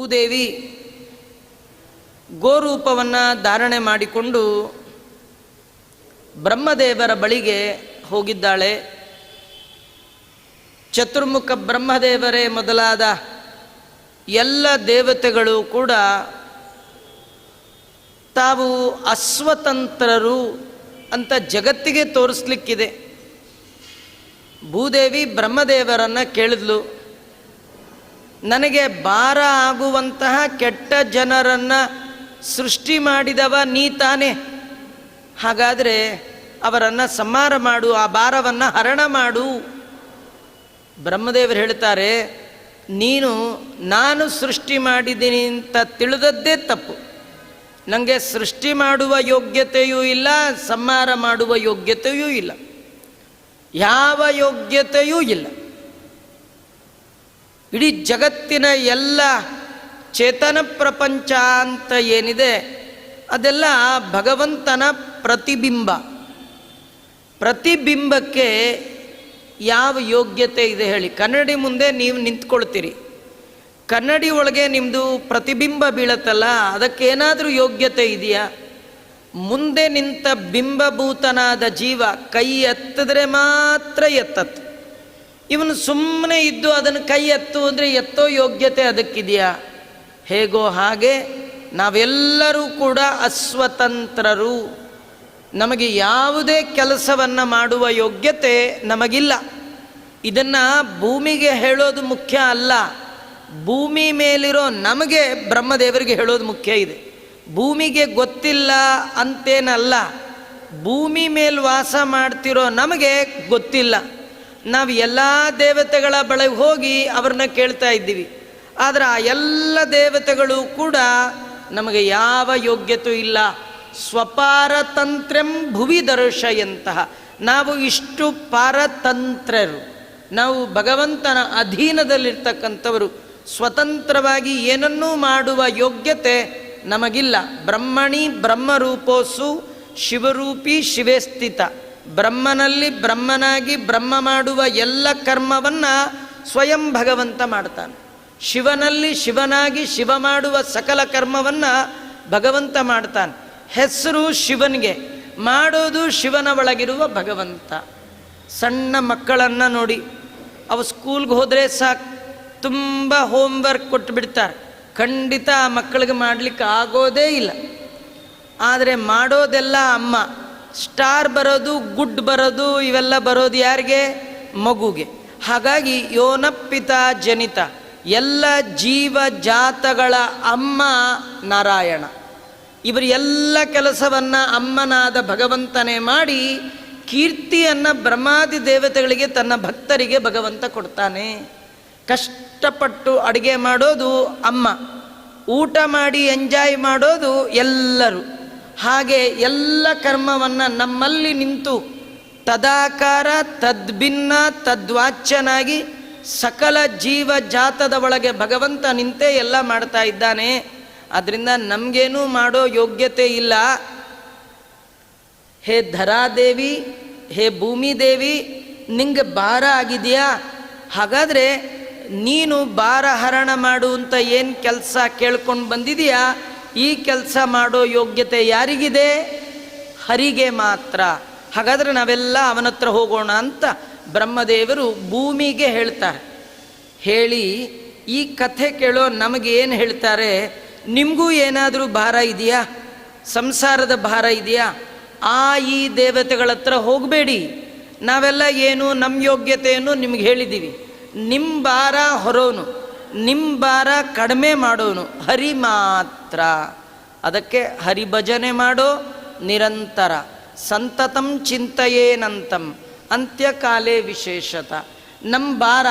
ಭೂದೇವಿ ಗೋರೂಪವನ್ನು ಧಾರಣೆ ಮಾಡಿಕೊಂಡು ಬ್ರಹ್ಮದೇವರ ಬಳಿಗೆ ಹೋಗಿದ್ದಾಳೆ. ಚತುರ್ಮುಖ ಬ್ರಹ್ಮದೇವರೇ ಮೊದಲಾದ ಎಲ್ಲ ದೇವತೆಗಳು ಕೂಡ ತಾವು ಅಸ್ವತಂತ್ರರು ಅಂತ ಜಗತ್ತಿಗೆ ತೋರಿಸ್ಲಿಕ್ಕಿದೆ. ಭೂದೇವಿ ಬ್ರಹ್ಮದೇವರನ್ನು ಕೇಳಿದ್ಲು, ನನಗೆ ಭಾರ ಆಗುವಂತಹ ಕೆಟ್ಟ ಜನರನ್ನು ಸೃಷ್ಟಿ ಮಾಡಿದವ ನೀ ತಾನೆ, ಹಾಗಾದರೆ ಅವರನ್ನು ಸಂಹಾರ ಮಾಡು, ಆ ಭಾರವನ್ನು ಹರಣ ಮಾಡು. ಬ್ರಹ್ಮದೇವರು ಹೇಳ್ತಾರೆ, ನೀನು ನಾನು ಸೃಷ್ಟಿ ಮಾಡಿದ್ದೀನಿ ಅಂತ ತಿಳಿದದ್ದೇ ತಪ್ಪು. ನನಗೆ ಸೃಷ್ಟಿ ಮಾಡುವ ಯೋಗ್ಯತೆಯೂ ಇಲ್ಲ, ಸಂಹಾರ ಮಾಡುವ ಯೋಗ್ಯತೆಯೂ ಇಲ್ಲ, ಯಾವ ಯೋಗ್ಯತೆಯೂ ಇಲ್ಲ. ಇಡೀ ಜಗತ್ತಿನ ಎಲ್ಲ ಚೇತನ ಪ್ರಪಂಚ ಅಂತ ಏನಿದೆ ಅದೆಲ್ಲ ಭಗವಂತನ ಪ್ರತಿಬಿಂಬ. ಪ್ರತಿಬಿಂಬಕ್ಕೆ ಯಾವ ಯೋಗ್ಯತೆ ಇದೆ ಹೇಳಿ? ಕನ್ನಡಿ ಮುಂದೆ ನೀವು ನಿಂತ್ಕೊಳ್ತೀರಿ, ಕನ್ನಡಿ ಒಳಗೆ ನಿಮ್ಮದು ಪ್ರತಿಬಿಂಬ ಬೀಳತ್ತಲ್ಲ, ಅದಕ್ಕೇನಾದರೂ ಯೋಗ್ಯತೆ ಇದೆಯಾ? ಮುಂದೆ ನಿಂತ ಬಿಂಬಭೂತನಾದ ಜೀವ ಕೈ ಎತ್ತಿದ್ರೆ ಮಾತ್ರ ಎತ್ತತ್ತು. ಇವನು ಸುಮ್ಮನೆ ಇದ್ದು ಅದನ್ನು ಕೈ ಎತ್ತು ಅಂದರೆ ಎತ್ತೋ ಯೋಗ್ಯತೆ ಅದಕ್ಕಿದೆಯಾ? ಹೇಗೋ ಹಾಗೆ ನಾವೆಲ್ಲರೂ ಕೂಡ ಅಸ್ವತಂತ್ರರು. ನಮಗೆ ಯಾವುದೇ ಕೆಲಸವನ್ನು ಮಾಡುವ ಯೋಗ್ಯತೆ ನಮಗಿಲ್ಲ. ಇದನ್ನು ಭೂಮಿಗೆ ಹೇಳೋದು ಮುಖ್ಯ ಅಲ್ಲ, ಭೂಮಿ ಮೇಲಿರೋ ನಮಗೆ ಬ್ರಹ್ಮದೇವರಿಗೆ ಹೇಳೋದು ಮುಖ್ಯ ಇದೆ. ಭೂಮಿಗೆ ಗೊತ್ತಿಲ್ಲ ಅಂತೇನಲ್ಲ, ಭೂಮಿ ಮೇಲೆ ವಾಸ ಮಾಡ್ತಿರೋ ನಮಗೆ ಗೊತ್ತಿಲ್ಲ. ನಾವು ಎಲ್ಲ ದೇವತೆಗಳ ಬಳಿಗೆ ಹೋಗಿ ಅವ್ರನ್ನ ಕೇಳ್ತಾ ಇದ್ದೀವಿ, ಆದರೆ ಆ ಎಲ್ಲ ದೇವತೆಗಳು ಕೂಡ ನಮಗೆ ಯಾವ ಯೋಗ್ಯತೆ ಇಲ್ಲ. ಸ್ವಪಾರತಂತ್ರ್ಯಂ ಭುವಿ ದರ್ಶಯಂತಹ, ನಾವು ಇಷ್ಟು ಪಾರತಂತ್ರರು, ನಾವು ಭಗವಂತನ ಅಧೀನದಲ್ಲಿರ್ತಕ್ಕಂಥವರು, ಸ್ವತಂತ್ರವಾಗಿ ಏನನ್ನೂ ಮಾಡುವ ಯೋಗ್ಯತೆ ನಮಗಿಲ್ಲ. ಬ್ರಹ್ಮಣಿ ಬ್ರಹ್ಮರೂಪೋಸು ಶಿವರೂಪಿ ಶಿವೇ ಸ್ಥಿತ. ಬ್ರಹ್ಮನಲ್ಲಿ ಬ್ರಹ್ಮನಾಗಿ ಬ್ರಹ್ಮ ಮಾಡುವ ಎಲ್ಲ ಕರ್ಮವನ್ನು ಸ್ವಯಂ ಭಗವಂತ ಮಾಡ್ತಾನೆ. ಶಿವನಲ್ಲಿ ಶಿವನಾಗಿ ಶಿವ ಮಾಡುವ ಸಕಲ ಕರ್ಮವನ್ನು ಭಗವಂತ ಮಾಡ್ತಾನೆ. ಹೆಸರು ಶಿವನಿಗೆ, ಮಾಡೋದು ಶಿವನ ಒಳಗಿರುವ ಭಗವಂತ. ಸಣ್ಣ ಮಕ್ಕಳನ್ನು ನೋಡಿ, ಅವು ಸ್ಕೂಲ್ಗೆ ಹೋದರೆ ಸಾಕು, ತುಂಬ ಹೋಮ್ವರ್ಕ್ ಕೊಟ್ಟು ಬಿಡ್ತಾರೆ. ಖಂಡಿತ ಆ ಮಕ್ಕಳಿಗೆ ಮಾಡಲಿಕ್ಕೆ ಆಗೋದೇ ಇಲ್ಲ. ಆದರೆ ಮಾಡೋದೆಲ್ಲ ಅಮ್ಮ. ಸ್ಟಾರ್ ಬರೋದು, ಗುಡ್ ಬರೋದು, ಇವೆಲ್ಲ ಬರೋದು ಯಾರಿಗೆ? ಮಗುಗೆ. ಹಾಗಾಗಿ ಯೋನಪಿತ ಜನಿತ, ಎಲ್ಲ ಜೀವ ಜಾತಗಳ ಅಮ್ಮ ನಾರಾಯಣ. ಇವರು ಎಲ್ಲ ಕೆಲಸವನ್ನು ಅಮ್ಮನಾದ ಭಗವಂತನೇ ಮಾಡಿ ಕೀರ್ತಿಯನ್ನು ಬ್ರಹ್ಮಾದಿ ದೇವತೆಗಳಿಗೆ, ತನ್ನ ಭಕ್ತರಿಗೆ ಭಗವಂತ ಕೊಡ್ತಾನೆ. ಕಷ್ಟಪಟ್ಟು ಅಡುಗೆ ಮಾಡೋದು ಅಮ್ಮ, ಊಟ ಮಾಡಿ ಎಂಜಾಯ್ ಮಾಡೋದು ಎಲ್ಲರೂ. ಹಾಗೆ ಎಲ್ಲ ಕರ್ಮವನ್ನು ನಮ್ಮಲ್ಲಿ ನಿಂತು ತದಾಕಾರ ತದ್ಭಿನ್ನ ತದ್ವಾಚ್ಯನಾಗಿ ಸಕಲ ಜೀವ ಜಾತದ ಒಳಗೆ ಭಗವಂತ ನಿಂತೇ ಎಲ್ಲ ಮಾಡ್ತಾ ಇದ್ದಾನೆ. ಆದ್ದರಿಂದ ನಮಗೇನೂ ಮಾಡೋ ಯೋಗ್ಯತೆ ಇಲ್ಲ. ಹೇ ಧರಾದೇವಿ, ಹೇ ಭೂಮಿದೇವಿ, ನಿಂಗೆ ಭಾರ ಆಗಿದೆಯಾ? ಹಾಗಾದರೆ ನೀನು ಭಾರ ಹರಣ ಮಾಡು ಅಂತ ಏನು ಕೆಲಸ ಕೇಳ್ಕೊಂಡು ಬಂದಿದೆಯಾ? ಈ ಕೆಲಸ ಮಾಡೋ ಯೋಗ್ಯತೆ ಯಾರಿಗಿದೆ? ಹರಿಗೆ ಮಾತ್ರ. ಹಾಗಾದರೆ ನಾವೆಲ್ಲ ಅವನ ಹತ್ರ ಹೋಗೋಣ ಅಂತ ಬ್ರಹ್ಮದೇವರು ಭೂಮಿಗೆ ಹೇಳ್ತಾರೆ. ಹೇಳಿ ಈ ಕಥೆ ಕೇಳೋ ನಮಗೇನು ಹೇಳ್ತಾರೆ? ನಿಮಗೂ ಏನಾದರೂ ಭಾರ ಇದೆಯಾ? ಸಂಸಾರದ ಭಾರ ಇದೆಯಾ? ಈ ದೇವತೆಗಳ ಹತ್ರ ಹೋಗಬೇಡಿ. ನಾವೆಲ್ಲ ಏನು ನಮ್ಮ ಯೋಗ್ಯತೆಯನ್ನು ನಿಮ್ಗೆ ಹೇಳಿದ್ದೀವಿ. ನಿಮ್ಮ ಭಾರ ಹೊರೋನು, ನಿಮ್ಮ ಭಾರ ಕಡಿಮೆ ಮಾಡೋನು ಹರಿ ಮಾತ್ರ. ಅದಕ್ಕೆ ಹರಿಭಜನೆ ಮಾಡೋ ನಿರಂತರ, ಸಂತತಂ ಚಿಂತೆಯೇನಂತಂ ಅಂತ್ಯಕಾಲೇ ವಿಶೇಷತ. ನಮ್ಮ ಭಾರ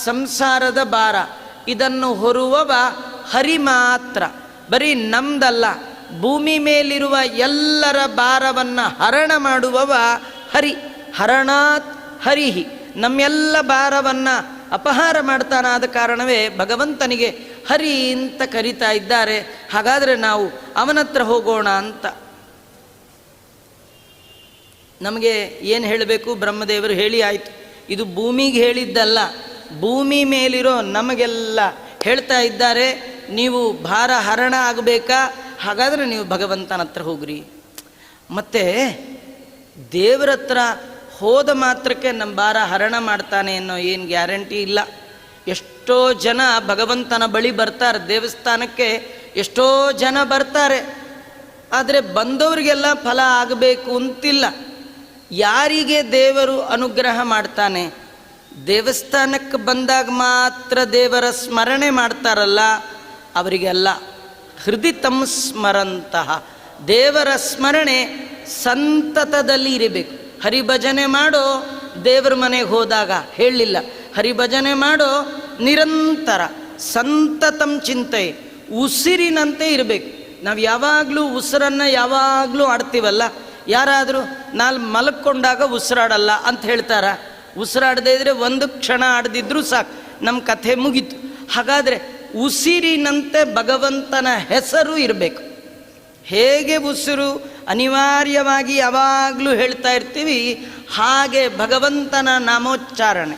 ಸಂಸಾರದ ಭಾರ, ಇದನ್ನು ಹೊರುವವ ಹರಿ ಮಾತ್ರ. ಬರೀ ನಮ್ದಲ್ಲ, ಭೂಮಿ ಮೇಲಿರುವ ಎಲ್ಲರ ಭಾರವನ್ನು ಹರಣ ಮಾಡುವವ ಹರಿ. ಹರಣಾತ್ ಹರಿಹಿ, ನಮ್ಮೆಲ್ಲ ಭಾರವನ್ನು ಅಪಹಾರ ಮಾಡ್ತಾನಾದ ಕಾರಣವೇ ಭಗವಂತನಿಗೆ ಹರಿ ಅಂತ ಕರೀತಾ ಇದ್ದಾರೆ. ಹಾಗಾದರೆ ನಾವು ಅವನ ಹತ್ರ ಹೋಗೋಣ ಅಂತ. ನಮಗೆ ಏನು ಹೇಳಬೇಕು? ಬ್ರಹ್ಮದೇವರು ಹೇಳಿ ಆಯಿತು. ಇದು ಭೂಮಿಗೆ ಹೇಳಿದ್ದಲ್ಲ, ಭೂಮಿ ಮೇಲಿರೋ ನಮಗೆಲ್ಲ ಹೇಳ್ತಾ ಇದ್ದಾರೆ. ನೀವು ಭಾರ ಹರಣ ಆಗಬೇಕಾ? ಹಾಗಾದರೆ ನೀವು ಭಗವಂತನ ಹತ್ರ ಹೋಗ್ರಿ. ಮತ್ತು ದೇವರ ಹತ್ರ ಹೋದ ಮಾತ್ರಕ್ಕೆ ನಮ್ಮ ಭಾರ ಹರಣ ಮಾಡ್ತಾನೆ ಅನ್ನೋ ಏನು ಗ್ಯಾರಂಟಿ ಇಲ್ಲ. ಎಷ್ಟೋ ಜನ ಭಗವಂತನ ಬಳಿ ಬರ್ತಾರೆ, ದೇವಸ್ಥಾನಕ್ಕೆ ಎಷ್ಟೋ ಜನ ಬರ್ತಾರೆ. ಆದರೆ ಬಂದವರಿಗೆಲ್ಲ ಫಲ ಆಗಬೇಕು ಅಂತಿಲ್ಲ. ಯಾರಿಗೆ ದೇವರು ಅನುಗ್ರಹ ಮಾಡ್ತಾನೆ, ದೇವಸ್ಥಾನಕ್ಕೆ ಬಂದಾಗ ಮಾತ್ರ ದೇವರ ಸ್ಮರಣೆ ಮಾಡ್ತಾರಲ್ಲ ಅವರಿಗೆಲ್ಲ ಹೃದಯ ತಮ್ಮ ಸ್ಮರಂತಹ ದೇವರ ಸ್ಮರಣೆ ಸಂತತದಲ್ಲಿ ಇರಬೇಕು. ಹರಿಭಜನೆ ಮಾಡೋ ದೇವರ ಮನೆಗೆ ಹೋದಾಗ ಹೇಳಲಿಲ್ಲ, ಹರಿಭಜನೆ ಮಾಡೋ ನಿರಂತರ ಸಂತತಂ ಚಿಂತೆ, ಉಸಿರಿನಂತೆ ಇರಬೇಕು. ನಾವು ಯಾವಾಗಲೂ ಉಸಿರನ್ನು ಯಾವಾಗಲೂ ಆಡ್ತೀವಲ್ಲ, ಯಾರಾದರೂ ನಾಲ್ ಮಲಕ್ಕೊಂಡಾಗ ಉಸಿರಾಡಲ್ಲ ಅಂತ ಹೇಳ್ತಾರ? ಉಸಿರಾಡದೇ ಇದ್ದರೆ ಒಂದು ಕ್ಷಣ ಆಡದಿದ್ರೂ ಸಾಕು, ನಮ್ಮ ಕಥೆ ಮುಗೀತು. ಹಾಗಾದರೆ ಉಸಿರಿನಂತೆ ಭಗವಂತನ ಹೆಸರು ಇರಬೇಕು. ಹೇಗೆ ಉಸಿರು ಅನಿವಾರ್ಯವಾಗಿ ಯಾವಾಗಲೂ ಹೇಳ್ತಾ ಇರ್ತೀವಿ, ಹಾಗೆ ಭಗವಂತನ ನಾಮೋಚ್ಚಾರಣೆ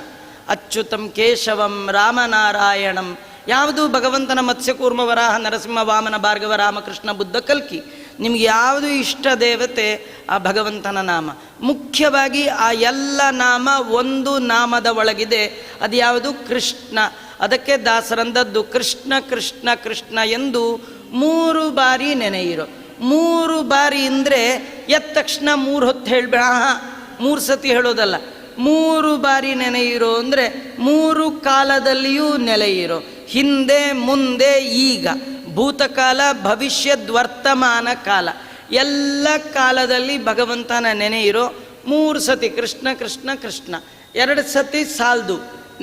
ಅಚ್ಯುತಂ ಕೇಶವಂ ರಾಮನಾರಾಯಣಂ. ಯಾವುದು ಭಗವಂತನ ಮತ್ಸ್ಯಕೂರ್ಮ ವರಾಹ ನರಸಿಂಹ ವಾಮನ ಭಾರ್ಗವ ರಾಮಕೃಷ್ಣ ಬುದ್ಧ ಕಲ್ಕಿ, ನಿಮ್ಗೆ ಯಾವುದು ಇಷ್ಟ ದೇವತೆ ಆ ಭಗವಂತನ ನಾಮ. ಮುಖ್ಯವಾಗಿ ಆ ಎಲ್ಲ ನಾಮ ಒಂದು ನಾಮದ ಒಳಗಿದೆ, ಅದು ಯಾವುದು? ಕೃಷ್ಣ. ಅದಕ್ಕೆ ದಾಸರಂದದ್ದು ಕೃಷ್ಣ ಕೃಷ್ಣ ಕೃಷ್ಣ ಎಂದು 3 ಬಾರಿ ನೆನೆಯಿರೋ. 3 ಬಾರಿ ಅಂದರೆ ಎದ್ದ ತಕ್ಷಣ 3 ಹೊತ್ತು ಹೇಳಬೇಡ, 3 ಸತಿ ಹೇಳೋದಲ್ಲ. 3 ಬಾರಿ ನೆನೆಯಿರೋ ಅಂದರೆ 3 ಕಾಲದಲ್ಲಿಯೂ ನೆಲೆಯಿರೋ. ಹಿಂದೆ ಮುಂದೆ ಈಗ, ಭೂತಕಾಲ ಭವಿಷ್ಯದ್ ವರ್ತಮಾನ ಕಾಲ, ಎಲ್ಲ ಕಾಲದಲ್ಲಿ ಭಗವಂತನ ನೆನೆಯಿರೋ. 3 ಸತಿ ಕೃಷ್ಣ ಕೃಷ್ಣ ಕೃಷ್ಣ. 2 ಸತಿ ಸಾಲದು,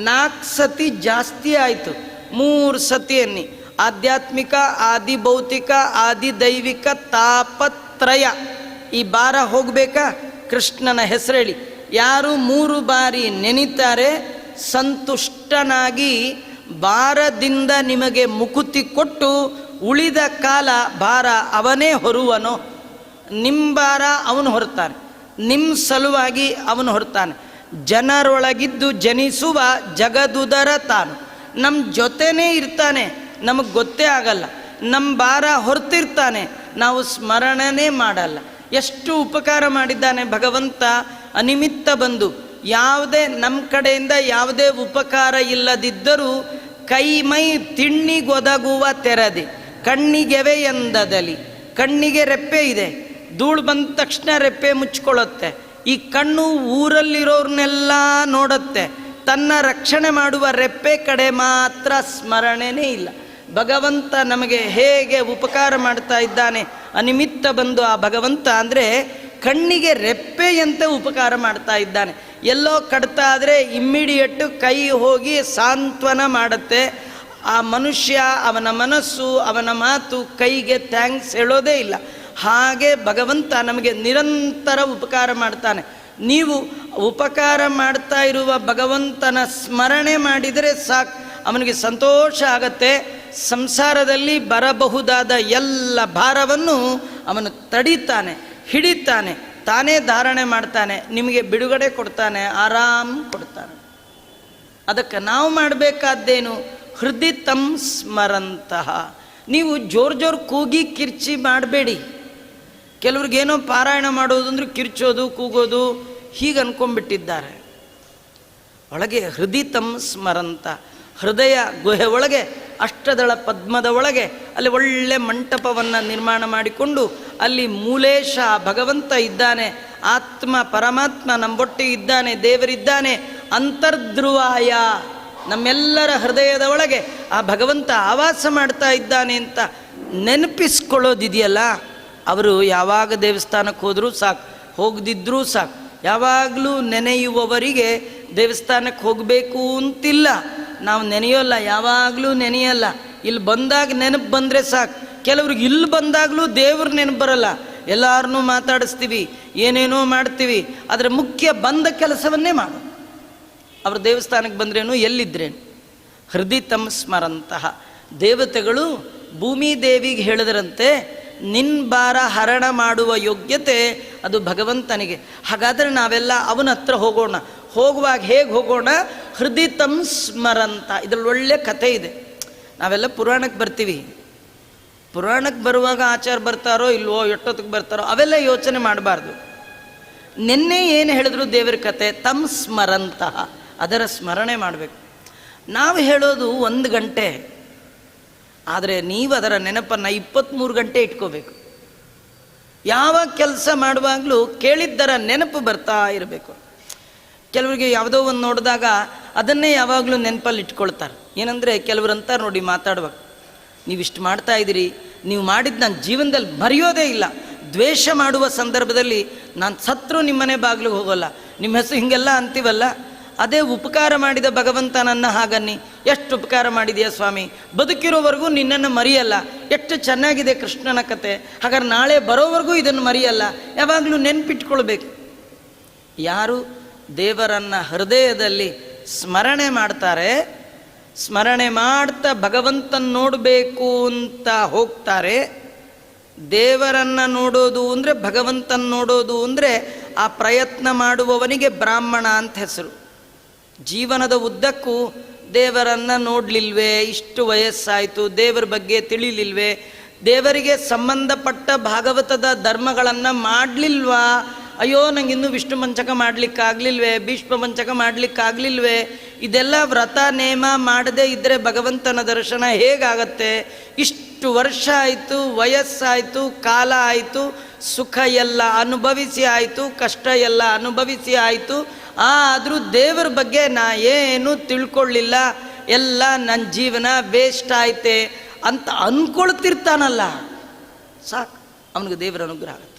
4 ಸತಿ ಜಾಸ್ತಿ ಆಯಿತು. 3 ಸತಿ ಅನ್ನಿ. ಆಧ್ಯಾತ್ಮಿಕ, ಆದಿ ಭೌತಿಕ, ಆದಿ ದೈವಿಕ ತಾಪತ್ರಯ ಈ ಭಾರ ಹೋಗಬೇಕಾ? ಕೃಷ್ಣನ ಹೆಸರೇಳಿ. ಯಾರು 3 ಬಾರಿ ನೆನಿತಾರೆ ಸಂತುಷ್ಟನಾಗಿ ಭಾರದಿಂದ ನಿಮಗೆ ಮುಕುತಿ ಕೊಟ್ಟು ಉಳಿದ ಕಾಲ ಭಾರ ಅವನೇ ಹೊರುವನೋ. ನಿಮ್ಮ ಭಾರ ಅವನು ಹೊರ್ತಾನೆ, ನಿಮ್ಮ ಸಲುವಾಗಿ ಅವನು ಹೊರ್ತಾನೆ. ಜನರೊಳಗಿದ್ದು ಜನಿಸುವ ಜಗದುದರ ತಾನು ನಮ್ಮ ಜೊತೆನೇ ಇರ್ತಾನೆ, ನಮಗೆ ಗೊತ್ತೇ ಆಗಲ್ಲ. ನಮ್ಮ ಭಾರ ಹೊರ್ತಿರ್ತಾನೆ, ನಾವು ಸ್ಮರಣೆನೇ ಮಾಡಲ್ಲ. ಎಷ್ಟು ಉಪಕಾರ ಮಾಡಿದ್ದಾನೆ ಭಗವಂತ. ಅನಿಮಿತ್ತ ಬಂದು ಯಾವುದೇ ನಮ್ಮ ಕಡೆಯಿಂದ ಯಾವುದೇ ಉಪಕಾರ ಇಲ್ಲದಿದ್ದರೂ ಕೈ ಮೈ ತಿಣ್ಣಿಗೊದಗುವ ತೆರದೆ ಕಣ್ಣಿಗೆವೆ ಎಂದದಲ್ಲಿ. ಕಣ್ಣಿಗೆ ರೆಪ್ಪೆ ಇದೆ, ಧೂಳು ಬಂದ ತಕ್ಷಣ ರೆಪ್ಪೆ ಮುಚ್ಕೊಳ್ಳುತ್ತೆ. ಈ ಕಣ್ಣು ಊರಲ್ಲಿರೋರ್ನೆಲ್ಲ ನೋಡುತ್ತೆ, ತನ್ನ ರಕ್ಷಣೆ ಮಾಡುವ ರೆಪ್ಪೆ ಕಡೆ ಮಾತ್ರ ಸ್ಮರಣೆನೇ ಇಲ್ಲ. ಭಗವಂತ ನಮಗೆ ಹೇಗೆ ಉಪಕಾರ ಮಾಡ್ತಾ ಇದ್ದಾನೆ. ಅನಿಮಿತ್ತ ಬಂದು ಆ ಭಗವಂತ ಅಂದರೆ ಕಣ್ಣಿಗೆ ರೆಪ್ಪೆಯಂತೆ ಉಪಕಾರ ಮಾಡ್ತಾ ಇದ್ದಾನೆ. ಎಲ್ಲೋ ಕಡ್ತಾ ಆದರೆ ಇಮ್ಮಿಡಿಯೇಟು ಕೈ ಹೋಗಿ ಸಾಂತ್ವನ ಮಾಡುತ್ತೆ. ಆ ಮನುಷ್ಯ, ಅವನ ಮನಸ್ಸು, ಅವನ ಮಾತು ಕೈಗೆ ಥ್ಯಾಂಕ್ಸ್ ಹೇಳೋದೇ ಇಲ್ಲ. ಹಾಗೆ ಭಗವಂತ ನಮಗೆ ನಿರಂತರ ಉಪಕಾರ ಮಾಡ್ತಾನೆ. ನೀವು ಉಪಕಾರ ಮಾಡ್ತಾ ಇರುವ ಭಗವಂತನ ಸ್ಮರಣೆ ಮಾಡಿದರೆ ಸಾಕು, ಅವನಿಗೆ ಸಂತೋಷ ಆಗತ್ತೆ. ಸಂಸಾರದಲ್ಲಿ ಬರಬಹುದಾದ ಎಲ್ಲ ಭಾರವನ್ನು ಅವನು ತಡಿತಾನೆ, ಹಿಡಿತಾನೆ, ತಾನೇ ಧಾರಣೆ ಮಾಡ್ತಾನೆ, ನಿಮಗೆ ಬಿಡುಗಡೆ ಕೊಡ್ತಾನೆ, ಆರಾಮ್ ಕೊಡ್ತಾನೆ. ಅದಕ್ಕೆ ನಾವು ಮಾಡಬೇಕಾದ್ದೇನು? ಹೃದಯ ತಂ ಸ್ಮರಂತಹ. ನೀವು ಜೋರು ಕೂಗಿ ಕಿರ್ಚಿ ಮಾಡಬೇಡಿ. ಕೆಲವ್ರಿಗೇನೋ ಪಾರಾಯಣ ಮಾಡೋದು ಅಂದರೆ ಕಿರ್ಚೋದು ಕೂಗೋದು ಹೀಗೆ ಅಂದ್ಕೊಂಡ್ಬಿಟ್ಟಿದ್ದಾರೆ. ಒಳಗೆ ಹೃದಯ ತಂ ಸ್ಮರಂತ, ಹೃದಯ ಗುಹೆ ಒಳಗೆ ಅಷ್ಟದಳ ಪದ್ಮದ ಒಳಗೆ ಅಲ್ಲಿ ಒಳ್ಳೆ ಮಂಟಪವನ್ನು ನಿರ್ಮಾಣ ಮಾಡಿಕೊಂಡು ಅಲ್ಲಿ ಮೂಲೇಶ ಭಗವಂತ ಇದ್ದಾನೆ, ಆತ್ಮ ಪರಮಾತ್ಮ ನಮ್ಮೊಟ್ಟಿಗೆ ಇದ್ದಾನೆ, ದೇವರಿದ್ದಾನೆ. ಅಂತರ್ಧ್ರುವಾಯ, ನಮ್ಮೆಲ್ಲರ ಹೃದಯದ ಒಳಗೆ ಆ ಭಗವಂತ ಆವಾಸ ಮಾಡ್ತಾ ಇದ್ದಾನೆ ಅಂತ ನೆನಪಿಸ್ಕೊಳ್ಳೋದಿದೆಯಲ್ಲ, ಅವರು ಯಾವಾಗ ದೇವಸ್ಥಾನಕ್ಕೆ ಹೋದರೂ ಸಾಕು, ಹೋಗದಿದ್ರೂ ಸಾಕು. ಯಾವಾಗಲೂ ನೆನೆಯುವವರಿಗೆ ದೇವಸ್ಥಾನಕ್ಕೆ ಹೋಗಬೇಕು ಅಂತಿಲ್ಲ. ನಾವು ನೆನೆಯೋಲ್ಲ, ಯಾವಾಗಲೂ ನೆನೆಯಲ್ಲ. ಇಲ್ಲಿ ಬಂದಾಗ ನೆನಪು ಬಂದರೆ ಸಾಕು. ಕೆಲವ್ರಿಗೆ ಇಲ್ಲಿ ಬಂದಾಗಲೂ ದೇವ್ರ ನೆನಪು ಬರಲ್ಲ. ಎಲ್ಲರನ್ನೂ ಮಾತಾಡಿಸ್ತೀವಿ, ಏನೇನೋ ಮಾಡ್ತೀವಿ, ಆದರೆ ಮುಖ್ಯ ಬಂದ ಕೆಲಸವನ್ನೇ ಮಾಡು. ಅವರು ದೇವಸ್ಥಾನಕ್ಕೆ ಬಂದ್ರೇನು, ಎಲ್ಲಿದ್ರೇನು. ಹೃದಯ ತಂ ಸ್ಮರಂತಹ. ದೇವತೆಗಳು ಭೂಮಿ ದೇವಿಗೆ ಹೇಳಿದ್ರಂತೆ, ನಿನ್ನ ಭಾರ ಹರಣ ಮಾಡುವ ಯೋಗ್ಯತೆ ಅದು ಭಗವಂತನಿಗೆ. ಹಾಗಾದರೆ ನಾವೆಲ್ಲ ಅವನ ಹತ್ರ ಹೋಗೋಣ. ಹೋಗುವಾಗ ಹೇಗೆ ಹೋಗೋಣ? ಹೃದಯ ತಂ ಸ್ಮರಂತ. ಇದರಲ್ಲಿ ಒಳ್ಳೆ ಕಥೆ ಇದೆ. ನಾವೆಲ್ಲ ಪುರಾಣಕ್ಕೆ ಬರ್ತೀವಿ, ಪುರಾಣಕ್ಕೆ ಬರುವಾಗ ಆಚಾರ ಬರ್ತಾರೋ ಇಲ್ವೋ, ಎಷ್ಟೊತ್ತಿಗೆ ಬರ್ತಾರೋ ಅವೆಲ್ಲ ಯೋಚನೆ ಮಾಡಬಾರ್ದು. ನಿನ್ನೆ ಏನು ಹೇಳಿದ್ರು ದೇವರ ಕತೆ ತಮ್ ಸ್ಮರಂತಹ, ಅದರ ಸ್ಮರಣೆ ಮಾಡಬೇಕು. ನಾವು ಹೇಳೋದು 1 ಗಂಟೆ, ಆದರೆ ನೀವು ಅದರ ನೆನಪನ್ನು 23 ಗಂಟೆ ಇಟ್ಕೋಬೇಕು. ಯಾವ ಕೆಲಸ ಮಾಡುವಾಗಲೂ ಕೇಳಿದ್ದರ ನೆನಪು ಬರ್ತಾ ಇರಬೇಕು. ಕೆಲವರಿಗೆ ಯಾವುದೋ ಒಂದು ನೋಡಿದಾಗ ಅದನ್ನೇ ಯಾವಾಗಲೂ ನೆನಪಲ್ಲಿ ಇಟ್ಕೊಳ್ತಾರೆ. ಏನಂದರೆ ಕೆಲವರು ಅಂತಾರೆ ನೋಡಿ ಮಾತಾಡುವಾಗ, ನೀವಿಷ್ಟು ಮಾಡ್ತಾ ಇದ್ದೀರಿ, ನೀವು ಮಾಡಿದ್ದು ನನ್ನ ಜೀವನದಲ್ಲಿ ಮರೆಯೋದೇ ಇಲ್ಲ. ದ್ವೇಷ ಮಾಡುವ ಸಂದರ್ಭದಲ್ಲಿ ನಾನು ಸತ್ರು ನಿಮ್ಮನೆ ಬಾಗಿಲಿಗೆ ಹೋಗೋಲ್ಲ, ನಿಮ್ಮ ಹೆಸರು ಹಿಂಗೆಲ್ಲ ಅಂತೀವಲ್ಲ, ಅದೇ ಉಪಕಾರ ಮಾಡಿದ ಭಗವಂತ ನನ್ನ ಹಾಗನ್ನಿ, ಎಷ್ಟು ಉಪಕಾರ ಮಾಡಿದೆಯಾ ಸ್ವಾಮಿ, ಬದುಕಿರೋವರೆಗೂ ನಿನ್ನನ್ನು ಮರೆಯಲ್ಲ. ಎಷ್ಟು ಚೆನ್ನಾಗಿದೆ ಕೃಷ್ಣನ ಕತೆ, ಹಾಗಾದ್ರೆ ನಾಳೆ ಬರೋವರೆಗೂ ಇದನ್ನು ಮರೆಯಲ್ಲ. ಯಾವಾಗಲೂ ನೆನಪಿಟ್ಕೊಳ್ಬೇಕು. ಯಾರು ದೇವರನ್ನು ಹೃದಯದಲ್ಲಿ ಸ್ಮರಣೆ ಮಾಡ್ತಾರೆ, ಸ್ಮರಣೆ ಮಾಡ್ತಾ ಭಗವಂತನ ನೋಡಬೇಕು ಅಂತ ಹೋಗ್ತಾರೆ. ದೇವರನ್ನು ನೋಡೋದು ಅಂದರೆ, ಭಗವಂತನ ನೋಡೋದು ಅಂದರೆ ಆ ಪ್ರಯತ್ನ ಮಾಡುವವನಿಗೆ ಬ್ರಾಹ್ಮಣ ಅಂತ ಹೆಸರು. ಜೀವನದ ಉದ್ದಕ್ಕೂ ದೇವರನ್ನು ನೋಡಲಿಲ್ವೇ, ಇಷ್ಟು ವಯಸ್ಸಾಯಿತು, ದೇವರ ಬಗ್ಗೆ ತಿಳಿಲಿಲ್ವೇ, ದೇವರಿಗೆ ಸಂಬಂಧಪಟ್ಟ ಭಾಗವತದ ಧರ್ಮಗಳನ್ನು ಮಾಡಲಿಲ್ವಾ, ಅಯ್ಯೋ ನಂಗಿನ್ನೂ ವಿಷ್ಣು ಪಂಚಕ ಮಾಡಲಿಕ್ಕಾಗಲಿಲ್ವೇ, ಭೀಷ್ಮ ಪಂಚಕ ಮಾಡಲಿಕ್ಕಾಗಲಿಲ್ವೇ, ಇದೆಲ್ಲ ವ್ರತ ನೇಮ ಮಾಡದೇ ಇದ್ದರೆ ಭಗವಂತನ ದರ್ಶನ ಹೇಗಾಗತ್ತೆ, ಇಷ್ಟು ವರ್ಷ ಆಯಿತು, ವಯಸ್ಸಾಯಿತು, ಕಾಲ ಆಯಿತು, ಸುಖ ಎಲ್ಲ ಅನುಭವಿಸಿ ಆಯಿತು, ಕಷ್ಟ ಎಲ್ಲ ಅನುಭವಿಸಿ ಆಯಿತು, ಆದರೂ ದೇವರ ಬಗ್ಗೆ ನಾ ಏನು ತಿಳ್ಕೊಳ್ಳಿಲ್ಲ, ಎಲ್ಲ ನನ್ನ ಜೀವನ ವೇಸ್ಟ್ ಆಯ್ತೆ ಅಂತ ಅಂದ್ಕೊಳ್ತಿರ್ತಾನಲ್ಲ, ಸಾಕು, ಅವನಿಗೆ ದೇವರ ಅನುಗ್ರಹ ಆಗುತ್ತೆ.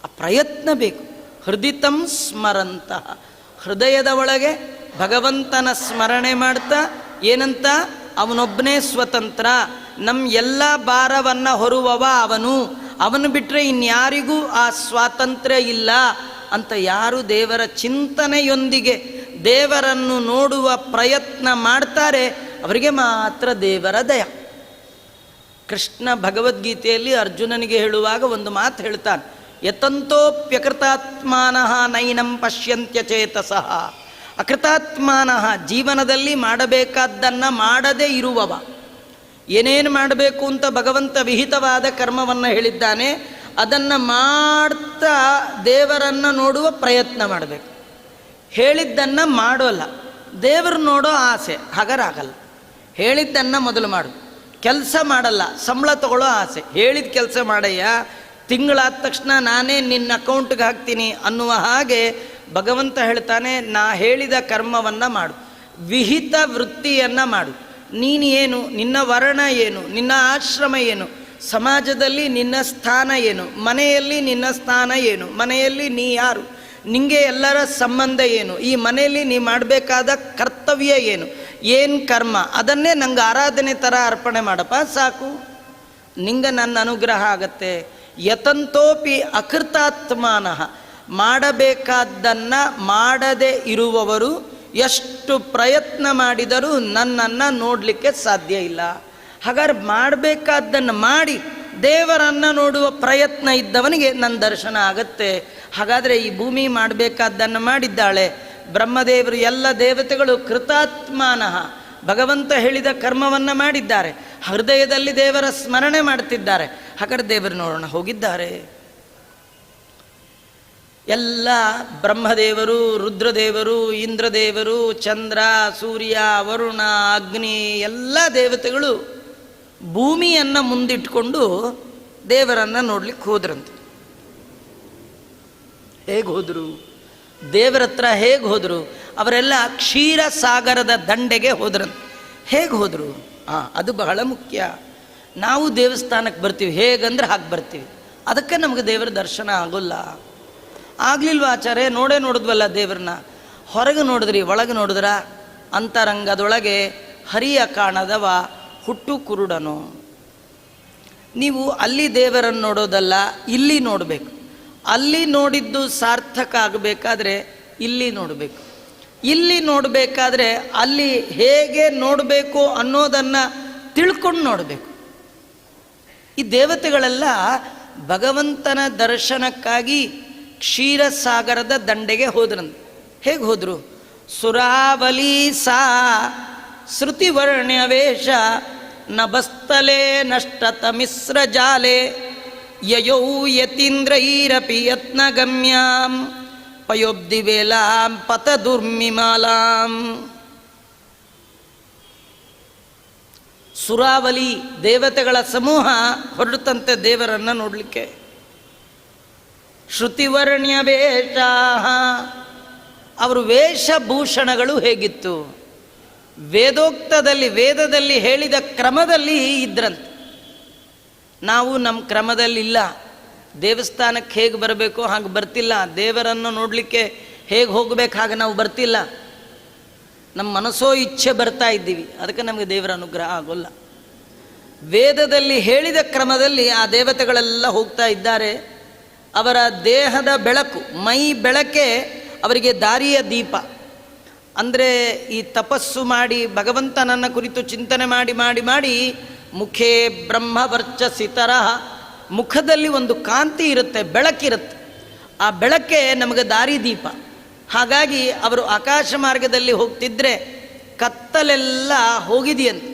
ಆ ಪ್ರಯತ್ನ ಬೇಕು. ಹೃದಿತಂ ಸ್ಮರಂತಹ, ಹೃದಯದ ಒಳಗೆ ಭಗವಂತನ ಸ್ಮರಣೆ ಮಾಡ್ತಾ ಏನಂತ, ಅವನೊಬ್ಬನೇ ಸ್ವತಂತ್ರ, ನಮ್ಮ ಎಲ್ಲ ಭಾರವನ್ನು ಹೊರುವವ ಅವನು, ಅವನು ಬಿಟ್ಟರೆ ಇನ್ಯಾರಿಗೂ ಆ ಸ್ವಾತಂತ್ರ್ಯ ಇಲ್ಲ ಅಂತ ಯಾರು ದೇವರ ಚಿಂತನೆಯೊಂದಿಗೆ ದೇವರನ್ನು ನೋಡುವ ಪ್ರಯತ್ನ ಮಾಡ್ತಾರೆ ಅವರಿಗೆ ಮಾತ್ರ ದೇವರ ದಯ. ಕೃಷ್ಣ ಭಗವದ್ಗೀತೆಯಲ್ಲಿ ಅರ್ಜುನನಿಗೆ ಹೇಳುವಾಗ ಒಂದು ಮಾತು ಹೇಳ್ತಾನೆ, ಯತಂತೋಪ್ಯಕೃತಾತ್ಮಾನಃ ನೈನಂ ಪಶ್ಯಂತ್ಯಚೇತಸಃ. ಅಕೃತಾತ್ಮಾನಃ, ಜೀವನದಲ್ಲಿ ಮಾಡಬೇಕಾದ್ದನ್ನು ಮಾಡದೇ ಇರುವವ. ಏನೇನು ಮಾಡಬೇಕು ಅಂತ ಭಗವಂತ ವಿಹಿತವಾದ ಕರ್ಮವನ್ನು ಹೇಳಿದ್ದಾನೆ, ಅದನ್ನು ಮಾಡ್ತಾ ದೇವರನ್ನು ನೋಡುವ ಪ್ರಯತ್ನ ಮಾಡಬೇಕು. ಹೇಳಿದ್ದನ್ನು ಮಾಡೋಲ್ಲ, ದೇವರು ನೋಡೋ ಆಸೆ, ಹಾಗಾರಾಗಲ್ಲ. ಹೇಳಿದ್ದನ್ನು ಮೊದಲು ಮಾಡು, ಕೆಲಸ ಮಾಡಲ್ಲ, ಸಂಬಳ ತಗೊಳ್ಳೋ ಆಸೆ. ಹೇಳಿದ ಕೆಲಸ ಮಾಡಯ್ಯ, ತಿಂಗಳಾದ ತಕ್ಷಣ ನಾನೇ ನಿನ್ನ ಅಕೌಂಟ್ಗೆ ಹಾಕ್ತೀನಿ ಅನ್ನುವ ಹಾಗೆ ಭಗವಂತ ಹೇಳ್ತಾನೆ, ನಾ ಹೇಳಿದ ಕರ್ಮವನ್ನು ಮಾಡು, ವಿಹಿತ ವೃತ್ತಿಯನ್ನು ಮಾಡು. ನೀನು ಏನು, ನಿನ್ನ ವರ್ಣ ಏನು, ನಿನ್ನ ಆಶ್ರಮ ಏನು, ಸಮಾಜದಲ್ಲಿ ನಿನ್ನ ಸ್ಥಾನ ಏನು, ಮನೆಯಲ್ಲಿ ನಿನ್ನ ಸ್ಥಾನ ಏನು, ಮನೆಯಲ್ಲಿ ನೀ ಯಾರು, ನಿಂಗೆ ಎಲ್ಲರ ಸಂಬಂಧ ಏನು, ಈ ಮನೆಯಲ್ಲಿ ನೀ ಮಾಡಬೇಕಾದ ಕರ್ತವ್ಯ ಏನು, ಏನು ಕರ್ಮ, ಅದನ್ನೇ ನಂಗೆ ಆರಾಧನೆ ಥರ ಅರ್ಪಣೆ ಮಾಡಪ್ಪ, ಸಾಕು, ನಿಂಗೆ ನನ್ನ ಅನುಗ್ರಹ ಆಗತ್ತೆ. ಯತಂತೋಪಿ ಅಕೃತಾತ್ಮಾನಃ, ಮಾಡಬೇಕಾದ್ದನ್ನು ಮಾಡದೇ ಇರುವವರು ಎಷ್ಟು ಪ್ರಯತ್ನ ಮಾಡಿದರೂ ನನ್ನನ್ನು ನೋಡಲಿಕ್ಕೆ ಸಾಧ್ಯ ಇಲ್ಲ. ಹಾಗಾದ್ರೆ ಮಾಡಬೇಕಾದ್ದನ್ನು ಮಾಡಿ ದೇವರನ್ನು ನೋಡುವ ಪ್ರಯತ್ನ ಇದ್ದವನಿಗೆ ನನ್ನ ದರ್ಶನ ಆಗತ್ತೆ. ಹಾಗಾದರೆ ಈ ಭೂಮಿ ಮಾಡಬೇಕಾದ್ದನ್ನು ಮಾಡಿದ್ದಾಳೆ, ಬ್ರಹ್ಮದೇವರು ಎಲ್ಲ ದೇವತೆಗಳು ಕೃತಾತ್ಮಾನಃ, ಭಗವಂತ ಹೇಳಿದ ಕರ್ಮವನ್ನು ಮಾಡಿದ್ದಾರೆ, ಹೃದಯದಲ್ಲಿ ದೇವರ ಸ್ಮರಣೆ ಮಾಡ್ತಿದ್ದಾರೆ. ಹಾಗಾದ್ರೆ ದೇವರು ನೋಡೋಣ ಹೋಗಿದ್ದಾರೆ. ಎಲ್ಲ ಬ್ರಹ್ಮದೇವರು, ರುದ್ರದೇವರು, ಇಂದ್ರದೇವರು, ಚಂದ್ರ, ಸೂರ್ಯ, ವರುಣ, ಅಗ್ನಿ ಎಲ್ಲ ದೇವತೆಗಳು ಭೂಮಿಯನ್ನು ಮುಂದಿಟ್ಕೊಂಡು ದೇವರನ್ನು ನೋಡ್ಲಿಕ್ಕೆ ಹೋದ್ರಂತೆ. ಹೇಗೆ ಹೋದರು, ದೇವರ ಹತ್ರ ಹೇಗೆ ಹೋದರು? ಅವರೆಲ್ಲ ಕ್ಷೀರ ಸಾಗರದ ದಂಡೆಗೆ ಹೋದ್ರಂತೆ. ಹೇಗೆ ಹೋದರು? ಅದು ಬಹಳ ಮುಖ್ಯ. ನಾವು ದೇವಸ್ಥಾನಕ್ಕೆ ಬರ್ತೀವಿ, ಹೇಗಂದ್ರೆ ಹಾಗೆ ಬರ್ತೀವಿ, ಅದಕ್ಕೆ ನಮಗೆ ದೇವರ ದರ್ಶನ ಆಗೋಲ್ಲ. ಆಗಲಿಲ್ವ ಆಚಾರ್ಯ? ನೋಡೇ ನೋಡಿದ್ವಲ್ಲ ದೇವ್ರನ್ನ. ಹೊರಗೆ ನೋಡಿದ್ರಿ, ಒಳಗೆ ನೋಡಿದ್ರ? ಅಂತರಂಗದೊಳಗೆ ಹರಿಯ ಕಾಣದವ ಹುಟ್ಟು ಕುರುಡನು. ನೀವು ಅಲ್ಲಿ ದೇವರನ್ನು ನೋಡೋದಲ್ಲ, ಇಲ್ಲಿ ನೋಡಬೇಕು. ಅಲ್ಲಿ ನೋಡಿದ್ದು ಸಾರ್ಥಕ ಆಗಬೇಕಾದ್ರೆ ಇಲ್ಲಿ ನೋಡಬೇಕು. ಇಲ್ಲಿ ನೋಡಬೇಕಾದ್ರೆ ಅಲ್ಲಿ ಹೇಗೆ ನೋಡಬೇಕು ಅನ್ನೋದನ್ನು ತಿಳ್ಕೊಂಡು ನೋಡಬೇಕು. ಈ ದೇವತೆಗಳೆಲ್ಲ ಭಗವಂತನ ದರ್ಶನಕ್ಕಾಗಿ ಕ್ಷೀರಸಾಗರದ ದಂಡೆಗೆ ಹೋದ್ರಂತೆ. ಹೇಗೆ ಹೋದರು? ಸುರಾವಲಿ ಸಾ ಶ್ರುತಿವರ್ಣ್ಯವೇಷ ನಭಸ್ಥಲೆ ನಷ್ಟತಮಿಸ್ರ ಜಾಲೆ ಯಯೌ ಯತೀಂದ್ರೈರಪಿ ಯತ್ನಗಮ್ಯಾಂ ಪಯೋಬ್ಧಿವೇಲಾಂ ಪತದುರ್ಮಿಮಾಲಾಂ. ಸುರಾವಲಿ ದೇವತೆಗಳ ಸಮೂಹ ಹೊರಟಂತೆ ದೇವರನ್ನು ನೋಡಲಿಕ್ಕೆ. ಶ್ರುತಿವರ್ಣ್ಯ ವೇಷ, ಅವರು ವೇಷಭೂಷಣಗಳು ಹೇಗಿತ್ತು? ವೇದದಲ್ಲಿ ಹೇಳಿದ ಕ್ರಮದಲ್ಲಿ ಇದ್ರಂತೆ. ನಾವು ನಮ್ಮ ಕ್ರಮದಲ್ಲಿಲ್ಲ. ದೇವಸ್ಥಾನಕ್ಕೆ ಹೇಗೆ ಬರಬೇಕು ಹಾಗೆ ಬರ್ತಿಲ್ಲ. ದೇವರನ್ನು ನೋಡಲಿಕ್ಕೆ ಹೇಗೆ ಹೋಗಬೇಕು ಹಾಗೆ ನಾವು ಬರ್ತಿಲ್ಲ. ನಮ್ಮ ಮನಸ್ಸೋ ಇಚ್ಛೆ ಬರ್ತಾ ಇದ್ದೀವಿ, ಅದಕ್ಕೆ ನಮಗೆ ದೇವರ ಅನುಗ್ರಹ ಆಗೋಲ್ಲ. ವೇದದಲ್ಲಿ ಹೇಳಿದ ಕ್ರಮದಲ್ಲಿ ಆ ದೇವತೆಗಳೆಲ್ಲ ಹೋಗ್ತಾ ಇದ್ದಾರೆ. ಅವರ ದೇಹದ ಬೆಳಕು, ಮೈ ಬೆಳಕೆ ಅವರಿಗೆ ದಾರಿಯ ದೀಪ. ಅಂದರೆ ಈ ತಪಸ್ಸು ಮಾಡಿ ಭಗವಂತನನ್ನ ಕುರಿತು ಚಿಂತನೆ ಮಾಡಿ ಮಾಡಿ ಮಾಡಿ ಮುಖೇ ಬ್ರಹ್ಮವರ್ಚಸಿ ತರಹ, ಮುಖದಲ್ಲಿ ಒಂದು ಕಾಂತಿ ಇರುತ್ತೆ, ಬೆಳಕಿರುತ್ತೆ. ಆ ಬೆಳಕೆ ನಮಗೆ ದಾರಿ ದೀಪ. ಹಾಗಾಗಿ ಅವರು ಆಕಾಶ ಮಾರ್ಗದಲ್ಲಿ ಹೋಗ್ತಿದ್ರೆ ಕತ್ತಲೆಲ್ಲ ಹೋಗಿದೆಯಂತೆ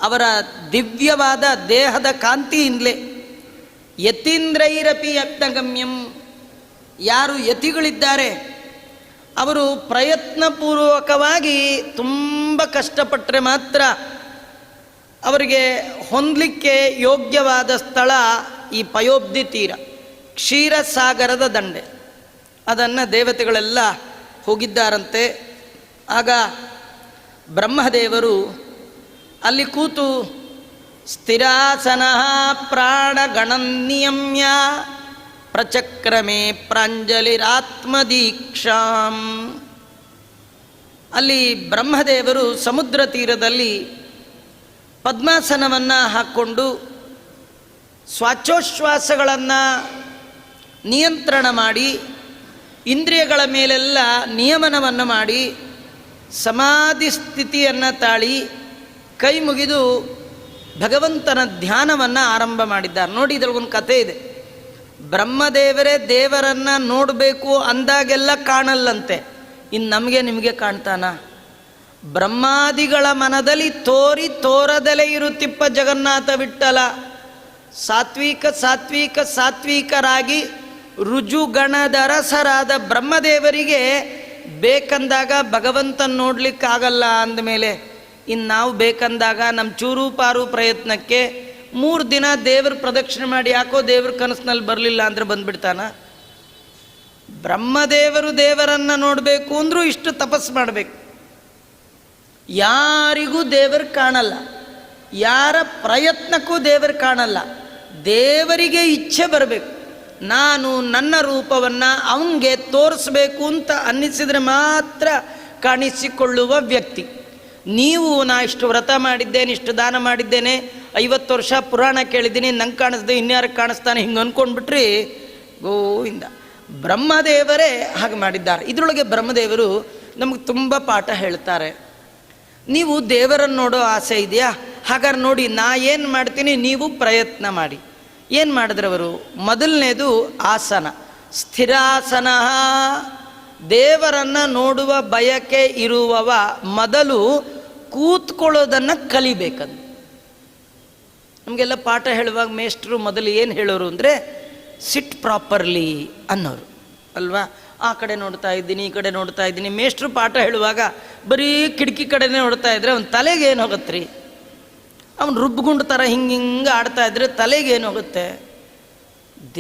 ಅವರ ದಿವ್ಯವಾದ ದೇಹದ ಕಾಂತಿಯಿಂದಲೇ. ಯತೀಂದ್ರೈರಪಿ ಯತ್ನಗಮ್ಯಂ, ಯಾರು ಯತಿಗಳಿದ್ದಾರೆ ಅವರು ಪ್ರಯತ್ನಪೂರ್ವಕವಾಗಿ ತುಂಬ ಕಷ್ಟಪಟ್ಟರೆ ಮಾತ್ರ ಅವರಿಗೆ ಹೊಂದಲಿಕ್ಕೆ ಯೋಗ್ಯವಾದ ಸ್ಥಳ ಈ ಪಯೋಬ್ಧಿ ತೀರ, ಕ್ಷೀರಸಾಗರದ ದಂಡೆ. ಅದನ್ನು ದೇವತೆಗಳೆಲ್ಲ ಹೋಗಿದ್ದಾರಂತೆ. ಆಗ ಬ್ರಹ್ಮದೇವರು ಅಲ್ಲಿ ಕೂತು ಸ್ಥಿರಾಸನ ಪ್ರಾಣಗಣನ್ನಿಯಮ್ಯ ಪ್ರಚಕ್ರಮೇ ಪ್ರಾಂಜಲಿರಾತ್ಮದೀಕ್ಷಾಂ. ಅಲ್ಲಿ ಬ್ರಹ್ಮದೇವರು ಸಮುದ್ರ ತೀರದಲ್ಲಿ ಪದ್ಮಾಸನವನ್ನು ಹಾಕ್ಕೊಂಡು ಸ್ವಾಚೋಚ್ಛ್ವಾಸಗಳನ್ನು ನಿಯಂತ್ರಣ ಮಾಡಿ ಇಂದ್ರಿಯಗಳ ಮೇಲೆಲ್ಲ ನಿಯಮನವನ್ನು ಮಾಡಿ ಸಮಾಧಿ ಸ್ಥಿತಿಯನ್ನು ತಾಳಿ ಕೈ ಮುಗಿದು ಭಗವಂತನ ಧ್ಯಾನವನ್ನು ಆರಂಭ ಮಾಡಿದ್ದಾರೆ. ನೋಡಿ, ಇದರೊಂದು ಕಥೆ ಇದೆ. ಬ್ರಹ್ಮದೇವರೇ ದೇವರನ್ನು ನೋಡಬೇಕು ಅಂದಾಗೆಲ್ಲ ಕಾಣಲ್ಲಂತೆ. ಇನ್ನು ನಮಗೆ ನಿಮಗೆ ಕಾಣ್ತಾನ? ಬ್ರಹ್ಮಾದಿಗಳ ಮನದಲ್ಲಿ ತೋರಿ ತೋರದಲೇ ಇರುತ್ತಿಪ್ಪ ಜಗನ್ನಾಥ ವಿಠ್ಠಲ. ಸಾತ್ವಿಕ ಸಾತ್ವಿಕ ಸಾತ್ವಿಕರಾಗಿ ರುಜುಗಣದರಸರಾದ ಬ್ರಹ್ಮದೇವರಿಗೆ ಬೇಕಂದಾಗ ಭಗವಂತನ ನೋಡ್ಲಿಕ್ಕಾಗಲ್ಲ ಅಂದಮೇಲೆ ಇನ್ನು ನಾವು ಬೇಕಂದಾಗ ನಮ್ಮ ಚೂರು ಪಾರು ಪ್ರಯತ್ನಕ್ಕೆ 3 ದಿನ ದೇವ್ರ ಪ್ರದಕ್ಷಿಣೆ ಮಾಡಿ ಯಾಕೋ ದೇವ್ರ ಕನಸಿನಲ್ಲಿ ಬರಲಿಲ್ಲ ಅಂದರೆ ಬಂದ್ಬಿಡ್ತಾನ? ಬ್ರಹ್ಮದೇವರು ದೇವರನ್ನು ನೋಡಬೇಕು ಅಂದರೂ ಇಷ್ಟು ತಪಸ್ಸು ಮಾಡಬೇಕು. ಯಾರಿಗೂ ದೇವರು ಕಾಣಲ್ಲ, ಯಾರ ಪ್ರಯತ್ನಕ್ಕೂ ದೇವರು ಕಾಣಲ್ಲ. ದೇವರಿಗೆ ಇಚ್ಛೆ ಬರಬೇಕು, ನಾನು ನನ್ನ ರೂಪವನ್ನು ಅವನಿಗೆ ತೋರಿಸ್ಬೇಕು ಅಂತ ಅನ್ನಿಸಿದರೆ ಮಾತ್ರ ಕಾಣಿಸಿಕೊಳ್ಳುವ ವ್ಯಕ್ತಿ. ನೀವು ನಾ ಇಷ್ಟು ವ್ರತ ಮಾಡಿದ್ದೇನೆ, ಇಷ್ಟು ದಾನ ಮಾಡಿದ್ದೇನೆ, 50 ವರ್ಷ ಪುರಾಣ ಕೇಳಿದ್ದೀನಿ, ನಂಗೆ ಕಾಣಿಸ್ದೆ ಇನ್ಯಾರಿಗೆ ಕಾಣಿಸ್ತಾನೆ, ಹಿಂಗೆ ಅಂದ್ಕೊಂಡ್ಬಿಟ್ರಿ ಗೋವಿಂದ. ಬ್ರಹ್ಮದೇವರೇ ಹಾಗೆ ಮಾಡಿದ್ದಾರೆ. ಇದರೊಳಗೆ ಬ್ರಹ್ಮದೇವರು ನಮಗೆ ತುಂಬ ಪಾಠ ಹೇಳ್ತಾರೆ. ನೀವು ದೇವರನ್ನು ನೋಡೋ ಆಸೆ ಇದೆಯಾ? ಹಾಗಾದ್ರೆ ನೋಡಿ, ನಾ ಏನು ಮಾಡ್ತೀನಿ, ನೀವು ಪ್ರಯತ್ನ ಮಾಡಿ. ಏನು ಮಾಡಿದ್ರವರು? ಮೊದಲನೇದು ಆಸನ, ಸ್ಥಿರಾಸನ. ದೇವರನ್ನು ನೋಡುವ ಬಯಕೆ ಇರುವವ ಮೊದಲು ಕೂತ್ಕೊಳ್ಳೋದನ್ನು ಕಲಿಬೇಕಂದು. ನಮಗೆಲ್ಲ ಪಾಠ ಹೇಳುವಾಗ ಮೇಷ್ಟ್ರು ಮೊದಲು ಏನು ಹೇಳೋರು ಅಂದರೆ ಸಿಟ್ ಪ್ರಾಪರ್ಲಿ ಅನ್ನೋರು ಅಲ್ವಾ? ಆ ಕಡೆ ನೋಡ್ತಾ ಇದ್ದೀನಿ, ಈ ಕಡೆ ನೋಡ್ತಾ ಇದ್ದೀನಿ. ಮೇಷ್ಟ್ರು ಪಾಠ ಹೇಳುವಾಗ ಬರೀ ಕಿಟಕಿ ಕಡೆನೇ ನೋಡ್ತಾ ಇದ್ರೆ ಅವ್ನ ತಲೆಗೆ ಏನು ಹೋಗತ್ರಿ? ಅವನು ರುಬ್ಬಗುಂಡು ಥರ ಹಿಂಗೆ ಆಡ್ತಾ ಇದ್ರೆ ತಲೆಗೆ ಏನು ಹೋಗುತ್ತೆ?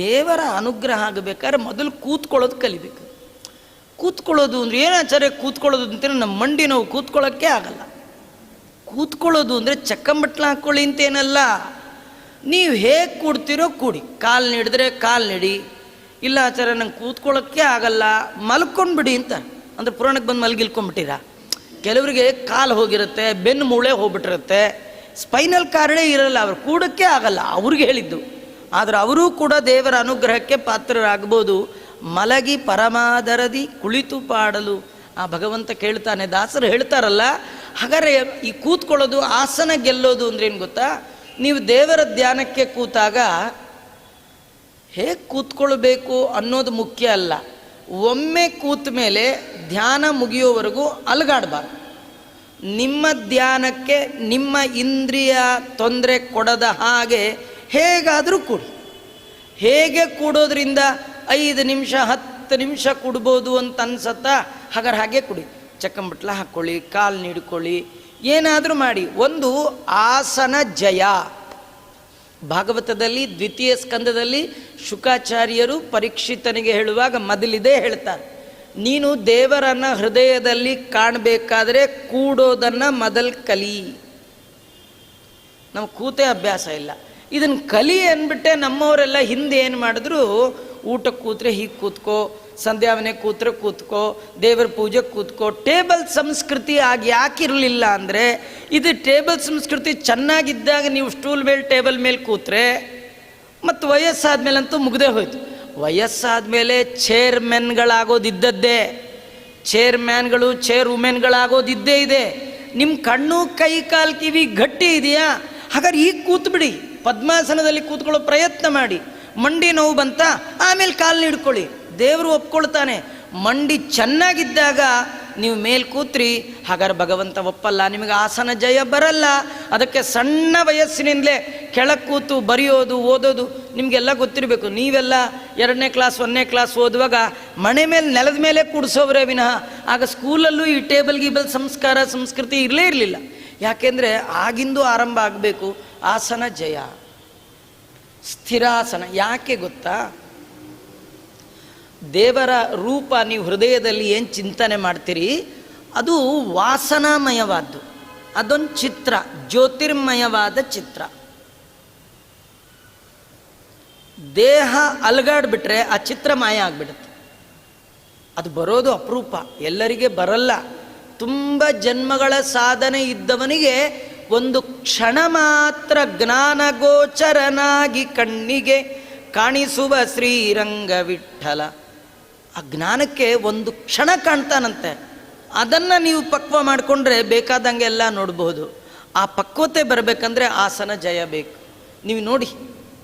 ದೇವರ ಅನುಗ್ರಹ ಆಗಬೇಕಾದ್ರೆ ಮೊದಲು ಕೂತ್ಕೊಳ್ಳೋದು ಕಲಿಬೇಕು. ಕೂತ್ಕೊಳ್ಳೋದು ಅಂದರೆ ಏನು ಆಚಾರ್ಯ ಕೂತ್ಕೊಳ್ಳೋದು ಅಂತೇಳಿ ನಮ್ಮ ಮಂಡಿ ನಾವು ಕೂತ್ಕೊಳ್ಳೋಕ್ಕೆ ಆಗಲ್ಲ. ಕೂತ್ಕೊಳ್ಳೋದು ಅಂದರೆ ಚಕ್ಕಂಬಟ್ಲ ಹಾಕ್ಕೊಳ್ಳಿ ಅಂತೇನಲ್ಲ. ನೀವು ಹೇಗೆ ಕೂಡ್ತಿರೋ ಕೂಡಿ, ಕಾಲು ನೀಡಿದ್ರೆ ಕಾಲು ನೀಡಿ. ಇಲ್ಲ ಆಚಾರ್ಯ ನಂಗೆ ಕೂತ್ಕೊಳ್ಳೋಕ್ಕೆ ಆಗಲ್ಲ, ಮಲ್ಕೊಂಡ್ಬಿಡಿ ಅಂತ ಅಂದರೆ ಪುರಾಣಕ್ಕೆ ಬಂದು ಮಲಗಿಲ್ಕೊಂಡ್ಬಿಟ್ಟಿರ. ಕೆಲವರಿಗೆ ಕಾಲು ಹೋಗಿರುತ್ತೆ, ಬೆನ್ನು ಮೂಳೆ ಹೋಗ್ಬಿಟ್ಟಿರುತ್ತೆ, ಸ್ಪೈನಲ್ ಕಾರ್ಡೇ ಇರಲ್ಲ, ಅವ್ರು ಕೂಡೋಕ್ಕೆ ಆಗಲ್ಲ. ಅವ್ರಿಗೆ ಹೇಳಿದ್ದು. ಆದರೆ ಅವರೂ ಕೂಡ ದೇವರ ಅನುಗ್ರಹಕ್ಕೆ ಪಾತ್ರರಾಗ್ಬೋದು. ಮಲಗಿ ಪರಮಾದರದಿ ಕುಳಿತು ಪಾಡಲು ಆ ಭಗವಂತ ಕೇಳ್ತಾನೆ. ದಾಸರು ಹೇಳ್ತಾರಲ್ಲ, ಹಾಗಾದ್ರೆ ಈ ಕೂತ್ಕೊಳ್ಳೋದು, ಆಸನ ಗೆಲ್ಲೋದು ಅಂದ್ರೆ ಏನು ಗೊತ್ತಾ? ನೀವು ದೇವರ ಧ್ಯಾನಕ್ಕೆ ಕೂತಾಗ ಹೇಗೆ ಕೂತ್ಕೊಳ್ಬೇಕು ಅನ್ನೋದು ಮುಖ್ಯ ಅಲ್ಲ. ಒಮ್ಮೆ ಕೂತ ಮೇಲೆ ಧ್ಯಾನ ಮುಗಿಯೋವರೆಗೂ ಅಲಗಾಡಬಾರ್ದು. ನಿಮ್ಮ ಧ್ಯಾನಕ್ಕೆ ನಿಮ್ಮ ಇಂದ್ರಿಯ ತೊಂದರೆ ಕೊಡದ ಹಾಗೆ ಹೇಗಾದರೂ ಕೂಡಿ. ಹೇಗೆ ಕೂಡೋದ್ರಿಂದ 5 ನಿಮಿಷ 10 ನಿಮಿಷ ಕೂಡ್ಬೋದು ಅಂತ ಅನ್ಸತ್ತಾ? ಹಾಗಾದ್ರೆ ಹಾಗೆ ಕುಡಿ. ಚಕ್ಕಂಬಟ್ಲ ಹಾಕ್ಕೊಳ್ಳಿ, ಕಾಲು ನೀಡ್ಕೊಳ್ಳಿ, ಏನಾದರೂ ಮಾಡಿ. ಒಂದು ಆಸನ ಜಯ. ಭಾಗವತದಲ್ಲಿ 2ನೇ ಸ್ಕಂದದಲ್ಲಿ ಶುಕಾಚಾರ್ಯರು ಪರೀಕ್ಷಿತನಿಗೆ ಹೇಳುವಾಗ ಮೊದಲಿದೆ ಹೇಳ್ತಾರೆ, ನೀನು ದೇವರನ್ನು ಹೃದಯದಲ್ಲಿ ಕಾಣಬೇಕಾದ್ರೆ ಕೂಡೋದನ್ನು ಮೊದಲು ಕಲಿ. ನಾವು ಕೂತೆ ಅಭ್ಯಾಸ ಇಲ್ಲ, ಇದನ್ನು ಕಲಿ ಅಂದ್ಬಿಟ್ಟೆ ನಮ್ಮವರೆಲ್ಲ ಹಿಂದೆ ಏನು ಮಾಡಿದ್ರು, ಊಟಕ್ಕೆ ಕೂತ್ರೆ ಹೀಗೆ ಕೂತ್ಕೋ, ಸಂಧ್ಯಾವನೆ ಕೂತ್ರೆ ಕೂತ್ಕೋ, ದೇವರ ಪೂಜೆ ಕೂತ್ಕೋ. ಟೇಬಲ್ ಸಂಸ್ಕೃತಿ ಆಗಿ ಯಾಕಿರಲಿಲ್ಲ ಅಂದರೆ, ಇದು ಟೇಬಲ್ ಸಂಸ್ಕೃತಿ ಚೆನ್ನಾಗಿದ್ದಾಗ ನೀವು ಸ್ಟೂಲ್ ಮೇಲೆ ಟೇಬಲ್ ಮೇಲೆ ಕೂತ್ರೆ, ಮತ್ತು ವಯಸ್ಸಾದ್ಮೇಲಂತೂ ಮುಗ್ದೇ ಹೋಯ್ತು. ವಯಸ್ಸಾದಮೇಲೆ ಚೇರ್ಮೆನ್ಗಳಾಗೋದಿದ್ದದ್ದೇ, ಚೇರ್ಮ್ಯಾನ್ಗಳು ಚೇರ್ ವುಮೆನ್ಗಳಾಗೋದಿದ್ದೇ ಇದೆ. ನಿಮ್ಮ ಕಣ್ಣು ಕೈ ಕಾಲು ಕಿವಿ ಗಟ್ಟಿ ಇದೆಯಾ? ಹಾಗಾದ್ರೆ ಈಗ ಕೂತ್ಬಿಡಿ, ಪದ್ಮಾಸನದಲ್ಲಿ ಕೂತ್ಕೊಳ್ಳೋ ಪ್ರಯತ್ನ ಮಾಡಿ. ಮಂಡಿ ನೋವು ಬಂತ, ಆಮೇಲೆ ಕಾಲು ಹಿಡ್ಕೊಳ್ಳಿ, ದೇವರು ಒಪ್ಕೊಳ್ತಾನೆ. ಮಂಡಿ ಚೆನ್ನಾಗಿದ್ದಾಗ ನೀವು ಮೇಲೆ ಕೂತ್ರಿ, ಹಾಗಾದ್ರೆ ಭಗವಂತ ಒಪ್ಪಲ್ಲ, ನಿಮಗೆ ಆಸನ ಜಯ ಬರಲ್ಲ. ಅದಕ್ಕೆ ಸಣ್ಣ ವಯಸ್ಸಿನಿಂದಲೇ ಕೆಳಗೆ ಕೂತು ಬರೆಯೋದು ಓದೋದು ನಿಮಗೆಲ್ಲ ಗೊತ್ತಿರಬೇಕು. ನೀವೆಲ್ಲ 2ನೇ ಕ್ಲಾಸ್ 1ನೇ ಕ್ಲಾಸ್ ಓದುವಾಗ ಮನೆ ಮೇಲೆ ನೆಲದ ಮೇಲೆ ಕೂಡಿಸೋವ್ರೆ ವಿನಃ, ಆಗ ಸ್ಕೂಲಲ್ಲೂ ಈ ಟೇಬಲ್ ಗೀಬಲ್ ಸಂಸ್ಕಾರ ಸಂಸ್ಕೃತಿ ಇರಲೇ ಇರಲಿಲ್ಲ. ಯಾಕೆಂದರೆ ಆಗಿಂದು ಆರಂಭ ಆಗಬೇಕು ಆಸನ ಜಯ. ಸ್ಥಿರಾಸನ ಯಾಕೆ ಗೊತ್ತಾ? ದೇವರ ರೂಪ ನೀವು ಹೃದಯದಲ್ಲಿ ಏನು ಚಿಂತನೆ ಮಾಡ್ತೀರಿ ಅದು ವಾಸನಾಮಯವಾದ್ದು, ಅದೊಂದು ಚಿತ್ರ, ಜ್ಯೋತಿರ್ಮಯವಾದ ಚಿತ್ರ. ದೇಹ ಅಲಗಾಡ್ಬಿಟ್ರೆ ಆ ಚಿತ್ರ ಮಾಯ ಆಗಿಬಿಡುತ್ತೆ. ಅದು ಬರೋದು ಅಪರೂಪ, ಎಲ್ಲರಿಗೆ ಬರಲ್ಲ. ತುಂಬ ಜನ್ಮಗಳ ಸಾಧನೆ ಇದ್ದವನಿಗೆ ಒಂದು ಕ್ಷಣ ಮಾತ್ರ ಜ್ಞಾನಗೋಚರನಾಗಿ ಕಣ್ಣಿಗೆ ಕಾಣಿಸುವ ಶ್ರೀರಂಗ ವಿಠಲ. ಆ ಜ್ಞಾನಕ್ಕೆ ಒಂದು ಕ್ಷಣ ಕಾಣ್ತಾನಂತೆ. ಅದನ್ನು ನೀವು ಪಕ್ವ ಮಾಡಿಕೊಂಡ್ರೆ ಬೇಕಾದಂಗೆ ಎಲ್ಲ ನೋಡ್ಬೋದು. ಆ ಪಕ್ವತೆ ಬರಬೇಕಂದ್ರೆ ಆಸನ ಜಯ ಬೇಕು. ನೀವು ನೋಡಿ,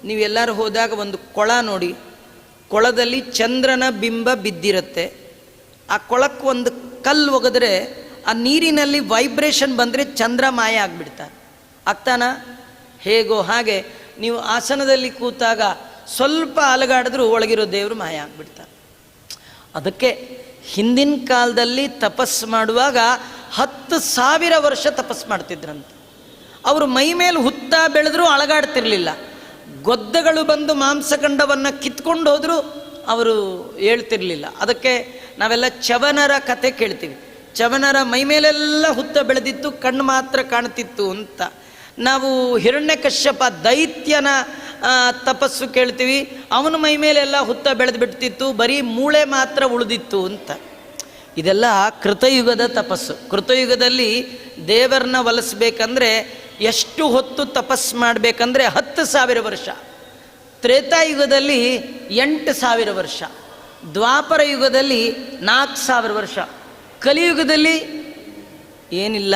ನೀವೆಲ್ಲರೂ ಹೋದಾಗ ಒಂದು ಕೊಳ ನೋಡಿ, ಕೊಳದಲ್ಲಿ ಚಂದ್ರನ ಬಿಂಬ ಬಿದ್ದಿರುತ್ತೆ. ಆ ಕೊಳಕ್ಕೆ ಒಂದು ಕಲ್ಲು ಒಗೆದ್ರೆ ಆ ನೀರಿನಲ್ಲಿ ವೈಬ್ರೇಷನ್ ಬಂದರೆ ಚಂದ್ರ ಮಾಯ ಆಗಿಬಿಡ್ತಾರೆ. ಆಗ್ತಾನ? ಹೇಗೋ ಹಾಗೆ ನೀವು ಆಸನದಲ್ಲಿ ಕೂತಾಗ ಸ್ವಲ್ಪ ಅಲಗಾಡಿದ್ರೂ ಒಳಗಿರೋ ದೇವರು ಮಾಯ ಆಗಿಬಿಡ್ತಾರೆ. ಅದಕ್ಕೆ ಹಿಂದಿನ ಕಾಲದಲ್ಲಿ ತಪಸ್ಸು ಮಾಡುವಾಗ 10,000 ವರ್ಷ ತಪಸ್ಸು ಮಾಡ್ತಿದ್ರಂತೆ. ಅವರು ಮೈ ಮೇಲೆ ಹುತ್ತ ಬೆಳೆದ್ರೂ ಅಳಗಾಡ್ತಿರ್ಲಿಲ್ಲ. ಗೊದ್ದಗಳು ಬಂದು ಮಾಂಸಖಂಡವನ್ನು ಕಿತ್ಕೊಂಡು ಹೋದರೂ ಅವರು ಹೇಳ್ತಿರ್ಲಿಲ್ಲ. ಅದಕ್ಕೆ ನಾವೆಲ್ಲ ಚವನರ ಕತೆ ಕೇಳ್ತೀವಿ. ಚವನರ ಮೈ ಮೇಲೆಲ್ಲ ಹುತ್ತ ಬೆಳೆದಿತ್ತು, ಕಣ್ಣು ಮಾತ್ರ ಕಾಣ್ತಿತ್ತು ಅಂತ. ನಾವು ಹಿರಣ್ಯಕಶ್ಯಪ ದೈತ್ಯನ ತಪಸ್ಸು ಕೇಳ್ತೀವಿ, ಅವನ ಮೈ ಮೇಲೆಲ್ಲ ಹುತ್ತ ಬೆಳೆದು ಬಿಡ್ತಿತ್ತು, ಬರೀ ಮೂಳೆ ಮಾತ್ರ ಉಳಿದಿತ್ತು ಅಂತ. ಇದೆಲ್ಲ ಕೃತಯುಗದ ತಪಸ್ಸು. ಕೃತಯುಗದಲ್ಲಿ ದೇವರನ್ನ ಒಲಿಸ್ಬೇಕಂದ್ರೆ ಎಷ್ಟು ಹೊತ್ತು ತಪಸ್ಸು ಮಾಡಬೇಕಂದ್ರೆ 10,000 ವರ್ಷ. ತ್ರೇತಾಯುಗದಲ್ಲಿ 8,000 ವರ್ಷ. ದ್ವಾಪರ ಯುಗದಲ್ಲಿ 4,000 ವರ್ಷ. ಕಲಿಯುಗದಲ್ಲಿ ಏನಿಲ್ಲ,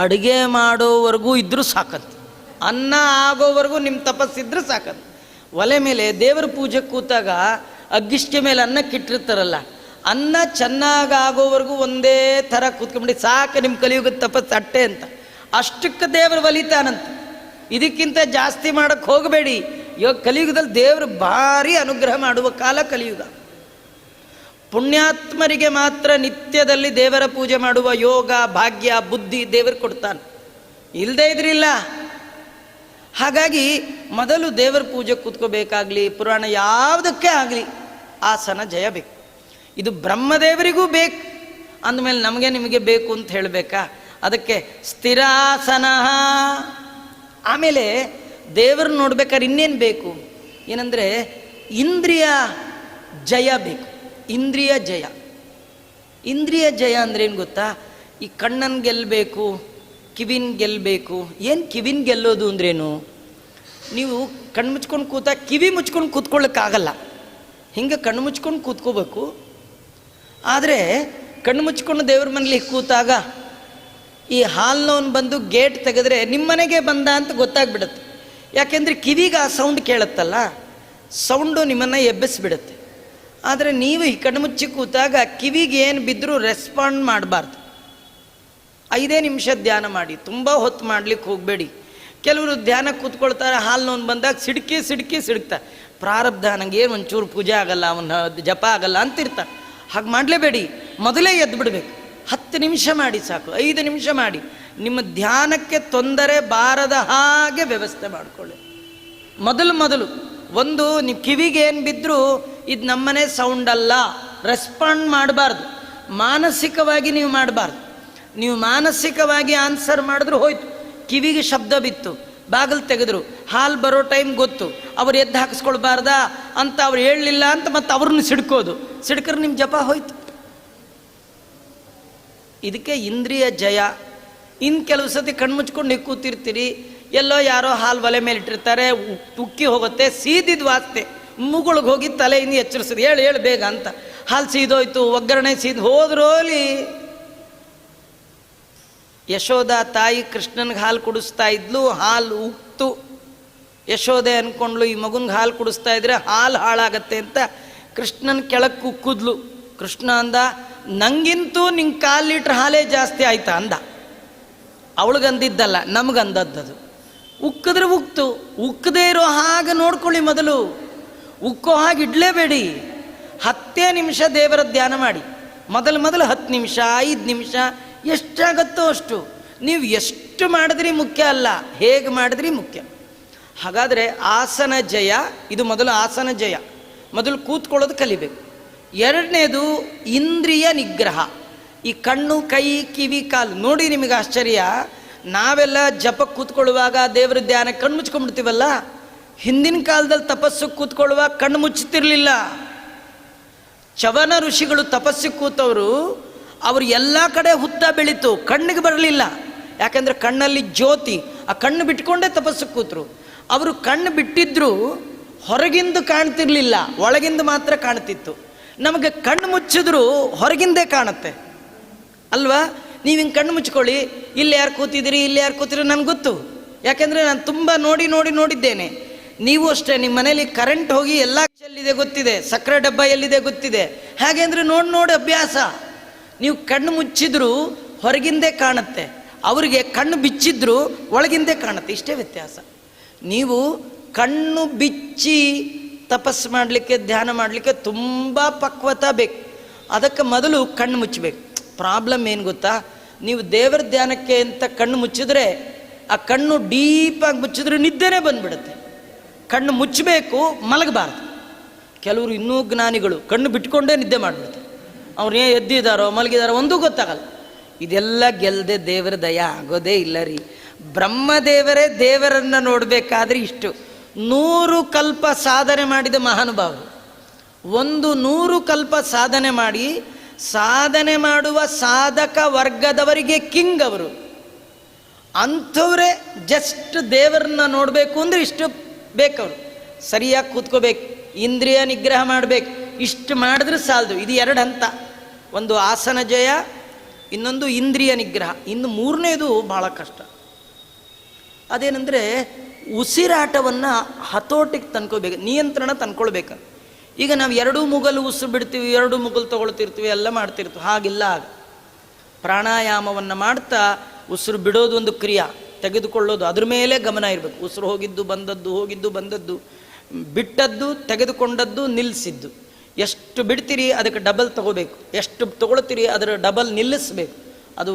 ಅಡುಗೆ ಮಾಡೋವರೆಗೂ ಇದ್ದರೂ ಸಾಕಂತ, ಅನ್ನ ಆಗೋವರೆಗೂ ನಿಮ್ಮ ತಪಸ್ಸಿದ್ರೆ ಸಾಕಂತ. ಒಲೆ ಮೇಲೆ ದೇವರ ಪೂಜೆ ಕೂತಾಗ ಅಗ್ಗಿಷ್ಟಿ ಮೇಲೆ ಅನ್ನಕ್ಕಿಟ್ಟಿರ್ತಾರಲ್ಲ, ಅನ್ನ ಚೆನ್ನಾಗಾಗೋವರೆಗೂ ಒಂದೇ ಥರ ಕೂತ್ಕೊಂಡ್ಬಿಟ್ಟು ಸಾಕು ನಿಮ್ಮ ಕಲಿಯುಗದ ತಪಸ್ಸು ಅಟ್ಟೆ ಅಂತ. ಅಷ್ಟಕ್ಕೆ ದೇವರು ಒಲಿತಾನಂತ. ಇದಕ್ಕಿಂತ ಜಾಸ್ತಿ ಮಾಡೋಕ್ಕೆ ಹೋಗಬೇಡಿ. ಇವಾಗ ಕಲಿಯುಗದಲ್ಲಿ ದೇವರು ಭಾರಿ ಅನುಗ್ರಹ ಮಾಡುವ ಕಾಲ ಕಲಿಯುಗ. ಪುಣ್ಯಾತ್ಮರಿಗೆ ಮಾತ್ರ ನಿತ್ಯದಲ್ಲಿ ದೇವರ ಪೂಜೆ ಮಾಡುವ ಯೋಗ ಭಾಗ್ಯ ಬುದ್ಧಿ ದೇವರು ಕೊಡ್ತಾನೆ, ಇಲ್ಲದೇ ಇದ್ರಿಲ್ಲ. ಹಾಗಾಗಿ ಮೊದಲು ದೇವರ ಪೂಜೆ ಕೂತ್ಕೋಬೇಕಾಗಲಿ, ಪುರಾಣ ಯಾವುದಕ್ಕೆ ಆಗಲಿ ಆಸನ ಜಯ ಬೇಕು. ಇದು ಬ್ರಹ್ಮದೇವರಿಗೂ ಬೇಕು ಅಂದಮೇಲೆ ನಮಗೆ ನಿಮಗೆ ಬೇಕು ಅಂತ ಹೇಳಬೇಕಾ? ಅದಕ್ಕೆ ಸ್ಥಿರಾಸನ. ಆಮೇಲೆ ದೇವರು ನೋಡ್ಬೇಕಾದ್ರೆ ಇನ್ನೇನು ಬೇಕು ಏನಂದರೆ ಇಂದ್ರಿಯ ಜಯ ಬೇಕು. ಇಂದ್ರಿಯ ಜಯ. ಇಂದ್ರಿಯ ಜಯ ಅಂದ್ರೇನು ಗೊತ್ತಾ? ಈ ಕಣ್ಣನ್ನು ಗೆಲ್ಲಬೇಕು, ಕಿವಿನ ಗೆಲ್ಲಬೇಕು. ಏನು ಕಿವಿನ ಗೆಲ್ಲೋದು ಅಂದ್ರೇನು? ನೀವು ಕಣ್ಣು ಮುಚ್ಕೊಂಡು ಕೂತಾಗ ಕಿವಿ ಮುಚ್ಕೊಂಡು ಕೂತ್ಕೊಳ್ಳೋಕ್ಕಾಗಲ್ಲ. ಹಿಂಗೆ ಕಣ್ಣು ಮುಚ್ಕೊಂಡು ಕೂತ್ಕೋಬೇಕು. ಆದರೆ ಕಣ್ಣು ಮುಚ್ಕೊಂಡು ದೇವ್ರ ಮನೇಲಿ ಕೂತಾಗ ಈ ಹಾಲ್ನವನು ಬಂದು ಗೇಟ್ ತೆಗೆದ್ರೆ ನಿಮ್ಮ ಮನೆಗೆ ಬಂದ ಅಂತ ಗೊತ್ತಾಗ್ಬಿಡುತ್ತೆ. ಯಾಕೆಂದರೆ ಕಿವಿಗೆ ಆ ಸೌಂಡ್ ಕೇಳುತ್ತಲ್ಲ, ಸೌಂಡು ನಿಮ್ಮನ್ನು ಎಬ್ಬಿಸ್ಬಿಡುತ್ತೆ. ಆದರೆ ನೀವು ಈ ಕಣ್ಣು ಮುಚ್ಚಿ ಕೂತಾಗ ಕಿವಿಗೆ ಏನು ಬಿದ್ದರೂ ರೆಸ್ಪಾಂಡ್ ಮಾಡಬಾರ್ದು. 5 ನಿಮಿಷ ಧ್ಯಾನ ಮಾಡಿ, ತುಂಬ ಹೊತ್ತು ಮಾಡ್ಲಿಕ್ಕೆ ಹೋಗಬೇಡಿ. ಕೆಲವರು ಧ್ಯಾನ ಕೂತ್ಕೊಳ್ತಾರೆ, ಹಾಲು ನೋವು ಬಂದಾಗ ಸಿಡುಕ್ತಾರೆ. ಪ್ರಾರಬ್ಧ, ನನಗೇನು ಒಂಚೂರು ಪೂಜೆ ಆಗಲ್ಲ, ಅವನ ಜಪ ಆಗಲ್ಲ ಅಂತಿರ್ತಾರೆ. ಹಾಗೆ ಮಾಡಲೇಬೇಡಿ. ಮೊದಲೇ ಎದ್ದು ಬಿಡಬೇಕು. 10 ನಿಮಿಷ ಮಾಡಿ ಸಾಕು, 5 ನಿಮಿಷ ಮಾಡಿ. ನಿಮ್ಮ ಧ್ಯಾನಕ್ಕೆ ತೊಂದರೆ ಬಾರದ ಹಾಗೆ ವ್ಯವಸ್ಥೆ ಮಾಡಿಕೊಳ್ಳಿ. ಮೊದಲು ಒಂದು ನೀವು ಕಿವಿಗೆ ಏನು ಬಿದ್ದರೂ ಇದು ನಮ್ಮನೆ ಸೌಂಡ್ ಅಲ್ಲ, ರೆಸ್ಪಾಂಡ್ ಮಾಡಬಾರ್ದು. ಮಾನಸಿಕವಾಗಿ ನೀವು ಮಾಡಬಾರ್ದು. ನೀವು ಮಾನಸಿಕವಾಗಿ ಆನ್ಸರ್ ಮಾಡಿದ್ರು ಹೋಯ್ತು. ಕಿವಿಗೆ ಶಬ್ದ ಬಿತ್ತು, ಬಾಗಿಲು ತೆಗೆದ್ರು, ಹಾಲು ಬರೋ ಟೈಮ್ ಗೊತ್ತು, ಅವ್ರು ಎದ್ದು ಹಾಕಿಸ್ಕೊಳ್ಬಾರ್ದಾ ಅಂತ ಅವ್ರು ಹೇಳಲಿಲ್ಲ ಅಂತ ಮತ್ತೆ ಅವ್ರನ್ನ ಸಿಡ್ಕರೆ ನಿಮ್ಮ ಜಪ ಹೋಯ್ತು. ಇದಕ್ಕೆ ಇಂದ್ರಿಯ ಜಯ. ಇನ್ನು ಕೆಲವು ಸತಿ ಕಣ್ಮುಚ್ಕೊಂಡು ಕೂತಿರ್ತೀರಿ, ಎಲ್ಲೋ ಯಾರೋ ಹಾಲು ಒಲೆ ಮೇಲೆ ಇಟ್ಟಿರ್ತಾರೆ, ಉಕ್ಕಿ ಹೋಗುತ್ತೆ, ಸೀದಿದ ವಾಸ್ತೆ ಮುಗುಳಿಗೆ ಹೋಗಿ ತಲೆಯಿಂದ ಎಚ್ಚರಿಸಿದೆ, ಹೇಳು ಬೇಗ ಅಂತ. ಹಾಲು ಸೀದೋಯ್ತು, ಒಗ್ಗರಣೆ ಹೋದ್ರೋಲಿ. ಯಶೋಧ ತಾಯಿ ಕೃಷ್ಣನಿಗೆ ಹಾಲು ಕುಡಿಸ್ತಾ ಇದ್ಲು, ಹಾಲು ಉಕ್ತು. ಯಶೋಧೆ ಅಂದ್ಕೊಂಡ್ಲು ಈ ಮಗುನ್ಗೆ ಹಾಲು ಕುಡಿಸ್ತಾ ಇದ್ರೆ ಹಾಲು ಹಾಳಾಗತ್ತೆ ಅಂತ ಕೃಷ್ಣನ ಕೆಳಗೆ ಕುಕ್ಕಿದ್ಲು. ಕೃಷ್ಣ ಅಂದ, ನಂಗಿಂತೂ ನಿಂಗೆ 1/4 ಲೀಟ್ರ್ ಹಾಲೇ ಜಾಸ್ತಿ ಆಯ್ತಾ ಅಂದ. ಅವಳಿಗಂದಿದ್ದಲ್ಲ, ನಮಗಂದದ್ದು. ಉಕ್ಕಿದ್ರೆ ಉಕ್ಕದೇ ಇರೋ ಹಾಗೆ ನೋಡ್ಕೊಳ್ಳಿ. ಮೊದಲು ಉಕ್ಕೋ ಹಾಗೆ ಇಡಲೇಬೇಡಿ. 10 ನಿಮಿಷ ದೇವರ ಧ್ಯಾನ ಮಾಡಿ. ಮೊದಲು 10 ನಿಮಿಷ, 5 ನಿಮಿಷ, ಎಷ್ಟಾಗತ್ತೋ ಅಷ್ಟು. ನೀವು ಎಷ್ಟು ಮಾಡಿದ್ರಿ ಮುಖ್ಯ ಅಲ್ಲ, ಹೇಗೆ ಮಾಡಿದ್ರಿ ಮುಖ್ಯ. ಹಾಗಾದರೆ ಆಸನ ಜಯ, ಇದು ಮೊದಲು ಆಸನ ಜಯ. ಮೊದಲು ಕೂತ್ಕೊಳ್ಳೋದು ಕಲಿಬೇಕು. 2ನೇದು ಇಂದ್ರಿಯ ನಿಗ್ರಹ. ಈ ಕಣ್ಣು, ಕೈ, ಕಿವಿ, ಕಾಲು ನೋಡಿ. ನಿಮಗೆ ಆಶ್ಚರ್ಯ, ನಾವೆಲ್ಲ ಜಪಕ್ಕೆ ಕೂತ್ಕೊಳ್ಳುವಾಗ ದೇವರ ಧ್ಯಾನ ಕಣ್ಣು ಮುಚ್ಕೊಂಡ್ಬಿಡ್ತೀವಲ್ಲ. ಹಿಂದಿನ ಕಾಲದಲ್ಲಿ ತಪಸ್ಸು ಕೂತ್ಕೊಳ್ಳುವಾಗ ಕಣ್ಣು ಮುಚ್ಚುತ್ತಿರಲಿಲ್ಲ. ಚವನ ಋಷಿಗಳು ತಪಸ್ಸಿಗೆ ಕೂತವರು, ಅವರು ಎಲ್ಲ ಕಡೆ ಹುತ್ತ ಬೆಳೀತು, ಕಣ್ಣಿಗೆ ಬರಲಿಲ್ಲ. ಯಾಕೆಂದರೆ ಕಣ್ಣಲ್ಲಿ ಜ್ಯೋತಿ, ಆ ಕಣ್ಣು ಬಿಟ್ಕೊಂಡೇ ತಪಸ್ಸಿಗೆ ಕೂತರು. ಅವರು ಕಣ್ಣು ಬಿಟ್ಟಿದ್ರು ಹೊರಗಿಂದು ಕಾಣ್ತಿರ್ಲಿಲ್ಲ, ಒಳಗಿಂದ ಮಾತ್ರ ಕಾಣ್ತಿತ್ತು. ನಮಗೆ ಕಣ್ಣು ಮುಚ್ಚಿದ್ರು ಹೊರಗಿಂದೇ ಕಾಣುತ್ತೆ ಅಲ್ವಾ. ನೀವು ಹಿಂಗೆ ಕಣ್ಣು ಮುಚ್ಕೊಳ್ಳಿ, ಇಲ್ಲಿ ಯಾರು ಕೂತಿದ್ದೀರಿ, ಇಲ್ಲಿ ಯಾರು ಕೂತಿರಿ ನನಗೆ ಗೊತ್ತು. ಯಾಕೆಂದರೆ ನಾನು ತುಂಬ ನೋಡಿದ್ದೇನೆ. ನೀವು ಅಷ್ಟೇ, ನಿಮ್ಮ ಮನೇಲಿ ಕರೆಂಟ್ ಹೋಗಿ ಎಲ್ಲ ಎಲ್ಲಿದೆ ಗೊತ್ತಿದೆ, ಸಕ್ಕರೆ ಡಬ್ಬ ಎಲ್ಲಿದೆ ಗೊತ್ತಿದೆ. ಹಾಗೆ ಅಂದರೆ ನೋಡಿ ಅಭ್ಯಾಸ. ನೀವು ಕಣ್ಣು ಮುಚ್ಚಿದ್ರು ಹೊರಗಿಂದೇ ಕಾಣುತ್ತೆ, ಅವರಿಗೆ ಕಣ್ಣು ಬಿಚ್ಚಿದ್ರು ಒಳಗಿಂದೇ ಕಾಣುತ್ತೆ. ಇಷ್ಟೇ ವ್ಯತ್ಯಾಸ. ನೀವು ಕಣ್ಣು ಬಿಚ್ಚಿ ತಪಸ್ಸು ಮಾಡಲಿಕ್ಕೆ, ಧ್ಯಾನ ಮಾಡಲಿಕ್ಕೆ ತುಂಬ ಪಕ್ವತೆ ಬೇಕು. ಅದಕ್ಕೆ ಮೊದಲು ಕಣ್ಣು ಮುಚ್ಚಬೇಕು. ಪ್ರಾಬ್ಲಮ್ ಏನು ಗೊತ್ತಾ, ನೀವು ದೇವರ ಧ್ಯಾನಕ್ಕೆ ಅಂತ ಕಣ್ಣು ಮುಚ್ಚಿದ್ರೆ, ಆ ಕಣ್ಣು ಡೀಪಾಗಿ ಮುಚ್ಚಿದ್ರೆ ನಿದ್ದೆನೇ ಬಂದುಬಿಡುತ್ತೆ. ಕಣ್ಣು ಮುಚ್ಚಬೇಕು, ಮಲಗಬಾರ್ದು. ಕೆಲವರು ಇನ್ನೂ ಜ್ಞಾನಿಗಳು ಕಣ್ಣು ಬಿಟ್ಕೊಂಡೇ ನಿದ್ದೆ ಮಾಡಿಬಿಡ್ತಾರೆ. ಅವ್ರು ಎದ್ದಿದ್ದಾರೋ ಮಲಗಿದಾರೋ ಒಂದೂ ಗೊತ್ತಾಗಲ್ಲ. ಇದೆಲ್ಲ ಗೆಲ್ಲದೆ ದೇವರ ದಯ ಆಗೋದೇ ಇಲ್ಲ ರೀ. ಬ್ರಹ್ಮದೇವರೇ ದೇವರನ್ನು ನೋಡಬೇಕಾದ್ರೆ ಇಷ್ಟು 100 ಕಲ್ಪ ಸಾಧನೆ ಮಾಡಿದ ಮಹಾನುಭಾವರು. 100 ಕಲ್ಪ ಸಾಧನೆ ಮಾಡಿ, ಸಾಧನೆ ಮಾಡುವ ಸಾಧಕ ವರ್ಗದವರಿಗೆ ಕಿಂಗ್ ಅವರು. ಅಂಥವರೇ ಜಸ್ಟ್ ದೇವರನ್ನ ನೋಡಬೇಕು ಅಂದರೆ ಇಷ್ಟು ಬೇಕವರು. ಸರಿಯಾಗಿ ಕೂತ್ಕೋಬೇಕು, ಇಂದ್ರಿಯ ನಿಗ್ರಹ ಮಾಡಬೇಕು. ಇಷ್ಟು ಮಾಡಿದ್ರೆ ಸಾಲದು. ಇದು 2 ಹಂತ. ಒಂದು ಆಸನ ಜಯ, ಇನ್ನೊಂದು ಇಂದ್ರಿಯ ನಿಗ್ರಹ. ಇನ್ನು 3ನೇದು ಭಾಳ ಕಷ್ಟ. ಅದೇನೆಂದರೆ ಉಸಿರಾಟವನ್ನು ಹತೋಟಿಗೆ ತಂದ್ಕೋಬೇಕು, ನಿಯಂತ್ರಣ ತಂದ್ಕೊಳ್ಬೇಕು. ಈಗ ನಾವು 2 ಮುಗಲು ಉಸಿರು ಬಿಡ್ತೀವಿ, 2 ಮುಗಲು ತೊಗೊಳ್ತಿರ್ತೀವಿ, ಎಲ್ಲ ಮಾಡ್ತಿರ್ತೀವಿ. ಹಾಗಿಲ್ಲ. ಪ್ರಾಣಾಯಾಮವನ್ನು ಮಾಡ್ತಾ ಉಸಿರು ಬಿಡೋದು ಒಂದು ಕ್ರಿಯಾ, ತೆಗೆದುಕೊಳ್ಳೋದು ಅದ್ರ ಮೇಲೆ ಗಮನ ಇರಬೇಕು. ಉಸಿರು ಹೋಗಿದ್ದು ಬಂದದ್ದು, ಬಿಟ್ಟದ್ದು, ತೆಗೆದುಕೊಂಡದ್ದು, ನಿಲ್ಲಿಸಿದ್ದು. ಎಷ್ಟು ಬಿಡ್ತೀರಿ ಅದಕ್ಕೆ ಡಬಲ್ ತಗೋಬೇಕು, ಎಷ್ಟು ತಗೊಳ್ತೀರಿ ಅದರ ಡಬಲ್ ನಿಲ್ಲಿಸಬೇಕು. ಅದು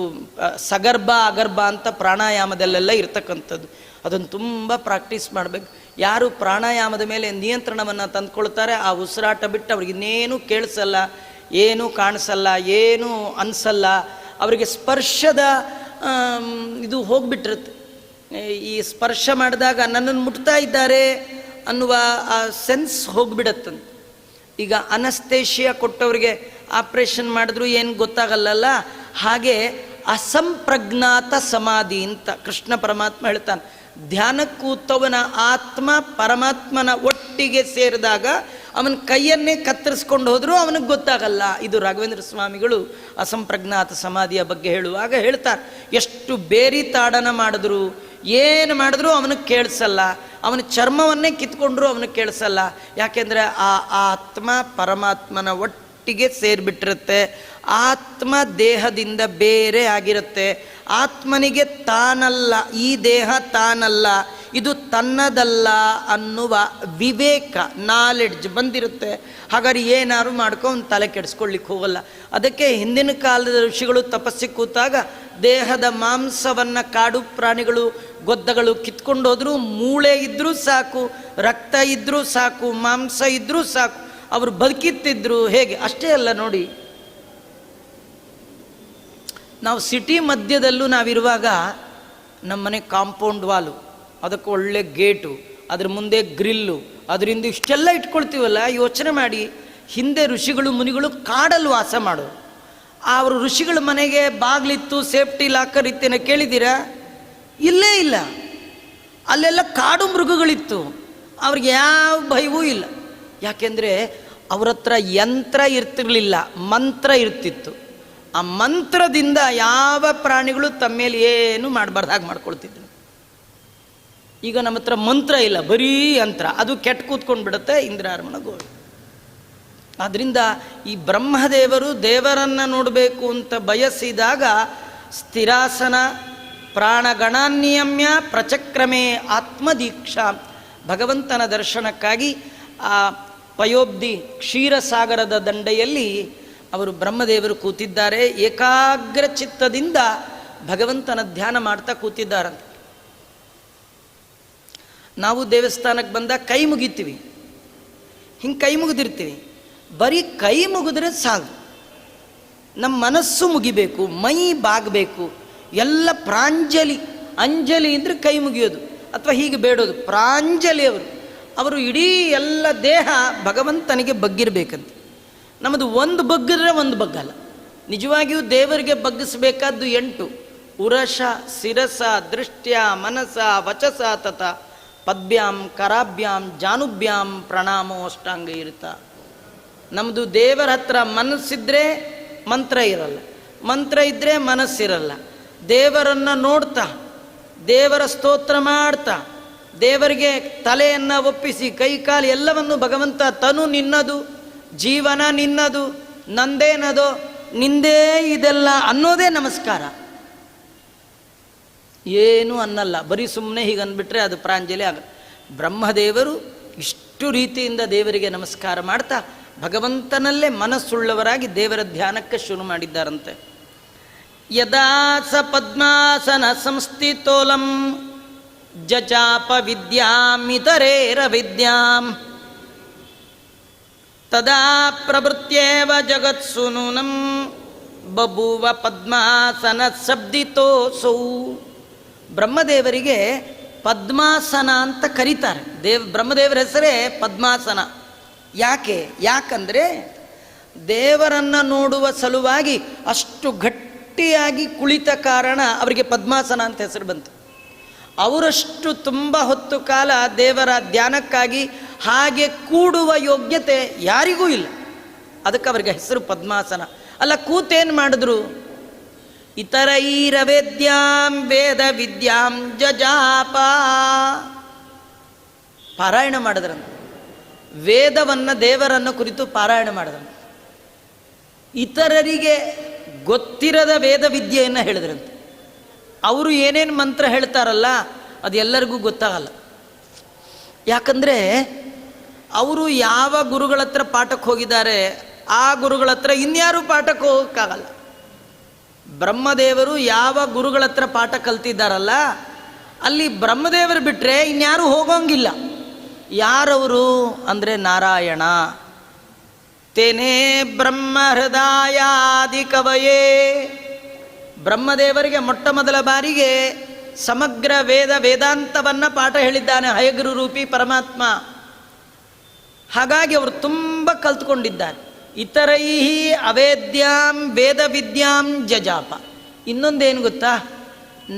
ಸಗರ್ಭ ಅಗರ್ಭ ಅಂತ ಪ್ರಾಣಾಯಾಮದಲ್ಲೆಲ್ಲ ಇರ್ತಕ್ಕಂಥದ್ದು. ಅದನ್ನು ತುಂಬ ಪ್ರಾಕ್ಟೀಸ್ ಮಾಡಬೇಕು. ಯಾರು ಪ್ರಾಣಾಯಾಮದ ಮೇಲೆ ನಿಯಂತ್ರಣವನ್ನು ತಂದುಕೊಳ್ತಾರೆ, ಆ ಉಸಿರಾಟ ಬಿಟ್ಟು ಅವ್ರಿಗೆ ಇನ್ನೇನು ಕೇಳಿಸಲ್ಲ, ಏನೂ ಕಾಣಿಸಲ್ಲ, ಏನೂ ಅನಿಸಲ್ಲ. ಅವರಿಗೆ ಸ್ಪರ್ಶದ ಇದು ಹೋಗಿಬಿಟ್ಟಿರುತ್ತೆ. ಈ ಸ್ಪರ್ಶ ಮಾಡಿದಾಗ ನನ್ನನ್ನು ಮುಟ್ತಾ ಇದ್ದಾರೆ ಅನ್ನುವ ಆ ಸೆನ್ಸ್ ಹೋಗಿಬಿಡತ್ತಂತೆ. ಈಗ ಅನಸ್ತೇಶಿಯಾ ಕೊಟ್ಟವರಿಗೆ ಆಪ್ರೇಷನ್ ಮಾಡಿದ್ರು ಏನು ಗೊತ್ತಾಗಲ್ಲಲ್ಲ, ಹಾಗೆ ಅಸಂಪ್ರಜ್ಞಾತ ಸಮಾಧಿ ಅಂತ ಕೃಷ್ಣ ಪರಮಾತ್ಮ ಹೇಳ್ತಾನೆ. ಧ್ಯಾನಕ್ಕೆ ಕೂತವನ ಆತ್ಮ ಪರಮಾತ್ಮನ ಒಟ್ಟಿಗೆ ಸೇರಿದಾಗ ಅವನ ಕೈಯನ್ನೇ ಕತ್ತರಿಸ್ಕೊಂಡು ಹೋದರೂ ಅವನಿಗೆ ಗೊತ್ತಾಗಲ್ಲ. ಇದು ರಾಘವೇಂದ್ರ ಸ್ವಾಮಿಗಳು ಅಸಂಪ್ರಜ್ಞಾತ ಸಮಾಧಿಯ ಬಗ್ಗೆ ಹೇಳುವಾಗ ಹೇಳ್ತಾರೆ. ಎಷ್ಟು ಬೇರಿ ತಾಡನ ಮಾಡಿದ್ರು, ಏನು ಮಾಡಿದ್ರೂ ಅವನಿಗೆ ಕೇಳಿಸಲ್ಲ, ಅವನ ಚರ್ಮವನ್ನೇ ಕಿತ್ಕೊಂಡ್ರೂ ಅವನಿಗೆ ಕೇಳಿಸಲ್ಲ. ಯಾಕೆಂದರೆ ಆ ಆತ್ಮ ಪರಮಾತ್ಮನ ಒಟ್ಟಿಗೆ ಸೇರಿಬಿಟ್ಟಿರುತ್ತೆ. ಆತ್ಮ ದೇಹದಿಂದ ಬೇರೆ ಆಗಿರುತ್ತೆ. ಆತ್ಮನಿಗೆ ತಾನಲ್ಲ, ಈ ದೇಹ ತಾನಲ್ಲ, ಇದು ತನ್ನದಲ್ಲ ಅನ್ನುವ ವಿವೇಕ, ನಾಲೆಡ್ಜ್ ಬಂದಿರುತ್ತೆ. ಹಾಗಾದ್ರೆ ಏನಾದ್ರು ಮಾಡ್ಕೊಂಡು ತಲೆ ಕೆಡಿಸ್ಕೊಳ್ಳಿಕ್ಕೆ ಹೋಗಲ್ಲ. ಅದಕ್ಕೆ ಹಿಂದಿನ ಕಾಲದ ಋಷಿಗಳು ತಪಸ್ಸಿಗೆ ಕೂತಾಗ ದೇಹದ ಮಾಂಸವನ್ನು ಕಾಡು ಪ್ರಾಣಿಗಳು, ಗೊದ್ದಗಳು ಕಿತ್ಕೊಂಡೋದ್ರೂ ಮೂಳೆ ಇದ್ದರೂ ಸಾಕು, ರಕ್ತ ಇದ್ದರೂ ಸಾಕು, ಮಾಂಸ ಇದ್ದರೂ ಸಾಕು, ಅವರು ಬದುಕಿತ್ತಿದ್ರು. ಹೇಗೆ? ಅಷ್ಟೇ ಅಲ್ಲ ನೋಡಿ, ನಾವು ಸಿಟಿ ಮಧ್ಯದಲ್ಲೂ ನಾವಿರುವಾಗ ನಮ್ಮನೆ ಕಾಂಪೌಂಡ್ ವಾಲು, ಅದಕ್ಕೆ ಒಳ್ಳೆ ಗೇಟು, ಅದ್ರ ಮುಂದೆ ಗ್ರಿಲ್ಲು, ಅದರಿಂದ ಇಷ್ಟೆಲ್ಲ ಇಟ್ಕೊಳ್ತೀವಲ್ಲ. ಯೋಚನೆ ಮಾಡಿ, ಹಿಂದೆ ಋಷಿಗಳು ಮುನಿಗಳು ಕಾಡಲ್ಲಿ ವಾಸ ಮಾಡೋರು. ಅವರು ಋಷಿಗಳ ಮನೆಗೆ ಬಾಗಿಲಿತ್ತು, ಸೇಫ್ಟಿ ಲಾಕರ್ ಇತ್ತೇನೋ ಕೇಳಿದ್ದೀರಾ? ಇಲ್ಲೇ ಇಲ್ಲ. ಅಲ್ಲೆಲ್ಲ ಕಾಡು ಮೃಗಗಳಿತ್ತು, ಅವ್ರಿಗೆ ಯಾವ ಭಯವೂ ಇಲ್ಲ. ಯಾಕೆಂದರೆ ಅವ್ರ ಹತ್ರ ಯಂತ್ರ ಇರ್ತಿರ್ಲಿಲ್ಲ, ಮಂತ್ರ ಇರ್ತಿತ್ತು. ಆ ಮಂತ್ರದಿಂದ ಯಾವ ಪ್ರಾಣಿಗಳು ತಮ್ಮ ಮೇಲೆ ಏನು ಮಾಡಬಾರ್ದು ಹಾಗೆ ಮಾಡ್ಕೊಳ್ತಿದ್ರು. ಈಗ ನಮ್ಮ ಹತ್ರ ಮಂತ್ರ ಇಲ್ಲ, ಬರೀ ಯಂತ್ರ, ಅದು ಕೆಟ್ಟ ಕೂತ್ಕೊಂಡು ಬಿಡುತ್ತೆ ಇಂದ್ರಾರಮಣ ಗೋಳು. ಆದ್ದರಿಂದ ಈ ಬ್ರಹ್ಮದೇವರು ದೇವರನ್ನು ನೋಡಬೇಕು ಅಂತ ಬಯಸಿದಾಗ ಸ್ಥಿರಾಸನ ಪ್ರಾಣಗಣಾನ್ಯಮ್ಯ ಪ್ರಚಕ್ರಮೇ ಆತ್ಮದೀಕ್ಷಾ, ಭಗವಂತನ ದರ್ಶನಕ್ಕಾಗಿ ಆ ಪಯೋಬ್ಧಿ ಕ್ಷೀರಸಾಗರದ ದಂಡೆಯಲ್ಲಿ ಅವರು ಬ್ರಹ್ಮದೇವರು ಕೂತಿದ್ದಾರೆ. ಏಕಾಗ್ರ ಚಿತ್ತದಿಂದ ಭಗವಂತನ ಧ್ಯಾನ ಮಾಡ್ತಾ ಕೂತಿದ್ದಾರಂತೆ. ನಾವು ದೇವಸ್ಥಾನಕ್ಕೆ ಬಂದಾಗ ಕೈ ಮುಗಿತೀವಿ, ಹಿಂಗೆ ಕೈ ಮುಗಿದಿರ್ತೀವಿ. ಬರೀ ಕೈ ಮುಗಿದ್ರೆ ಸಾಕು, ನಮ್ಮ ಮನಸ್ಸು ಮುಗಿಬೇಕು, ಮೈ ಬಾಗಬೇಕು, ಎಲ್ಲ ಪ್ರಾಂಜಲಿ. ಅಂಜಲಿ ಅಂದರೆ ಕೈ ಮುಗಿಯೋದು ಅಥವಾ ಹೀಗೆ ಬೇಡೋದು. ಪ್ರಾಂಜಲಿ ಅವರು ಇಡೀ ಎಲ್ಲ ದೇಹ ಭಗವಂತನಿಗೆ ಬಗ್ಗಿರಬೇಕಂತ. ನಮ್ಮದು ಒಂದು ಬಗ್ಗಿದ್ರೆ ಒಂದು ಬಗ್ಗಲ್ಲ. ನಿಜವಾಗಿಯೂ ದೇವರಿಗೆ ಬಗ್ಗಿಸಬೇಕಾದ್ದು 8: ಉರಶ ಶಿರಸ ದೃಷ್ಟ್ಯ ಮನಸ ವಚಸ ತತ ಪದ್ಭ್ಯಾಂ ಕರಾಭ್ಯಾಂ ಜಾನುಭ್ಯಾಂ ಪ್ರಣಾಮೋ ಅಷ್ಟಾಂಗ ಇರುತ್ತ. ನಮ್ಮದು ದೇವರ ಹತ್ರ ಮನಸ್ಸಿದ್ರೆ ಮಂತ್ರ ಇರಲ್ಲ, ಮಂತ್ರ ಇದ್ದರೆ ಮನಸ್ಸಿರಲ್ಲ. ದೇವರನ್ನು ನೋಡ್ತಾ, ದೇವರ ಸ್ತೋತ್ರ ಮಾಡ್ತಾ, ದೇವರಿಗೆ ತಲೆಯನ್ನು ಒಪ್ಪಿಸಿ, ಕೈ ಕಾಲು ಎಲ್ಲವನ್ನು ಭಗವಂತ, ತನು ನಿನ್ನದು, ಜೀವನ ನಿನ್ನದು, ನಂದೇನದೋ ನಿಂದೇ ಇದೆಲ್ಲ ಅನ್ನೋದೇ ನಮಸ್ಕಾರ. ಏನೂ ಅನ್ನಲ್ಲ, ಬರೀ ಸುಮ್ಮನೆ ಹೀಗೆ ಅಂದ್ಬಿಟ್ರೆ ಅದು ಪ್ರಾಂಜಲಿ ಆಗ. ಬ್ರಹ್ಮದೇವರು ಇಷ್ಟು ರೀತಿಯಿಂದ ದೇವರಿಗೆ ನಮಸ್ಕಾರ ಮಾಡ್ತಾ ಭಗವಂತನಲ್ಲೇ ಮನಸ್ಸುಳ್ಳವರಾಗಿ ದೇವರ ಧ್ಯಾನಕ್ಕೆ ಶುರು ಮಾಡಿದ್ದಾರಂತೆ. ಯದಾ ಸ ಪದ್ಮಾಸನ ಸಂಸ್ಥಿತೋಲಂ ಜಚಾಪ ವಿದ್ಯಾಮಿತರೇರ ವಿದ್ಯಾಂ ತದಾ ಪ್ರವೃತ್ಯೇವ ಜಗತ್ಸು ನೂನಂ ಬಭೂವ ಪದ್ಮಾಸನ ಶಬ್ದಿತೋಸೌ. ಬ್ರಹ್ಮದೇವರಿಗೆ ಪದ್ಮಾಸನ ಅಂತ ಕರೀತಾರೆ. ಬ್ರಹ್ಮದೇವರ ಹೆಸರೇ ಪದ್ಮಾಸನ. ಯಾಕಂದರೆ ದೇವರನ್ನು ನೋಡುವ ಸಲುವಾಗಿ ಅಷ್ಟು ಗಟ್ಟಿಯಾಗಿ ಕುಳಿತ ಕಾರಣ ಅವರಿಗೆ ಪದ್ಮಾಸನ ಅಂತ ಹೆಸರು ಬಂತು. ಅವರಷ್ಟು ತುಂಬ ಹೊತ್ತು ಕಾಲ ದೇವರ ಧ್ಯಾನಕ್ಕಾಗಿ ಹಾಗೆ ಕೂಡುವ ಯೋಗ್ಯತೆ ಯಾರಿಗೂ ಇಲ್ಲ. ಅದಕ್ಕೆ ಅವರಿಗೆ ಹೆಸರು ಪದ್ಮಾಸನ. ಅಲ್ಲ, ಕೂತೇನು ಮಾಡಿದ್ರು? ಇತರೈರವೇದ್ಯಾಂ ವೇದ ವಿದ್ಯಾಂ ಜಜಾಪ, ಪಾರಾಯಣ ಮಾಡಿದ್ರಂತೆ. ವೇದವನ್ನು, ದೇವರನ್ನು ಕುರಿತು ಪಾರಾಯಣ ಮಾಡಿದ್ರಂತೆ. ಇತರರಿಗೆ ಗೊತ್ತಿರದ ವೇದ ವಿದ್ಯೆಯನ್ನು ಹೇಳಿದ್ರಂತೆ. ಅವರು ಏನೇನು ಮಂತ್ರ ಹೇಳ್ತಾರಲ್ಲ ಅದು ಎಲ್ಲರಿಗೂ ಗೊತ್ತಾಗಲ್ಲ. ಯಾಕಂದರೆ ಅವರು ಯಾವ ಗುರುಗಳ ಹತ್ರ ಪಾಠಕ್ಕೆ ಹೋಗಿದ್ದಾರೆ ಆ ಗುರುಗಳ ಹತ್ರ ಇನ್ಯಾರು ಪಾಠಕ್ಕೆ ಹೋಗೋಕ್ಕಾಗಲ್ಲ. ಬ್ರಹ್ಮದೇವರು ಯಾವ ಗುರುಗಳ ಹತ್ರ ಪಾಠ ಕಲ್ತಿದ್ದಾರಲ್ಲ ಅಲ್ಲಿ ಬ್ರಹ್ಮದೇವರು ಬಿಟ್ಟರೆ ಇನ್ಯಾರು ಹೋಗೋಂಗಿಲ್ಲ. ಯಾರವರು ಅಂದರೆ ನಾರಾಯಣ. ತೇನೇ ಬ್ರಹ್ಮ ಹೃದಯಾದಿ ಕವಯೇ. ಬ್ರಹ್ಮದೇವರಿಗೆ ಮೊಟ್ಟ ಮೊದಲ ಬಾರಿಗೆ ಸಮಗ್ರ ವೇದಾಂತವನ್ನು ಪಾಠ ಹೇಳಿದ್ದಾನೆ ಹಯಗ್ರು ರೂಪಿ ಪರಮಾತ್ಮ. ಹಾಗಾಗಿ ಅವರು ತುಂಬ ಕಲ್ತ್ಕೊಂಡಿದ್ದಾರೆ. ಇತರೈಹಿ ಅವೇದ್ಯಾಂ ವೇದ ವಿದ್ಯಾಂ ಜಜಾಪ. ಇನ್ನೊಂದೇನು ಗೊತ್ತಾ,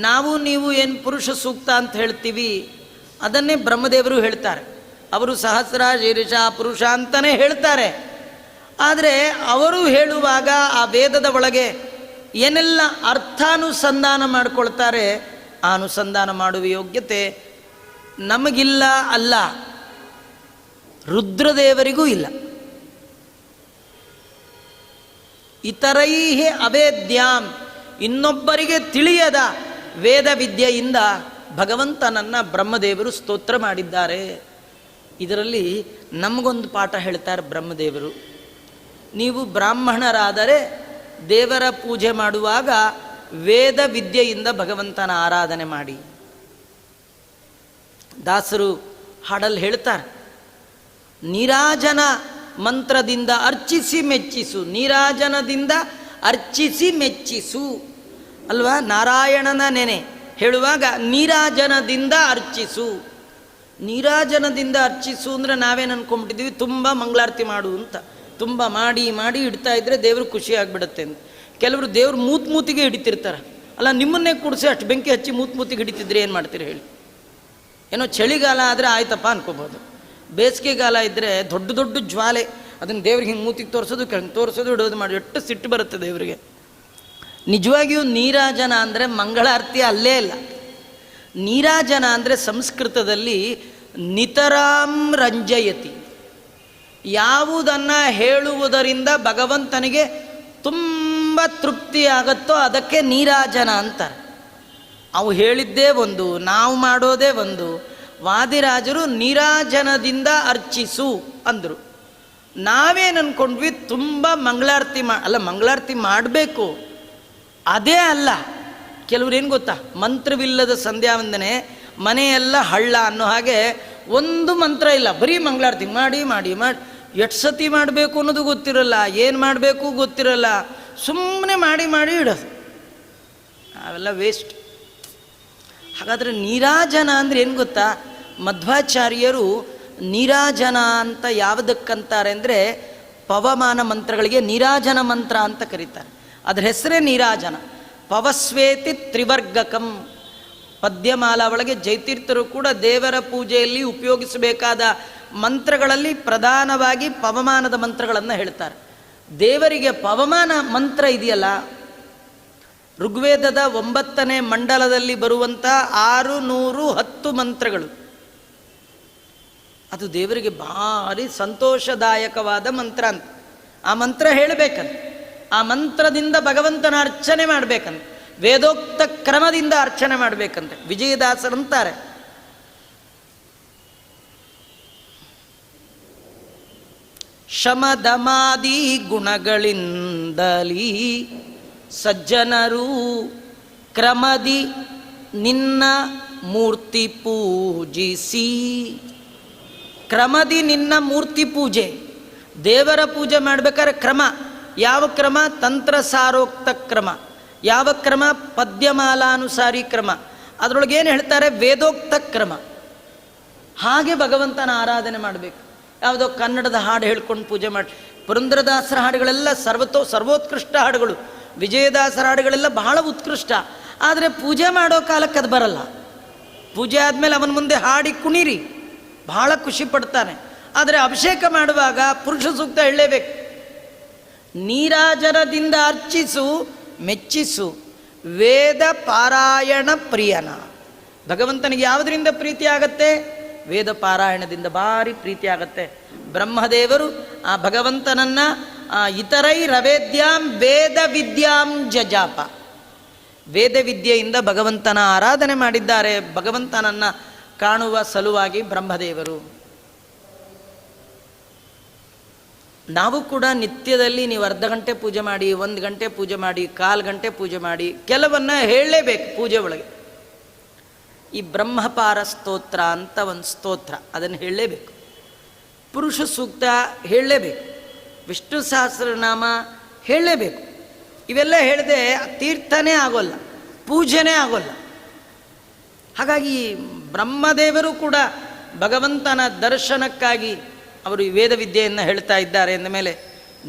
ನಾವು ನೀವು ಏನು ಪುರುಷ ಸೂಕ್ತ ಅಂತ ಹೇಳ್ತೀವಿ ಅದನ್ನೇ ಬ್ರಹ್ಮದೇವರು ಹೇಳ್ತಾರೆ. ಅವರು ಸಹಸ್ರ ಶೀರ್ಷ ಪುರುಷ ಅಂತಲೇ ಹೇಳ್ತಾರೆ. ಆದರೆ ಅವರು ಹೇಳುವಾಗ ಆ ವೇದದ ಒಳಗೆ ಏನೆಲ್ಲ ಅರ್ಥಾನುಸಂಧಾನ ಮಾಡಿಕೊಳ್ತಾರೆ, ಆ ಅನುಸಂಧಾನ ಮಾಡುವ ಯೋಗ್ಯತೆ ನಮಗಿಲ್ಲ. ಅಲ್ಲ, ರುದ್ರದೇವರಿಗೂ ಇಲ್ಲ. ಇತರೈಹಿ ಅವೇದ್ಯಾಂ, ಇನ್ನೊಬ್ಬರಿಗೆ ತಿಳಿಯದ ವೇದ ವಿದ್ಯೆಯಿಂದ ಭಗವಂತನನ್ನು ಬ್ರಹ್ಮದೇವರು ಸ್ತೋತ್ರ ಮಾಡಿದ್ದಾರೆ. ಇದರಲ್ಲಿ ನಮಗೊಂದು ಪಾಠ ಹೇಳ್ತಾರೆ ಬ್ರಹ್ಮದೇವರು. ನೀವು ಬ್ರಾಹ್ಮಣರಾದರೆ ದೇವರ ಪೂಜೆ ಮಾಡುವಾಗ ವೇದ ವಿದ್ಯೆಯಿಂದ ಭಗವಂತನ ಆರಾಧನೆ ಮಾಡಿ. ದಾಸರು ಹಾಡಲ್ಲಿ ಹೇಳ್ತಾರೆ, ನೀರಾಜನ ಮಂತ್ರದಿಂದ ಅರ್ಚಿಸಿ ಮೆಚ್ಚಿಸು, ನೀರಾಜನದಿಂದ ಅರ್ಚಿಸಿ ಮೆಚ್ಚಿಸು ಅಲ್ವಾ. ನಾರಾಯಣನ ನೆನೆ ಹೇಳುವಾಗ ನೀರಾಜನದಿಂದ ಅರ್ಚಿಸು. ನೀರಾಜನದಿಂದ ಅರ್ಚಿಸು ಅಂದರೆ ನಾವೇನು ಅನ್ಕೊಂಡ್ಬಿಟ್ಟಿದ್ದೀವಿ, ತುಂಬ ಮಂಗಳಾರತಿ ಮಾಡು ಅಂತ. ತುಂಬ ಮಾಡಿ ಮಾಡಿ ಇಡ್ತಾ ಇದ್ರೆ ದೇವರು ಖುಷಿ ಆಗಿಬಿಡುತ್ತೆ ಅಂತ. ಕೆಲವರು ದೇವ್ರು ಮೂತಿಗೆ ಹಿಡಿತಿರ್ತಾರೆ. ಅಲ್ಲ, ನಿಮ್ಮನ್ನೇ ಕೂಡಿಸಿ ಅಷ್ಟು ಬೆಂಕಿ ಹಚ್ಚಿ ಮೂತಿಗೆ ಹಿಡಿತಿದ್ರೆ ಏನು ಮಾಡ್ತೀರಿ ಹೇಳಿ? ಏನೋ ಚಳಿಗಾಲ ಆದರೆ ಆಯ್ತಪ್ಪ ಅನ್ಕೋಬೋದು. ಬೇಸಿಗೆಗಾಲ ಇದ್ದರೆ ದೊಡ್ಡ ದೊಡ್ಡ ಜ್ವಾಲೆ, ಅದನ್ನು ದೇವ್ರಿಗೆ ಹಿಂಗೆ ಮೂತಿಗೆ ತೋರಿಸೋದು ತೋರಿಸೋದು ಇಡೋದು ಮಾಡಿ ಎಷ್ಟು ಸಿಟ್ಟು ಬರುತ್ತೆ ದೇವರಿಗೆ. ನಿಜವಾಗಿಯೂ ನೀರಾಜನ ಅಂದರೆ ಮಂಗಳಾರತಿ ಅಲ್ಲೇ ಇಲ್ಲ. ನೀರಾಜನ ಅಂದರೆ ಸಂಸ್ಕೃತದಲ್ಲಿ ನಿತರಾಂ ರಂಜಯತಿ, ಯಾವುದನ್ನು ಹೇಳುವುದರಿಂದ ಭಗವಂತನಿಗೆ ತುಂಬ ತೃಪ್ತಿಯಾಗತ್ತೋ ಅದಕ್ಕೆ ನೀರಾಜನ ಅಂತಾರೆ. ಅವು ಹೇಳಿದ್ದೇ ಒಂದು, ನಾವು ಮಾಡೋದೇ ಒಂದು. ವಾದಿರಾಜರು ನೀರಾಜನದಿಂದ ಅರ್ಚಿಸು ಅಂದರು. ನಾವೇನು ಅಂದ್ಕೊಂಡ್ವಿ, ತುಂಬ ಮಂಗಳಾರತಿ ಅಲ್ಲ, ಮಂಗಳಾರತಿ ಮಾಡಬೇಕು, ಅದೇ ಅಲ್ಲ. ಕೆಲವ್ರು ಏನು ಗೊತ್ತಾ, ಮಂತ್ರವಿಲ್ಲದ ಸಂಧ್ಯಾ ವಂದನೆ ಮನೆಯೆಲ್ಲ ಹಳ್ಳ ಅನ್ನೋ ಹಾಗೆ ಒಂದು ಮಂತ್ರ ಇಲ್ಲ, ಬರೀ ಮಂಗಳಾರತಿ ಮಾಡಿ ಮಾಡಿ ಮಾಡಿ ಎಷ್ಟು ಸತಿ ಮಾಡಬೇಕು ಅನ್ನೋದು ಗೊತ್ತಿರಲ್ಲ, ಏನು ಮಾಡಬೇಕು ಗೊತ್ತಿರಲ್ಲ, ಸುಮ್ಮನೆ ಮಾಡಿ ಮಾಡಿ ಇಡೋದು. ಅವೆಲ್ಲ ವೇಸ್ಟ್. ಹಾಗಾದರೆ ನೀರಾಜನ ಅಂದರೆ ಏನು ಗೊತ್ತಾ, ಮಧ್ವಾಚಾರ್ಯರು ನೀರಾಜನ ಅಂತ ಯಾವುದಕ್ಕಂತಾರೆ ಅಂದರೆ ಪವಮಾನ ಮಂತ್ರಗಳಿಗೆ ನೀರಾಜನ ಮಂತ್ರ ಅಂತ ಕರೀತಾರೆ. ಅದರ ಹೆಸರೇ ನೀರಾಜನ. ಪವಸ್ವೇತಿ ತ್ರಿವರ್ಗಕಂ, ಪದ್ಯಮಾಲಾ ಒಳಗೆ ಜೈತೀರ್ಥರು ಕೂಡ ದೇವರ ಪೂಜೆಯಲ್ಲಿ ಉಪಯೋಗಿಸಬೇಕಾದ ಮಂತ್ರಗಳಲ್ಲಿ ಪ್ರಧಾನವಾಗಿ ಪವಮಾನದ ಮಂತ್ರಗಳನ್ನು ಹೇಳ್ತಾರೆ. ದೇವರಿಗೆ ಪವಮಾನ ಮಂತ್ರ ಇದೆಯಲ್ಲ, ಋಗ್ವೇದದ 9ನೇ ಮಂಡಲದಲ್ಲಿ ಬರುವಂಥ 610 ಮಂತ್ರಗಳು, ಅದು ದೇವರಿಗೆ ಭಾರಿ ಸಂತೋಷದಾಯಕವಾದ ಮಂತ್ರ ಅಂತ. ಆ ಮಂತ್ರ ಹೇಳಬೇಕಂತ, ಆ ಮಂತ್ರದಿಂದ ಭಗವಂತನ ಅರ್ಚನೆ ಮಾಡಬೇಕಂತ, ವೇದೋಕ್ತ ಕ್ರಮದಿಂದ ಅರ್ಚನೆ ಮಾಡಬೇಕಂತೆ. ವಿಜಯದಾಸರಂತಾರೆ, ಶಮದಮಾದಿ ಗುಣಗಳಿಂದಲೀ ಸಜ್ಜನರು ಕ್ರಮದಿ ನಿನ್ನ ಮೂರ್ತಿ ಪೂಜಿಸಿ. ಕ್ರಮದಿ ನಿನ್ನ ಮೂರ್ತಿ ಪೂಜೆ, ದೇವರ ಪೂಜೆ ಮಾಡಬೇಕಾದ್ರೆ ಕ್ರಮ. ಯಾವ ಕ್ರಮ? ತಂತ್ರ ಸಾರೋಕ್ತ ಕ್ರಮ. ಯಾವ ಕ್ರಮ? ಪದ್ಯಮಾಲಾನುಸಾರಿ ಕ್ರಮ. ಅದರೊಳಗೆ ಏನು ಹೇಳ್ತಾರೆ? ವೇದೋಕ್ತ ಕ್ರಮ. ಹಾಗೆ ಭಗವಂತನ ಆರಾಧನೆ ಮಾಡಬೇಕು. ಯಾವುದೋ ಕನ್ನಡದ ಹಾಡು ಹೇಳ್ಕೊಂಡು ಪೂಜೆ ಮಾಡಿ, ಪುರಂದರದಾಸರ ಹಾಡುಗಳೆಲ್ಲ ಸರ್ವೋತ್ಕೃಷ್ಟ ಹಾಡುಗಳು, ವಿಜಯದಾಸರ ಹಾಡುಗಳೆಲ್ಲ ಬಹಳ ಉತ್ಕೃಷ್ಟ. ಆದರೆ ಪೂಜೆ ಮಾಡೋ ಕಾಲಕ್ಕೆ ಅದು ಬರಲ್ಲ. ಪೂಜೆ ಆದಮೇಲೆ ಅವನ ಮುಂದೆ ಹಾಡಿ ಕುಣಿರಿ, ಬಹಳ ಖುಷಿ ಪಡ್ತಾನೆ. ಆದರೆ ಅಭಿಷೇಕ ಮಾಡುವಾಗ ಪುರುಷ ಸೂಕ್ತ ಹೇಳಲೇಬೇಕು. ನೀರಾಜನದಿಂದ ಅರ್ಚಿಸು ಮೆಚ್ಚಿಸು, ವೇದ ಪಾರಾಯಣ ಪ್ರಿಯನ. ಭಗವಂತನಿಗೆ ಯಾವುದರಿಂದ ಪ್ರೀತಿ ಆಗತ್ತೆ? ವೇದ ಪಾರಾಯಣದಿಂದ ಭಾರಿ ಪ್ರೀತಿ ಆಗತ್ತೆ. ಬ್ರಹ್ಮದೇವರು ಆ ಭಗವಂತನನ್ನು ಇತರೈ ರವೇದ್ಯಾಂ ವೇದ ವಿದ್ಯಾಂ ಜಜಾಪ, ವೇದ ವಿದ್ಯೆಯಿಂದ ಭಗವಂತನ ಆರಾಧನೆ ಮಾಡಿದ್ದಾರೆ. ಭಗವಂತನನ್ನು ಕಾಣುವ ಸಲುವಾಗಿ ಬ್ರಹ್ಮದೇವರು. ನಾವು ಕೂಡ ನಿತ್ಯದಲ್ಲಿ ನೀವು ಅರ್ಧ ಗಂಟೆ ಪೂಜೆ ಮಾಡಿ, 1 ಗಂಟೆ ಪೂಜೆ ಮಾಡಿ, 1/4 ಗಂಟೆ ಪೂಜೆ ಮಾಡಿ, ಕೆಲವನ್ನ ಹೇಳಲೇಬೇಕು ಪೂಜೆ ಒಳಗೆ. ಈ ಬ್ರಹ್ಮಪಾರ ಸ್ತೋತ್ರ ಅಂತ ಒಂದು ಸ್ತೋತ್ರ, ಅದನ್ನು ಹೇಳಲೇಬೇಕು. ಪುರುಷ ಸೂಕ್ತ ಹೇಳಲೇಬೇಕು, ವಿಷ್ಣು ಸಹಸ್ರನಾಮ ಹೇಳಲೇಬೇಕು. ಇವೆಲ್ಲ ಹೇಳದೆ ತೀರ್ಥನೇ ಆಗೋಲ್ಲ, ಪೂಜೆನೇ ಆಗೋಲ್ಲ. ಹಾಗಾಗಿ ಬ್ರಹ್ಮದೇವರು ಕೂಡ ಭಗವಂತನ ದರ್ಶನಕ್ಕಾಗಿ ಅವರು ಈ ವೇದ ವಿದ್ಯೆಯನ್ನು ಹೇಳ್ತಾ ಇದ್ದಾರೆ ಎಂದ ಮೇಲೆ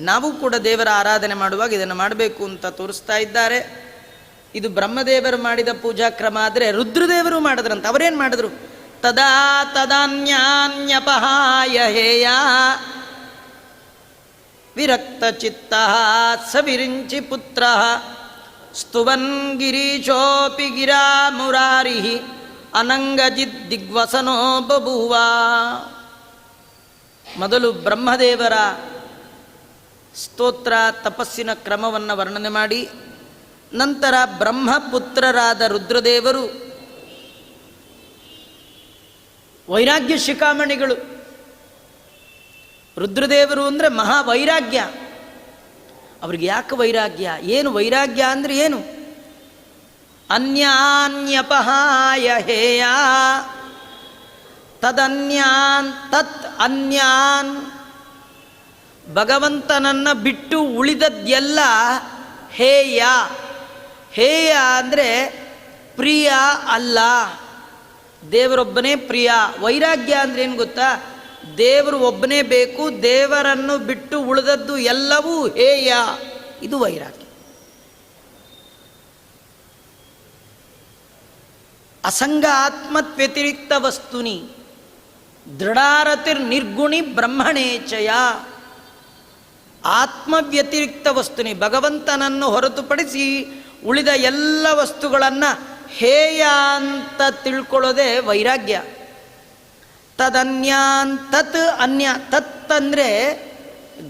ನಾವು ಕೂಡ ದೇವರ ಆರಾಧನೆ ಮಾಡುವಾಗ ಇದನ್ನು ಮಾಡಬೇಕು ಅಂತ ತೋರಿಸ್ತಾ ಇದ್ದಾರೆ. ಇದು ಬ್ರಹ್ಮದೇವರು ಮಾಡಿದ ಪೂಜಾ ಕ್ರಮ. ಆದರೆ ರುದ್ರದೇವರು ಮಾಡಿದ್ರಂತ. ಅವರೇನು ಮಾಡಿದ್ರು? ತದಾ ತದಾನ್ಯಾನ್ಯಪಹಾಯ ಹೇಯ ವಿರಕ್ತ ಚಿತ್ತ ಸವಿರಿಂಚಿ ಪುತ್ರ ಸ್ತುವನ್ ಗಿರೀಶೋಪಿ ಗಿರಾ ಮುರಾರಿ ಅನಂಗಜಿತ್ ದಿಗ್ವಸನೋ ಬಭೂವ. ಮೊದಲು ಬ್ರಹ್ಮದೇವರ ಸ್ತೋತ್ರ ತಪಸ್ಸಿನ ಕ್ರಮವನ್ನು ವರ್ಣನೆ ಮಾಡಿ ನಂತರ ಬ್ರಹ್ಮಪುತ್ರರಾದ ರುದ್ರದೇವರು ವೈರಾಗ್ಯ ಶಿಖಾಮಣಿಗಳು. ರುದ್ರದೇವರು ಅಂದರೆ ಮಹಾವೈರಾಗ್ಯ. ಅವ್ರಿಗೆ ಯಾಕೆ ವೈರಾಗ್ಯ? ಏನು ವೈರಾಗ್ಯ ಅಂದರೆ ಏನು? ಅನ್ಯಾನ್ಯಪಹಾಯ ಹೇಯ ತದನ್ಯಾನ್ ತತ್ ಅನ್ಯಾನ್. ಭಗವಂತನನ್ನು ಬಿಟ್ಟು ಉಳಿದದ್ದೆಲ್ಲ ಹೇಯ. ಹೇಯ ಅಂದರೆ ಪ್ರಿಯ ಅಲ್ಲ, ದೇವರೊಬ್ಬನೇ ಪ್ರಿಯ. ವೈರಾಗ್ಯ ಅಂದರೆ ಏನು ಗೊತ್ತಾ? ದೇವರು ಒಬ್ಬನೇ ಬೇಕು, ದೇವರನ್ನು ಬಿಟ್ಟು ಉಳಿದದ್ದು ಎಲ್ಲವೂ ಹೇಯ. ಇದು ವೈರಾಗ್ಯ. ಅಸಂಗ ಆತ್ಮತ್ವ್ಯತಿರಿಕ್ತ ವಸ್ತುನಿ ದೃಢಾರತಿರ್ ನಿರ್ಗುಣಿ ಬ್ರಹ್ಮಣೇಚಯ. ಆತ್ಮವ್ಯತಿರಿಕ್ತ ವಸ್ತುನಿ, ಭಗವಂತನನ್ನು ಹೊರತುಪಡಿಸಿ ಉಳಿದ ಎಲ್ಲ ವಸ್ತುಗಳನ್ನು ಹೇಯ ಅಂತ ತಿಳ್ಕೊಳ್ಳೋದೇ ವೈರಾಗ್ಯ. ತದನ್ಯಾನ್ ತತ್ ಅನ್ಯ. ತತ್ ಅಂದರೆ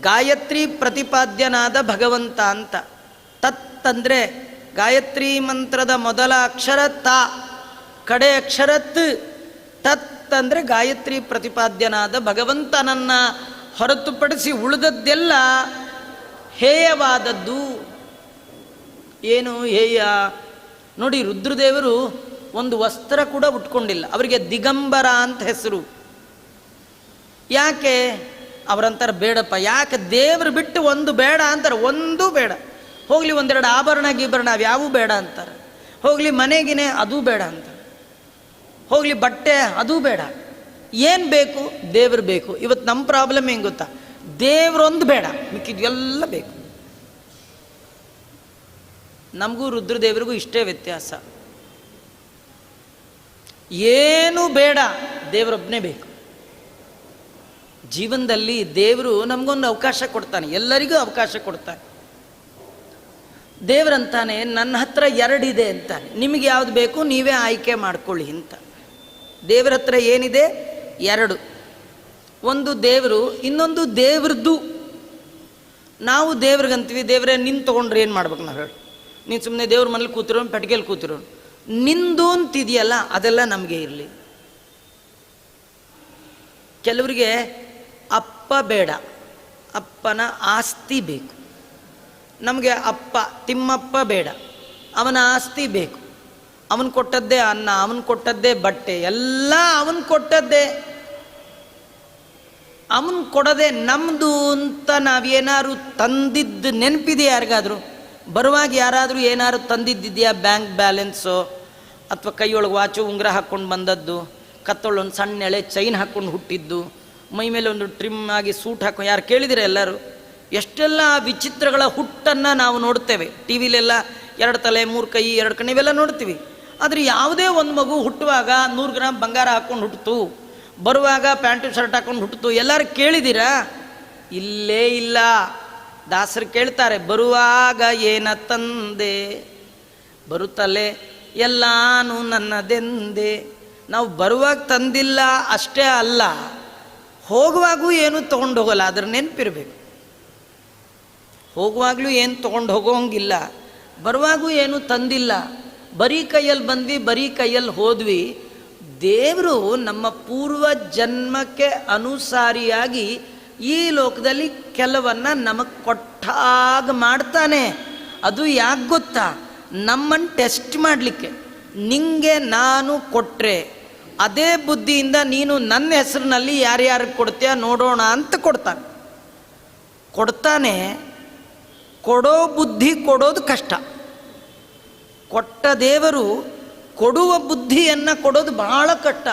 ಗಾಯತ್ರಿ ಪ್ರತಿಪಾದ್ಯನಾದ ಭಗವಂತ ಅಂತ. ತತ್ ಅಂದರೆ ಗಾಯತ್ರಿ ಮಂತ್ರದ ಮೊದಲ ಅಕ್ಷರ ತ, ಕಡೆ ಅಕ್ಷರ ತ್. ತತ್ ಅಂದರೆ ಗಾಯತ್ರಿ ಪ್ರತಿಪಾದ್ಯನಾದ ಭಗವಂತನನ್ನು ಹೊರತುಪಡಿಸಿ ಉಳಿದದ್ದೆಲ್ಲ ಹೇಯವಾದದ್ದು. ಏನು ಹೇಯ? ನೋಡಿ, ರುದ್ರದೇವರು ಒಂದು ವಸ್ತ್ರ ಕೂಡ ಉಟ್ಕೊಂಡಿಲ್ಲ. ಅವರಿಗೆ ದಿಗಂಬರ ಅಂತ ಹೆಸರು. ಯಾಕೆ? ಅವರಂತಾರೆ ಬೇಡಪ್ಪ. ಯಾಕೆ? ದೇವರು ಬಿಟ್ಟು ಒಂದು ಬೇಡ ಅಂತಾರೆ. ಒಂದು ಬೇಡ. ಹೋಗಲಿ ಒಂದೆರಡು ಆಭರಣ ಗೀಭರಣ ಅವ್ಯಾವೂ ಬೇಡ ಅಂತಾರೆ. ಹೋಗಲಿ ಮನೆಗಿನೇ ಅದೂ ಬೇಡ ಅಂತಾರೆ. ಹೋಗಲಿ ಬಟ್ಟೆ ಅದೂ ಬೇಡ. ಏನು ಬೇಕು? ದೇವರು ಬೇಕು. ಇವತ್ತು ನಮ್ಮ ಪ್ರಾಬ್ಲಮ್ ಹೆಂಗೆ ಗೊತ್ತಾ? ದೇವರೊಂದು ಬೇಡ, ಮಿಕ್ಕಿದೆಲ್ಲ ಬೇಕು. ನಮಗೂ ರುದ್ರದೇವರಿಗೂ ಇಷ್ಟೇ ವ್ಯತ್ಯಾಸ. ಏನು ಬೇಡ, ದೇವರೊಬ್ಬನೇ ಬೇಕು. ಜೀವನದಲ್ಲಿ ದೇವರು ನಮಗೊಂದು ಅವಕಾಶ ಕೊಡ್ತಾನೆ, ಎಲ್ಲರಿಗೂ ಅವಕಾಶ ಕೊಡ್ತಾನೆ. ದೇವರಂತಾನೆ ನನ್ನ ಹತ್ರ ಎರಡಿದೆ ಅಂತಾನೆ, ನಿಮಗೆ ಯಾವುದು ಬೇಕು ನೀವೇ ಆಯ್ಕೆ ಮಾಡ್ಕೊಳ್ಳಿ ಅಂತ. ದೇವರ ಹತ್ರ ಏನಿದೆ? ಎರಡು. ಒಂದು ದೇವರು, ಇನ್ನೊಂದು ದೇವ್ರದ್ದು. ನಾವು ದೇವ್ರಿಗಂತೀವಿ, ದೇವರೇ ನಿನ್ನ ತೊಗೊಂಡ್ರೆ ಏನು ಮಾಡ್ಬೇಕು ನಾವು ಹೇಳಿ? ನೀನು ಸುಮ್ಮನೆ ದೇವ್ರ ಮನೇಲಿ ಕೂತಿರೋನು, ಪೆಟ್ಟಿಗೆಯಲ್ಲಿ ಕೂತಿರೋನು. ನಿಂದು ಅಂತಿದೆಯಲ್ಲ, ಅದೆಲ್ಲ ನಮಗೆ ಇರಲಿ. ಕೆಲವರಿಗೆ ಅಪ್ಪ ಬೇಡ, ಅಪ್ಪನ ಆಸ್ತಿ ಬೇಕು. ನಮಗೆ ಅಪ್ಪ ತಿಮ್ಮಪ್ಪ ಬೇಡ, ಅವನ ಆಸ್ತಿ ಬೇಕು. ಅವನು ಕೊಟ್ಟದ್ದೇ ಅನ್ನ, ಅವನು ಕೊಟ್ಟದ್ದೇ ಬಟ್ಟೆ, ಎಲ್ಲ ಅವನು ಕೊಟ್ಟದ್ದೇ. ಅವನು ಕೊಡದೆ ನಮ್ಮದು ಅಂತ ನಾವೇನಾದ್ರು ತಂದಿದ್ದು ನೆನಪಿದೆ ಯಾರಿಗಾದರೂ? ಬರುವಾಗ ಯಾರಾದರೂ ಏನಾದ್ರು ತಂದಿದ್ದಿದೆಯಾ? ಬ್ಯಾಂಕ್ ಬ್ಯಾಲೆನ್ಸು ಅಥವಾ ಕೈಯೊಳಗೆ ವಾಚು ಉಂಗುರ ಹಾಕ್ಕೊಂಡು ಬಂದದ್ದು, ಕತ್ತೊಳೊಂದು ಸಣ್ಣ ಎಳೆ ಚೈನ್ ಹಾಕ್ಕೊಂಡು ಹುಟ್ಟಿದ್ದು, ಮೈ ಮೇಲೆ ಒಂದು ಟ್ರಿಮ್ ಆಗಿ ಸೂಟ್ ಹಾಕೊಂಡು ಯಾರು ಕೇಳಿದಿರ? ಎಲ್ಲರೂ ಎಷ್ಟೆಲ್ಲ ವಿಚಿತ್ರಗಳ ಹುಟ್ಟನ್ನು ನಾವು ನೋಡ್ತೇವೆ. ಟಿ ವಿಲೆಲ್ಲ 2 ತಲೆ 3 ಕೈ 2 ಕಣ್ಣು ಇವೆಲ್ಲ ನೋಡ್ತೀವಿ. ಆದರೆ ಯಾವುದೇ ಒಂದು ಮಗು ಹುಟ್ಟುವಾಗ 100 ಗ್ರಾಮ್ ಬಂಗಾರ ಹಾಕ್ಕೊಂಡು ಹುಟ್ಟಿತು, ಬರುವಾಗ ಪ್ಯಾಂಟು ಶರ್ಟ್ ಹಾಕ್ಕೊಂಡು ಹುಟ್ಟಿತು, ಎಲ್ಲರೂ ಕೇಳಿದ್ದೀರಾ? ಇಲ್ಲೇ ಇಲ್ಲ. ದಾಸರು ಕೇಳ್ತಾರೆ, ಬರುವಾಗ ಏನ ತಂದೆ, ಬರುತ್ತಲೇ ಎಲ್ಲಾನು ನನ್ನದೆಂದೆ. ನಾವು ಬರುವಾಗ ತಂದಿಲ್ಲ ಅಷ್ಟೇ ಅಲ್ಲ, ಹೋಗುವಾಗೂ ಏನು ತೊಗೊಂಡು ಹೋಗಲ್ಲ, ಅದ್ರ ನೆನಪಿರಬೇಕು. ಹೋಗುವಾಗಲೂ ಏನು ತೊಗೊಂಡು ಹೋಗೋಂಗಿಲ್ಲ, ಬರುವಾಗೂ ಏನು ತಂದಿಲ್ಲ. ಬರೀ ಕೈಯಲ್ಲಿ ಬಂದ್ವಿ, ಬರೀ ಕೈಯಲ್ಲಿ ಹೋದ್ವಿ. ದೇವರು ನಮ್ಮ ಪೂರ್ವ ಜನ್ಮಕ್ಕೆ ಅನುಸಾರಿಯಾಗಿ ಈ ಲೋಕದಲ್ಲಿ ಕೆಲವನ್ನ ನಮಗೆ ಕೊಟ್ಟಾಗ ಮಾಡ್ತಾನೆ. ಅದು ಯಾಕೆ ಗೊತ್ತಾ? ನಮ್ಮನ್ನು ಟೆಸ್ಟ್ ಮಾಡಲಿಕ್ಕೆ. ನಿಂಗೆ ನಾನು ಕೊಟ್ಟರೆ ಅದೇ ಬುದ್ಧಿಯಿಂದ ನೀನು ನನ್ನ ಹೆಸರಿನಲ್ಲಿ ಯಾರ್ಯಾರಿಗೆ ಕೊಡ್ತೀಯ ನೋಡೋಣ ಅಂತ ಕೊಡ್ತಾನೆ. ಕೊಡೋ ಬುದ್ಧಿ ಕೊಡೋದು ಕಷ್ಟ. ಕೊಟ್ಟ ದೇವರು ಕೊಡುವ ಬುದ್ಧಿಯನ್ನು ಕೊಡೋದು ಬಹಳ ಕಷ್ಟ.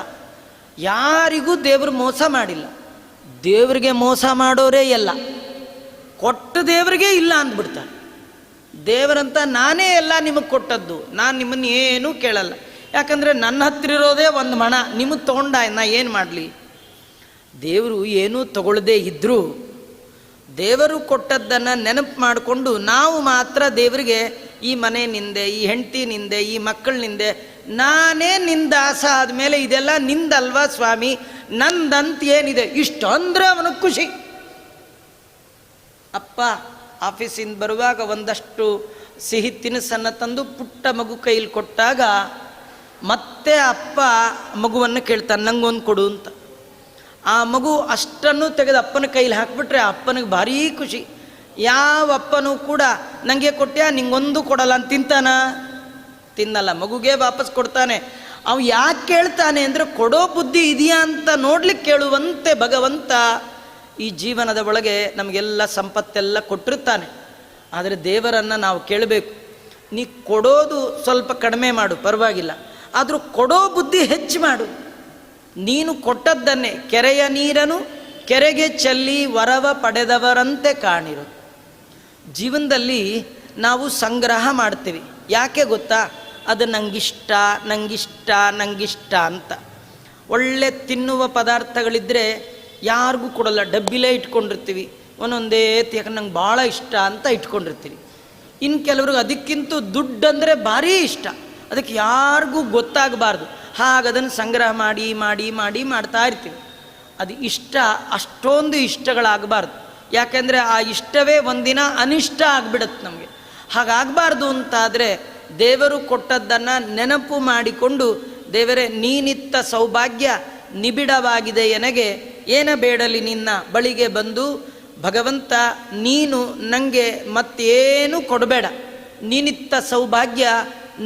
ಯಾರಿಗೂ ದೇವರು ಮೋಸ ಮಾಡಿಲ್ಲ. ದೇವರಿಗೆ ಮೋಸ ಮಾಡೋರೇ ಎಲ್ಲ. ಕೊಟ್ಟ ದೇವರಿಗೆ ಇಲ್ಲ ಅಂದ್ಬಿಡ್ತಾರೆ. ದೇವರಂತ ನಾನೇ ಎಲ್ಲ ನಿಮಗೆ ಕೊಟ್ಟದ್ದು, ನಾನು ನಿಮ್ಮನ್ನು ಏನೂ ಕೇಳಲ್ಲ. ಯಾಕಂದರೆ ನನ್ನ ಹತ್ತಿರ ಇರೋದೇ ಒಂದು ಮಣ, ನಿಮಗೆ ತೊಗೊಂಡ ನಾ ಏನು ಮಾಡಲಿ? ದೇವರು ಏನೂ ತಗೊಳ್ಳದೇ ಇದ್ದರೂ ದೇವರು ಕೊಟ್ಟದ್ದನ್ನು ನೆನಪು ಮಾಡಿಕೊಂಡು ನಾವು ಮಾತ್ರ ದೇವರಿಗೆ ಈ ಮನೆ ನಿಂದೆ, ಈ ಹೆಂಡತಿ ನಿಂದೆ, ಈ ಮಕ್ಕಳು ನಿಂದೆ, ನಾನೇ ನಿಂದಾಸ ಆದಮೇಲೆ ಇದೆಲ್ಲ ನಿಂದಲ್ವಾ ಸ್ವಾಮಿ, ನಂದಂತ ಏನಿದೆ ಇಷ್ಟು ಅಂದರೆ ಅವನಿಗೆ ಖುಷಿ. ಅಪ್ಪ ಆಫೀಸಿಂದ ಬರುವಾಗ ಒಂದಷ್ಟು ಸಿಹಿ ತಿನಿಸನ್ನು ತಂದು ಪುಟ್ಟ ಮಗು ಕೈಲಿ ಕೊಟ್ಟಾಗ ಮತ್ತೆ ಅಪ್ಪ ಮಗುವನ್ನು ಕೇಳ್ತಾನೆ, ನಂಗೊಂದು ಕೊಡು ಅಂತ. ಆ ಮಗು ಅಷ್ಟನ್ನು ತೆಗೆದು ಅಪ್ಪನ ಕೈಲಿ ಹಾಕಿಬಿಟ್ರೆ ಅಪ್ಪನಿಗೆ ಭಾರೀ ಖುಷಿ. ಯಾವ ಅಪ್ಪನೂ ಕೂಡ ನನಗೆ ಕೊಟ್ಟ್ಯಾ ನಿಂಗೊಂದು ಕೊಡಲ್ಲ ಅಂತ ತಿನ್ನಲ್ಲ, ಮಗುಗೆ ವಾಪಸ್ ಕೊಡ್ತಾನೆ. ಅವು ಯಾಕೆ ಕೇಳ್ತಾನೆ ಅಂದರೆ ಕೊಡೋ ಬುದ್ಧಿ ಇದೆಯಾ ಅಂತ ನೋಡ್ಲಿಕ್ಕೆ ಕೇಳುವಂತೆ ಭಗವಂತ ಈ ಜೀವನದ ಒಳಗೆ ನಮಗೆಲ್ಲ ಸಂಪತ್ತೆಲ್ಲ ಕೊಟ್ಟಿರ್ತಾನೆ. ಆದರೆ ದೇವರನ್ನು ನಾವು ಕೇಳಬೇಕು, ನೀ ಕೊಡೋದು ಸ್ವಲ್ಪ ಕಡಿಮೆ ಮಾಡು ಪರವಾಗಿಲ್ಲ, ಆದರೂ ಕೊಡೋ ಬುದ್ಧಿ ಹೆಚ್ಚು ಮಾಡು. ನೀನು ಕೊಟ್ಟದ್ದನ್ನೇ ಕೆರೆಯ ನೀರನ್ನು ಕೆರೆಗೆ ಚೆಲ್ಲಿ ವರವ ಪಡೆದವರಂತೆ ಕಾಣಿರು. ಜೀವನದಲ್ಲಿ ನಾವು ಸಂಗ್ರಹ ಮಾಡ್ತೀವಿ, ಯಾಕೆ ಗೊತ್ತಾ? ಅದು ನಂಗಿಷ್ಟ ನಂಗಿಷ್ಟ ನಂಗಿಷ್ಟ ಅಂತ. ಒಳ್ಳೆ ತಿನ್ನುವ ಪದಾರ್ಥಗಳಿದ್ದರೆ ಯಾರಿಗೂ ಕೊಡಲ್ಲ, ಡಬ್ಬಿಲೇ ಇಟ್ಕೊಂಡಿರ್ತೀವಿ. ಒಂದೊಂದೇ ಯಾಕಂದ್ರೆ ನಂಗೆ ಭಾಳ ಇಷ್ಟ ಅಂತ ಇಟ್ಕೊಂಡಿರ್ತೀವಿ. ಇನ್ನು ಕೆಲವ್ರಿಗೆ ಅದಕ್ಕಿಂತ ದುಡ್ಡಂದರೆ ಭಾರೀ ಇಷ್ಟ, ಅದಕ್ಕೆ ಯಾರಿಗೂ ಗೊತ್ತಾಗಬಾರ್ದು, ಹಾಗೆ ಅದನ್ನು ಸಂಗ್ರಹ ಮಾಡಿ ಮಾಡಿ ಮಾಡಿ ಮಾಡ್ತಾ ಇರ್ತೀವಿ. ಅದು ಇಷ್ಟ ಅಷ್ಟೊಂದು ಇಷ್ಟಗಳಾಗಬಾರ್ದು, ಯಾಕೆಂದರೆ ಆ ಇಷ್ಟವೇ ಒಂದಿನ ಅನಿಷ್ಟ ಆಗಿಬಿಡುತ್ತೆ ನಮಗೆ. ಹಾಗಾಗಬಾರ್ದು ಅಂತಾದರೆ ದೇವರು ಕೊಟ್ಟದ್ದನ್ನು ನೆನಪು ಮಾಡಿಕೊಂಡು, ದೇವರೇ ನೀನಿತ್ತ ಸೌಭಾಗ್ಯ ನಿಬಿಡವಾಗಿದೆ ಎನಗೆ, ಏನ ಬೇಡಲಿ ನಿನ್ನ ಬಳಿಗೆ ಬಂದು ಭಗವಂತ ನೀನು ನನಗೆ ಮತ್ತೇನು ಕೊಡಬೇಡ, ನೀನಿತ್ತ ಸೌಭಾಗ್ಯ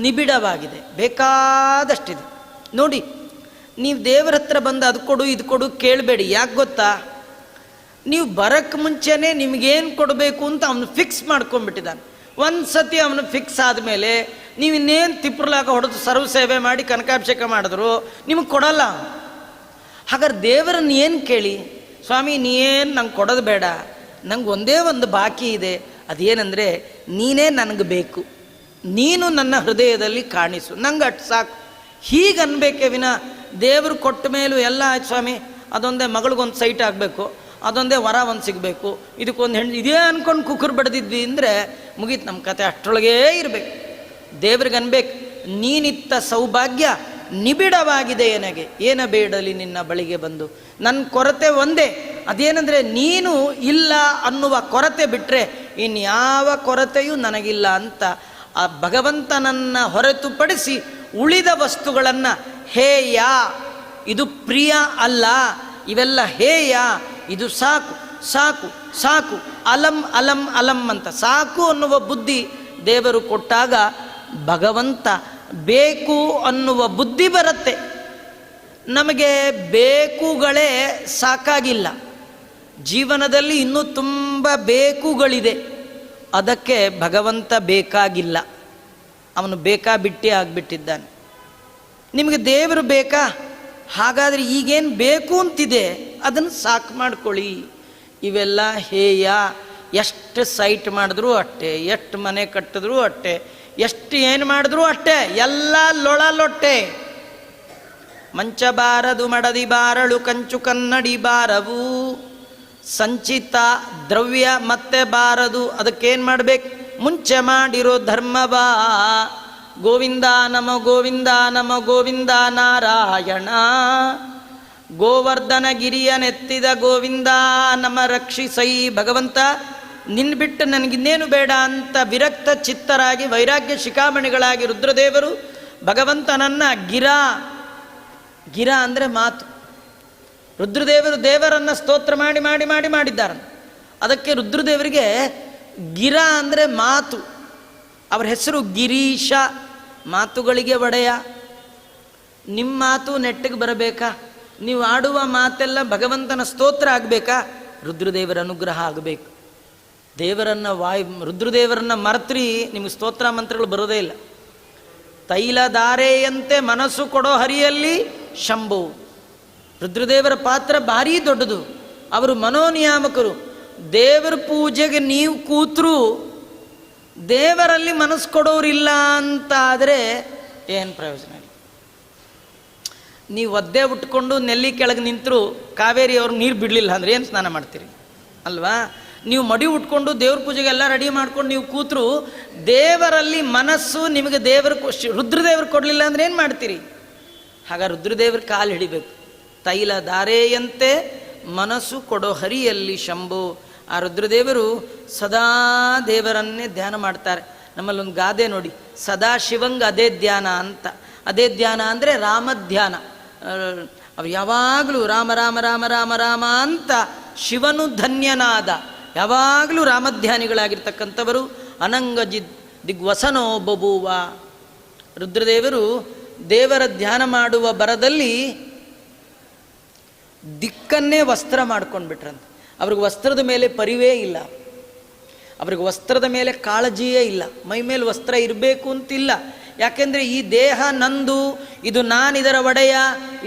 ನಿಬಿಡವಾಗಿದೆ, ಬೇಕಾದಷ್ಟಿದೆ. ನೋಡಿ, ನೀವು ದೇವರ ಹತ್ರ ಬಂದು ಅದು ಕೊಡು ಇದು ಕೊಡು ಕೇಳಬೇಡಿ. ಯಾಕೆ ಗೊತ್ತಾ? ನೀವು ಬರೋಕ್ಕೆ ಮುಂಚೆನೇ ನಿಮಗೇನು ಕೊಡಬೇಕು ಅಂತ ಅವನು ಫಿಕ್ಸ್ ಮಾಡ್ಕೊಂಡ್ಬಿಟ್ಟಿದ್ದಾನೆ. ಒಂದು ಸತಿ ಅವನು ಫಿಕ್ಸ್ ಆದಮೇಲೆ ನೀವು ಇನ್ನೇನು ತಿಪ್ಪರ್ಲಾಗ ಹೊಡೆದು ಸರ್ವ ಸೇವೆ ಮಾಡಿ ಕನಕಾಭಿಷೇಕ ಮಾಡಿದ್ರು ನಿಮಗೆ ಕೊಡಲ್ಲ. ಹಾಗಾದ್ರೆ ದೇವರನ್ನು ಏನು ಕೇಳಿ? ಸ್ವಾಮಿ ನೀನು ನಂಗೆ ಕೊಡೋದು ಬೇಡ, ನಂಗೆ ಒಂದೇ ಒಂದು ಬಾಕಿ ಇದೆ, ಅದೇನೆಂದರೆ ನೀನೇ ನನಗೆ ಬೇಕು, ನೀನು ನನ್ನ ಹೃದಯದಲ್ಲಿ ಕಾಣಿಸು, ನಂಗೆ ಅಷ್ಟು ಸಾಕು. ಹೀಗೆ ಅನ್ಬೇಕೇ ವಿನ ದೇವರು ಕೊಟ್ಟ ಮೇಲೂ ಎಲ್ಲ ಆಯ್ತು ಸ್ವಾಮಿ, ಅದೊಂದೇ ಮಗಳಿಗೊಂದು ಸೈಟ್ ಆಗಬೇಕು, ಅದೊಂದೇ ವರ ಒಂದು ಸಿಗಬೇಕು, ಇದಕ್ಕೊಂದು ಹೆಣ್ಣು ಇದೇ ಅಂದ್ಕೊಂಡು ಕುಕ್ಕರ್ ಬಡ್ದಿದ್ವಿ ಅಂದರೆ ಮುಗೀತು ನಮ್ಮ ಕತೆ, ಅಷ್ಟರೊಳಗೇ ಇರಬೇಕು. ದೇವ್ರಿಗೆ ಅನ್ಬೇಕು, ನೀನಿತ್ತ ಸೌಭಾಗ್ಯ ನಿಬಿಡವಾಗಿದೆ ನನಗೆ, ಏನ ಬೇಡಲಿ ನಿನ್ನ ಬಳಿಗೆ ಬಂದು. ನನ್ನ ಕೊರತೆ ಒಂದೇ, ಅದೇನೆಂದರೆ ನೀನು ಇಲ್ಲ ಅನ್ನುವ ಕೊರತೆ ಬಿಟ್ಟರೆ ಇನ್ಯಾವ ಕೊರತೆಯೂ ನನಗಿಲ್ಲ ಅಂತ ಆ ಭಗವಂತನನ್ನು ಹೊರತುಪಡಿಸಿ ಉಳಿದ ವಸ್ತುಗಳನ್ನು ಹೇಯ, ಇದು ಪ್ರಿಯ ಅಲ್ಲ, ಇವೆಲ್ಲ ಹೇಯ, ಇದು ಸಾಕು ಸಾಕು ಸಾಕು, ಅಲಂ ಅಲಂ ಅಲಂ ಅಂತ ಸಾಕು ಅನ್ನುವ ಬುದ್ಧಿ ದೇವರು ಕೊಟ್ಟಾಗ ಭಗವಂತ ಬೇಕು ಅನ್ನುವ ಬುದ್ಧಿ ಬರುತ್ತೆ. ನಮಗೆ ಬೇಕುಗಳೇ ಸಾಕಾಗಿಲ್ಲ, ಜೀವನದಲ್ಲಿ ಇನ್ನೂ ತುಂಬ ಬೇಕುಗಳಿದೆ, ಅದಕ್ಕೆ ಭಗವಂತ ಬೇಕಾಗಿಲ್ಲ, ಅವನು ಬೇಕಾಬಿಟ್ಟೇ ಆಗಿಬಿಟ್ಟಿದ್ದಾನೆ. ನಿಮಗೆ ದೇವರು ಬೇಕಾ? ಹಾಗಾದರೆ ಈಗೇನು ಬೇಕು ಅಂತಿದೆ ಅದನ್ನು ಸಾಕು ಮಾಡ್ಕೊಳ್ಳಿ. ಇವೆಲ್ಲ ಹೇಯ, ಎಷ್ಟು ಸೈಟ್ ಮಾಡಿದ್ರೂ ಅಷ್ಟೇ, ಎಷ್ಟು ಮನೆ ಕಟ್ಟಿದ್ರೂ ಅಷ್ಟೇ, ಎಷ್ಟು ಏನು ಮಾಡಿದ್ರೂ ಅಷ್ಟೇ, ಎಲ್ಲ ಲೊಟ್ಟೆ. ಮಂಚ ಬಾರದು ಮಡದಿ ಬಾರಳು ಕಂಚು ಕನ್ನಡಿ ಬಾರವು, ಸಂಚಿತ ದ್ರವ್ಯ ಮತ್ತೆ ಬಾರದು, ಅದಕ್ಕೇನು ಮಾಡಬೇಕು? ಮುಂಚೆ ಮಾಡಿರೋ ಧರ್ಮವಾ. ಗೋವಿಂದ ನಮ ಗೋವಿಂದ ನಮ ಗೋವಿಂದ ನಾರಾಯಣ, ಗೋವರ್ಧನ ಗಿರಿಯ ನೆತ್ತಿದ ಗೋವಿಂದ ನಮ ರಕ್ಷಿಸೈ. ಭಗವಂತ ನಿನ್ನ ಬಿಟ್ಟು ನನಗಿನ್ನೇನು ಬೇಡ ಅಂತ ವಿರಕ್ತ ಚಿತ್ತರಾಗಿ ವೈರಾಗ್ಯ ಶಿಖಾಮಣಿಗಳಾಗಿ ರುದ್ರದೇವರು ಭಗವಂತನನ್ನು ಗಿರ ಅಂದರೆ ಮಾತು. ರುದ್ರದೇವರು ದೇವರನ್ನು ಸ್ತೋತ್ರ ಮಾಡಿ ಮಾಡಿ ಮಾಡಿ ಮಾಡಿದ್ದಾರೆ. ಅದಕ್ಕೆ ರುದ್ರದೇವರಿಗೆ ಗಿರ ಅಂದರೆ ಮಾತು, ಅವರ ಹೆಸರು ಗಿರೀಶ, ಮಾತುಗಳಿಗೆ ಒಡೆಯ. ನಿಮ್ಮ ಮಾತು ನೆಟ್ಟಿಗೆ ಬರಬೇಕಾ? ನೀವು ಆಡುವ ಮಾತೆಲ್ಲ ಭಗವಂತನ ಸ್ತೋತ್ರ ಆಗಬೇಕಾ? ರುದ್ರದೇವರ ಅನುಗ್ರಹ ಆಗಬೇಕು. ದೇವರನ್ನು ರುದ್ರದೇವರನ್ನು ಮರೆತ್ರಿ ನಿಮಗೆ ಸ್ತೋತ್ರ ಮಂತ್ರಗಳು ಬರೋದೇ ಇಲ್ಲ. ತೈಲಧಾರೆಯಂತೆ ಮನಸ್ಸು ಕೊಡೋ ಹರಿಯಲ್ಲಿ ಶಂಭು. ರುದ್ರದೇವರ ಪಾತ್ರ ಭಾರೀ ದೊಡ್ಡದು, ಅವರು ಮನೋನಿಯಾಮಕರು. ದೇವರ ಪೂಜೆಗೆ ನೀವು ಕೂತರೂ ದೇವರಲ್ಲಿ ಮನಸ್ಸು ಕೊಡೋರಿಲ್ಲ ಅಂತ ಆದರೆ ಏನು ಪ್ರಯೋಜನ? ನೀವು ಒದ್ದೆ ಉಟ್ಕೊಂಡು ನೆಲ್ಲಿ ಕೆಳಗೆ ನಿಂತರೂ ಕಾವೇರಿ ಅವ್ರಿಗೆ ನೀರು ಬಿಡಲಿಲ್ಲ ಅಂದರೆ ಏನು ಸ್ನಾನ ಮಾಡ್ತೀರಿ ಅಲ್ವಾ? ನೀವು ಮಡಿ ಉಟ್ಕೊಂಡು ದೇವ್ರ ಪೂಜೆಗೆಲ್ಲ ರೆಡಿ ಮಾಡ್ಕೊಂಡು ನೀವು ಕೂತರು ದೇವರಲ್ಲಿ ಮನಸ್ಸು ನಿಮಗೆ ರುದ್ರದೇವರು ಕೊಡಲಿಲ್ಲ ಅಂದರೆ ಏನು ಮಾಡ್ತೀರಿ? ಆಗ ರುದ್ರದೇವ್ರ ಕಾಲು ಹಿಡಿಬೇಕು. ತೈಲ ಧಾರೆಯಂತೆ ಮನಸ್ಸು ಕೊಡೋ ಹರಿಯಲ್ಲಿ ಶಂಭು. ಆ ರುದ್ರದೇವರು ಸದಾ ದೇವರನ್ನೇ ಧ್ಯಾನ ಮಾಡ್ತಾರೆ. ನಮ್ಮಲ್ಲೊಂದು ಗಾದೆ ನೋಡಿ, ಸದಾ ಶಿವಂಗ ಅದೇ ಧ್ಯಾನ ಅಂತ. ಅದೇ ಧ್ಯಾನ ಅಂದರೆ ರಾಮಧ್ಯಾನ. ಅವ್ರು ಯಾವಾಗಲೂ ರಾಮ ರಾಮ ರಾಮ ರಾಮ ರಾಮ ಅಂತ ಶಿವನು ಧನ್ಯನಾದ, ಯಾವಾಗಲೂ ರಾಮಧ್ಯಾನಿಗಳಾಗಿರ್ತಕ್ಕಂಥವರು. ಅನಂಗಜಿ ದಿಗ್ವಸನೋ ಬಬೂವ. ರುದ್ರದೇವರು ದೇವರ ಧ್ಯಾನ ಮಾಡುವ ಬರದಲ್ಲಿ ದಿಕ್ಕನ್ನೇ ವಸ್ತ್ರ ಮಾಡ್ಕೊಂಡ್ಬಿಟ್ರಂತೆ. ಅವ್ರಿಗೆ ವಸ್ತ್ರದ ಮೇಲೆ ಪರಿವೇ ಇಲ್ಲ, ಅವ್ರಿಗೆ ವಸ್ತ್ರದ ಮೇಲೆ ಕಾಳಜಿಯೇ ಇಲ್ಲ, ಮೈ ಮೇಲೆ ವಸ್ತ್ರ ಇರಬೇಕು ಅಂತಿಲ್ಲ. ಯಾಕೆಂದರೆ ಈ ದೇಹ ನಂದು, ಇದು ನಾನಿದರ ಒಡೆಯ,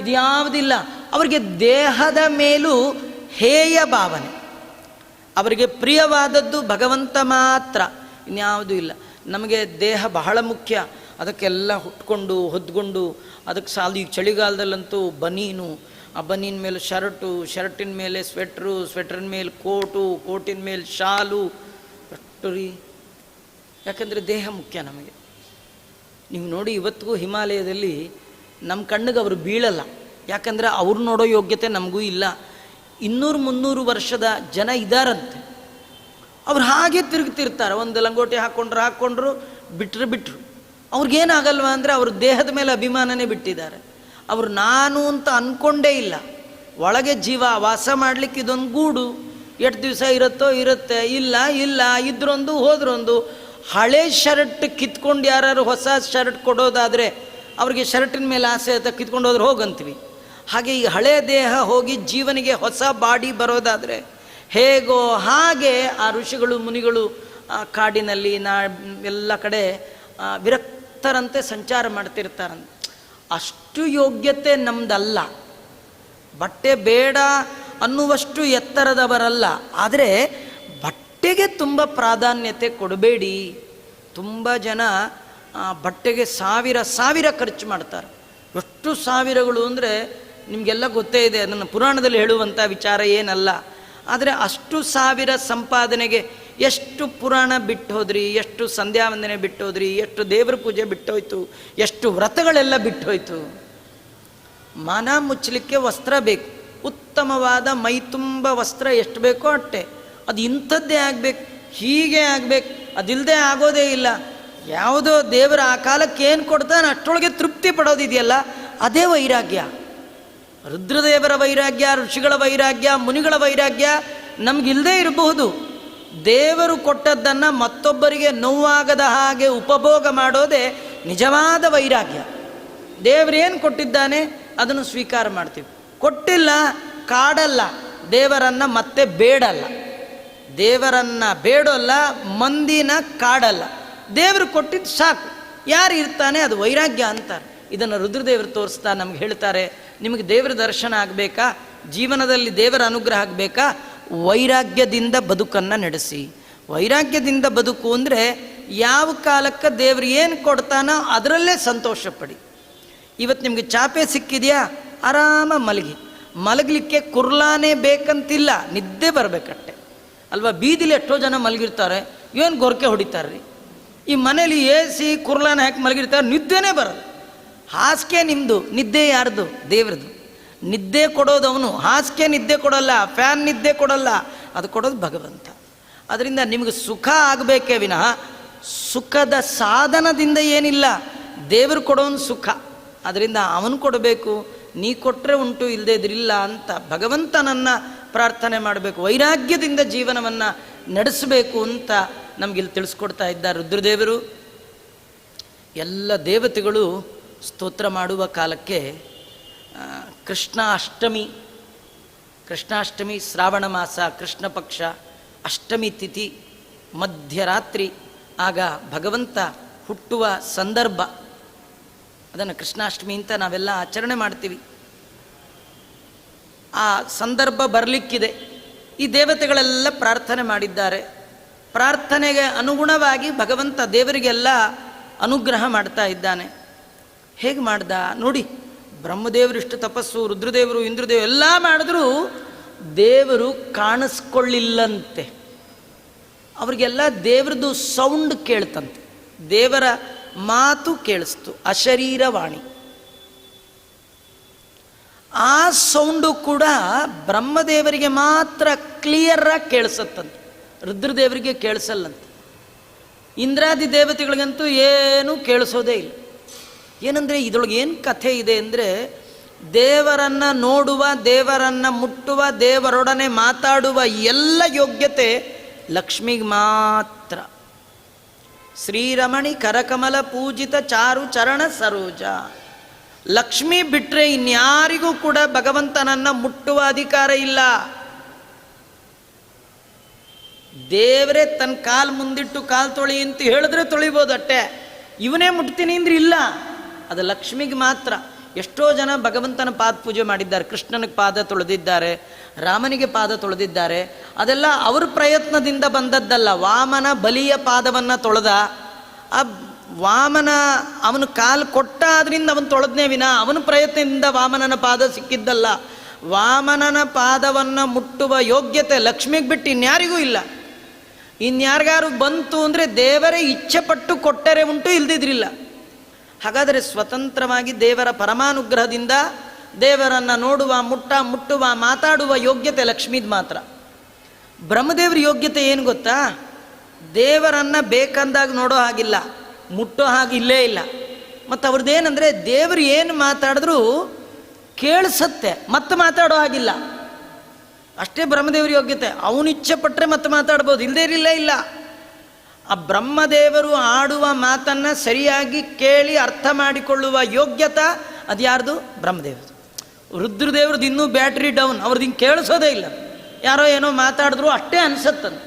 ಇದು ಯಾವುದಿಲ್ಲ. ಅವರಿಗೆ ದೇಹದ ಮೇಲೂ ಹೇಯ ಭಾವನೆ. ಅವರಿಗೆ ಪ್ರಿಯವಾದದ್ದು ಭಗವಂತ ಮಾತ್ರ, ಇನ್ಯಾವುದೂ ಇಲ್ಲ. ನಮಗೆ ದೇಹ ಬಹಳ ಮುಖ್ಯ, ಅದಕ್ಕೆಲ್ಲ ಹುಟ್ಕೊಂಡು ಹೊದ್ಕೊಂಡು ಅದಕ್ಕೆ ಸಾಲು. ಈಗ ಚಳಿಗಾಲದಲ್ಲಂತೂ ಬನೀನು, ಆ ಬನೀನ್ ಮೇಲೆ ಶರ್ಟು, ಶರ್ಟಿನ ಮೇಲೆ ಸ್ವೆಟ್ರು, ಸ್ವೆಟ್ರಿನ ಮೇಲೆ ಕೋಟು, ಕೋಟಿನ ಮೇಲೆ ಶಾಲು, ಅಷ್ಟು ರೀ. ಯಾಕಂದರೆ ದೇಹ ಮುಖ್ಯ ನಮಗೆ. ನೀವು ನೋಡಿ, ಇವತ್ತಿಗೂ ಹಿಮಾಲಯದಲ್ಲಿ ನಮ್ಮ ಕಣ್ಣಿಗೆ ಅವರು ಬೀಳಲ್ಲ, ಯಾಕಂದರೆ ಅವ್ರು ನೋಡೋ ಯೋಗ್ಯತೆ ನಮಗೂ ಇಲ್ಲ. 200-300 ವರ್ಷದ ಜನ ಇದ್ದಾರಂತೆ, ಅವ್ರು ಹಾಗೆ ತಿರುಗ್ತಿರ್ತಾರೆ. ಒಂದು ಲಂಗೋಟಿ ಹಾಕ್ಕೊಂಡ್ರು ಬಿಟ್ಟರು. ಅವ್ರಿಗೇನಾಗಲ್ವ ಅಂದರೆ ಅವ್ರ ದೇಹದ ಮೇಲೆ ಅಭಿಮಾನನೇ ಬಿಟ್ಟಿದ್ದಾರೆ. ಅವರು ನಾನು ಅಂತ ಅಂದ್ಕೊಂಡೇ ಇಲ್ಲ. ಒಳಗೆ ಜೀವ ವಾಸ ಮಾಡಲಿಕ್ಕೆ ಇದೊಂದು ಗೂಡು. ಎಷ್ಟು ದಿವಸ ಇರುತ್ತೆ, ಇಲ್ಲ ಇದ್ರೊಂದು ಹೋದ್ರೊಂದು. ಹಳೆ ಶರ್ಟ್ ಕಿತ್ಕೊಂಡು ಯಾರು ಹೊಸ ಶರ್ಟ್ ಕೊಡೋದಾದರೆ ಅವ್ರಿಗೆ ಶರ್ಟಿನ ಮೇಲೆ ಆಸೆ ಆಯ್ತಾ, ಕಿತ್ಕೊಂಡು ಹೋದ್ರೆ ಹೋಗಂತೀವಿ. ಹಾಗೆ ಈ ಹಳೆ ದೇಹ ಹೋಗಿ ಜೀವನಿಗೆ ಹೊಸ ಬಾಡಿ ಬರೋದಾದರೆ ಹೇಗೋ ಹಾಗೆ ಆ ಋಷಿಗಳು ಮುನಿಗಳು ಕಾಡಿನಲ್ಲಿ ಎಲ್ಲ ಕಡೆ ವಿರಕ್ತರಂತೆ ಸಂಚಾರ ಮಾಡ್ತಿರ್ತಾರಂತೆ. ಅಷ್ಟು ಯೋಗ್ಯತೆ ನಮ್ದಲ್ಲ, ಬಟ್ಟೆ ಬೇಡ ಅನ್ನುವಷ್ಟು ಎತ್ತರದವರಲ್ಲ. ಆದರೆ ಬಟ್ಟೆಗೆ ತುಂಬ ಪ್ರಾಧಾನ್ಯತೆ ಕೊಡಬೇಡಿ. ತುಂಬ ಜನ ಬಟ್ಟೆಗೆ ಸಾವಿರ ಖರ್ಚು ಮಾಡ್ತಾರೆ. ಎಷ್ಟು ಸಾವಿರಗಳು ಅಂದರೆ ನಿಮಗೆಲ್ಲ ಗೊತ್ತೇ ಇದೆ, ನನ್ನ ಪುರಾಣದಲ್ಲಿ ಹೇಳುವಂಥ ವಿಚಾರ ಏನಲ್ಲ. ಆದರೆ ಅಷ್ಟು ಸಾವಿರ ಸಂಪಾದನೆಗೆ ಎಷ್ಟು ಪುರಾಣ ಬಿಟ್ಟು ಹೋದ್ರಿ, ಎಷ್ಟು ಸಂಧ್ಯಾ ವಂದನೆ ಬಿಟ್ಟು ಹೋದ್ರಿ, ಎಷ್ಟು ದೇವರ ಪೂಜೆ ಬಿಟ್ಟೋಯ್ತು, ಎಷ್ಟು ವ್ರತಗಳೆಲ್ಲ ಬಿಟ್ಟೋಯ್ತು. ಮನ ಮುಚ್ಚಲಿಕ್ಕೆ ವಸ್ತ್ರ ಬೇಕು, ಉತ್ತಮವಾದ ಮೈ ತುಂಬ ವಸ್ತ್ರ ಎಷ್ಟು ಬೇಕೋ ಅಷ್ಟೇ. ಅದು ಇಂಥದ್ದೇ ಆಗಬೇಕು, ಹೀಗೆ ಆಗಬೇಕು, ಅದಿಲ್ಲದೆ ಆಗೋದೇ ಇಲ್ಲ. ಯಾವುದೋ ದೇವರ ಆ ಕಾಲಕ್ಕೆ ಏನು ಕೊಡ್ತಾನೆ ಅಷ್ಟರೊಳಗೆ ತೃಪ್ತಿ ಪಡೋದಿದೆಯಲ್ಲ, ಅದೇ ವೈರಾಗ್ಯ. ರುದ್ರದೇವರ ವೈರಾಗ್ಯ, ಋಷಿಗಳ ವೈರಾಗ್ಯ, ಮುನಿಗಳ ವೈರಾಗ್ಯ ನಮಗಿಲ್ಲದೆ ಇರಬಹುದು. ದೇವರು ಕೊಟ್ಟದ್ದನ್ನು ಮತ್ತೊಬ್ಬರಿಗೆ ನೋವಾಗದ ಹಾಗೆ ಉಪಭೋಗ ಮಾಡೋದೇ ನಿಜವಾದ ವೈರಾಗ್ಯ. ದೇವರೇನು ಕೊಟ್ಟಿದ್ದಾನೆ ಅದನ್ನು ಸ್ವೀಕಾರ ಮಾಡ್ತೀವಿ. ಕೊಟ್ಟಿಲ್ಲ ಕಾಡಲ್ಲ, ದೇವರನ್ನು ಮತ್ತೆ ಬೇಡಲ್ಲ. ದೇವರನ್ನು ಬೇಡಲ್ಲ, ಮಂದಿನ ಕಾಡಲ್ಲ. ದೇವರು ಕೊಟ್ಟಿದ್ದು ಸಾಕು, ಯಾರು ಇರ್ತಾನೆ ಅದು ವೈರಾಗ್ಯ ಅಂತಾರೆ. ಇದನ್ನು ರುದ್ರದೇವರು ತೋರಿಸ್ತಾ ನಮ್ಗೆ ಹೇಳ್ತಾರೆ, ನಿಮಗೆ ದೇವರ ದರ್ಶನ ಆಗಬೇಕಾ, ಜೀವನದಲ್ಲಿ ದೇವರ ಅನುಗ್ರಹ ಆಗಬೇಕಾ, ವೈರಾಗ್ಯದಿಂದ ಬದುಕನ್ನು ನಡೆಸಿ. ವೈರಾಗ್ಯದಿಂದ ಬದುಕು ಅಂದರೆ ಯಾವ ಕಾಲಕ್ಕೆ ದೇವರು ಏನು ಕೊಡ್ತಾನೋ ಅದರಲ್ಲೇ ಸಂತೋಷ ಪಡಿ. ಇವತ್ತು ನಿಮಗೆ ಚಾಪೆ ಸಿಕ್ಕಿದೆಯಾ, ಆರಾಮ ಮಲಗಲಿಕ್ಕೆ ಕುರ್ಲಾನೇ ಬೇಕಂತಿಲ್ಲ, ನಿದ್ದೆ ಬರಬೇಕಟ್ಟೆ ಅಲ್ವಾ. ಬೀದಿಲಿ ಎಷ್ಟೋ ಜನ ಮಲಗಿರ್ತಾರೆ, ಏನು ಗೊರಕೆ ಹೊಡಿತಾರೆ ರೀ. ಈ ಮನೇಲಿ AC ಕುರ್ಲಾನ ಹಾಕಿ ಮಲಗಿರ್ತಾರೆ, ನಿದ್ದೆನೇ ಬರೋದು. ಹಾಸಿಗೆ ನಿಮ್ಮದು, ನಿದ್ದೆ ಯಾರ್ದು? ದೇವ್ರದ್ದು. ನಿದ್ದೆ ಕೊಡೋದು ಅವನು, ಹಾಸಿಗೆ ನಿದ್ದೆ ಕೊಡೋಲ್ಲ, ಫ್ಯಾನ್ ನಿದ್ದೆ ಕೊಡೋಲ್ಲ, ಅದು ಕೊಡೋದು ಭಗವಂತ. ಅದರಿಂದ ನಿಮಗೆ ಸುಖ ಆಗಬೇಕೇ ವಿನಃ ಸುಖದ ಸಾಧನದಿಂದ ಏನಿಲ್ಲ, ದೇವರು ಕೊಡೋನು ಸುಖ. ಅದರಿಂದ ಅವನು ಕೊಡಬೇಕು, ನೀ ಕೊಟ್ಟರೆ ಉಂಟು, ಇಲ್ಲದೇ ಇದ್ರಿಲ್ಲ ಅಂತ ಭಗವಂತನನ್ನು ಪ್ರಾರ್ಥನೆ ಮಾಡಬೇಕು. ವೈರಾಗ್ಯದಿಂದ ಜೀವನವನ್ನು ನಡೆಸಬೇಕು ಅಂತ ನಮಗಿಲ್ಲಿ ತಿಳಿಸ್ಕೊಡ್ತಾ ಇದ್ದಾರೆ ರುದ್ರದೇವರು. ಎಲ್ಲ ದೇವತೆಗಳು ಸ್ತೋತ್ರ ಮಾಡುವ ಕಾಲಕ್ಕೆ ಕೃಷ್ಣಾಷ್ಟಮಿ ಶ್ರಾವಣ ಮಾಸ, ಕೃಷ್ಣ ಪಕ್ಷ, ಅಷ್ಟಮಿ ತಿಥಿ, ಮಧ್ಯರಾತ್ರಿ, ಆಗ ಭಗವಂತ ಹುಟ್ಟುವ ಸಂದರ್ಭ. ಅದನ್ನು ಕೃಷ್ಣಾಷ್ಟಮಿ ಅಂತ ನಾವೆಲ್ಲ ಆಚರಣೆ ಮಾಡ್ತೀವಿ. ಆ ಸಂದರ್ಭ ಬರಲಿಕ್ಕಿದೆ. ಈ ದೇವತೆಗಳೆಲ್ಲ ಪ್ರಾರ್ಥನೆ ಮಾಡಿದ್ದಾರೆ. ಪ್ರಾರ್ಥನೆಗೆ ಅನುಗುಣವಾಗಿ ಭಗವಂತ ದೇವರಿಗೆಲ್ಲ ಅನುಗ್ರಹ ಮಾಡ್ತಾ ಇದ್ದಾನೆ. ಹೇಗೆ ಮಾಡ್ದ ನೋಡಿ, ಬ್ರಹ್ಮದೇವರು ಇಷ್ಟು ತಪಸ್ಸು, ರುದ್ರದೇವರು, ಇಂದ್ರದೇವರು ಎಲ್ಲ ಮಾಡಿದ್ರೂ ದೇವರು ಕಾಣಿಸ್ಕೊಳ್ಳಿಲ್ಲಂತೆ. ಅವರಿಗೆಲ್ಲ ದೇವರದು ಸೌಂಡ್ ಕೇಳ್ತಂತೆ, ದೇವರ ಮಾತು ಕೇಳಿಸ್ತು, ಅಶರೀರವಾಣಿ. ಆ ಸೌಂಡು ಕೂಡ ಬ್ರಹ್ಮದೇವರಿಗೆ ಮಾತ್ರ ಕ್ಲಿಯರಾಗಿ ಕೇಳಿಸತ್ತಂತೆ, ರುದ್ರದೇವರಿಗೆ ಕೇಳಿಸಲ್ಲಂತೆ. ಇಂದ್ರಾದಿ ದೇವತೆಗಳಿಗಂತೂ ಏನೂ ಕೇಳಿಸೋದೇ ಇಲ್ಲ. ಏನಂದರೆ ಇದರೊಳಗೆ ಏನು ಕಥೆ ಇದೆ ಅಂದರೆ, ದೇವರನ್ನು ನೋಡುವ, ದೇವರನ್ನು ಮುಟ್ಟುವ, ದೇವರೊಡನೆ ಮಾತಾಡುವ ಎಲ್ಲ ಯೋಗ್ಯತೆ ಲಕ್ಷ್ಮಿಗೆ ಮಾತ್ರ. ಶ್ರೀರಮಣಿ ಕರಕಮಲ ಪೂಜಿತ ಚಾರು ಚರಣ ಸರೋಜ. ಲಕ್ಷ್ಮಿ ಬಿಟ್ಟರೆ ಇನ್ಯಾರಿಗೂ ಕೂಡ ಭಗವಂತನನ್ನು ಮುಟ್ಟುವ ಅಧಿಕಾರ ಇಲ್ಲ. ದೇವರೇ ತನ್ನ ಕಾಲು ಮುಂದಿಟ್ಟು ಕಾಲು ತೊಳಿ ಅಂತ ಹೇಳಿದ್ರೆ ತೊಳಿಬೋದು ಅಷ್ಟೇ. ಇವನೇ ಮುಟ್ತೀನಿ ಅಂದ್ರೆ ಇಲ್ಲ, ಅದು ಲಕ್ಷ್ಮಿಗೆ ಮಾತ್ರ. ಎಷ್ಟೋ ಜನ ಭಗವಂತನ ಪಾದ ಪೂಜೆ ಮಾಡಿದ್ದಾರೆ, ಕೃಷ್ಣನಿಗೆ ಪಾದ ತೊಳೆದಿದ್ದಾರೆ, ರಾಮನಿಗೆ ಪಾದ ತೊಳೆದಿದ್ದಾರೆ. ಅದೆಲ್ಲ ಅವ್ರ ಪ್ರಯತ್ನದಿಂದ ಬಂದದ್ದಲ್ಲ. ವಾಮನ ಬಲಿಯ ಪಾದವನ್ನು ತೊಳೆದ, ಆ ವಾಮನ ಅವನು ಕಾಲು ಕೊಟ್ಟ, ಅದರಿಂದ ಅವನು ತೊಳೆದನೇ ವಿನ ಅವನ ಪ್ರಯತ್ನದಿಂದ ವಾಮನನ ಪಾದ ಸಿಕ್ಕಿದ್ದಲ್ಲ. ವಾಮನನ ಪಾದವನ್ನು ಮುಟ್ಟುವ ಯೋಗ್ಯತೆ ಲಕ್ಷ್ಮಿಗೆ ಬಿಟ್ಟು ಇನ್ಯಾರಿಗೂ ಇಲ್ಲ. ಇನ್ಯಾರಿಗಾರು ಬಂತು ಅಂದರೆ ದೇವರೇ ಇಚ್ಛೆ ಪಟ್ಟು ಕೊಟ್ಟರೆ ಉಂಟು, ಇಲ್ದಿದ್ರಿಲ್ಲ. ಹಾಗಾದರೆ ಸ್ವತಂತ್ರವಾಗಿ ದೇವರ ಪರಮಾನುಗ್ರಹದಿಂದ ದೇವರನ್ನು ನೋಡುವ, ಮುಟ್ಟುವ, ಮಾತಾಡುವ ಯೋಗ್ಯತೆ ಲಕ್ಷ್ಮೀದ್ ಮಾತ್ರ. ಬ್ರಹ್ಮದೇವ್ರ ಯೋಗ್ಯತೆ ಏನು ಗೊತ್ತಾ? ದೇವರನ್ನು ಬೇಕಂದಾಗ ನೋಡೋ ಹಾಗಿಲ್ಲ, ಮುಟ್ಟೋ ಹಾಗೆ ಇಲ್ಲೇ ಇಲ್ಲ. ಮತ್ತು ಅವ್ರದ್ದೇನೆಂದರೆ ದೇವರು ಏನು ಮಾತಾಡಿದ್ರೂ ಕೇಳಿಸತ್ತೆ, ಮತ್ತೆ ಮಾತಾಡೋ ಹಾಗಿಲ್ಲ. ಅಷ್ಟೇ ಬ್ರಹ್ಮದೇವರ ಯೋಗ್ಯತೆ. ಅವನು ಇಚ್ಛೆ ಪಟ್ಟರೆ ಮತ್ತೆ ಮಾತಾಡ್ಬೋದು, ಇಲ್ಲದೇ ಇಲ್ಲ. ಆ ಬ್ರಹ್ಮದೇವರು ಆಡುವ ಮಾತನ್ನು ಸರಿಯಾಗಿ ಕೇಳಿ ಅರ್ಥ ಮಾಡಿಕೊಳ್ಳುವ ಯೋಗ್ಯತೆ ಅದು ಯಾರ್ದು? ಬ್ರಹ್ಮದೇವ್ರದು. ರುದ್ರದೇವ್ರದ್ದು ಇನ್ನೂ ಬ್ಯಾಟ್ರಿ ಡೌನ್, ಅವ್ರದ್ದು ಹಿಂಗೆ ಕೇಳಿಸೋದೇ ಇಲ್ಲ. ಯಾರೋ ಏನೋ ಮಾತಾಡಿದ್ರು ಅಷ್ಟೇ ಅನಿಸತ್ತಂದು.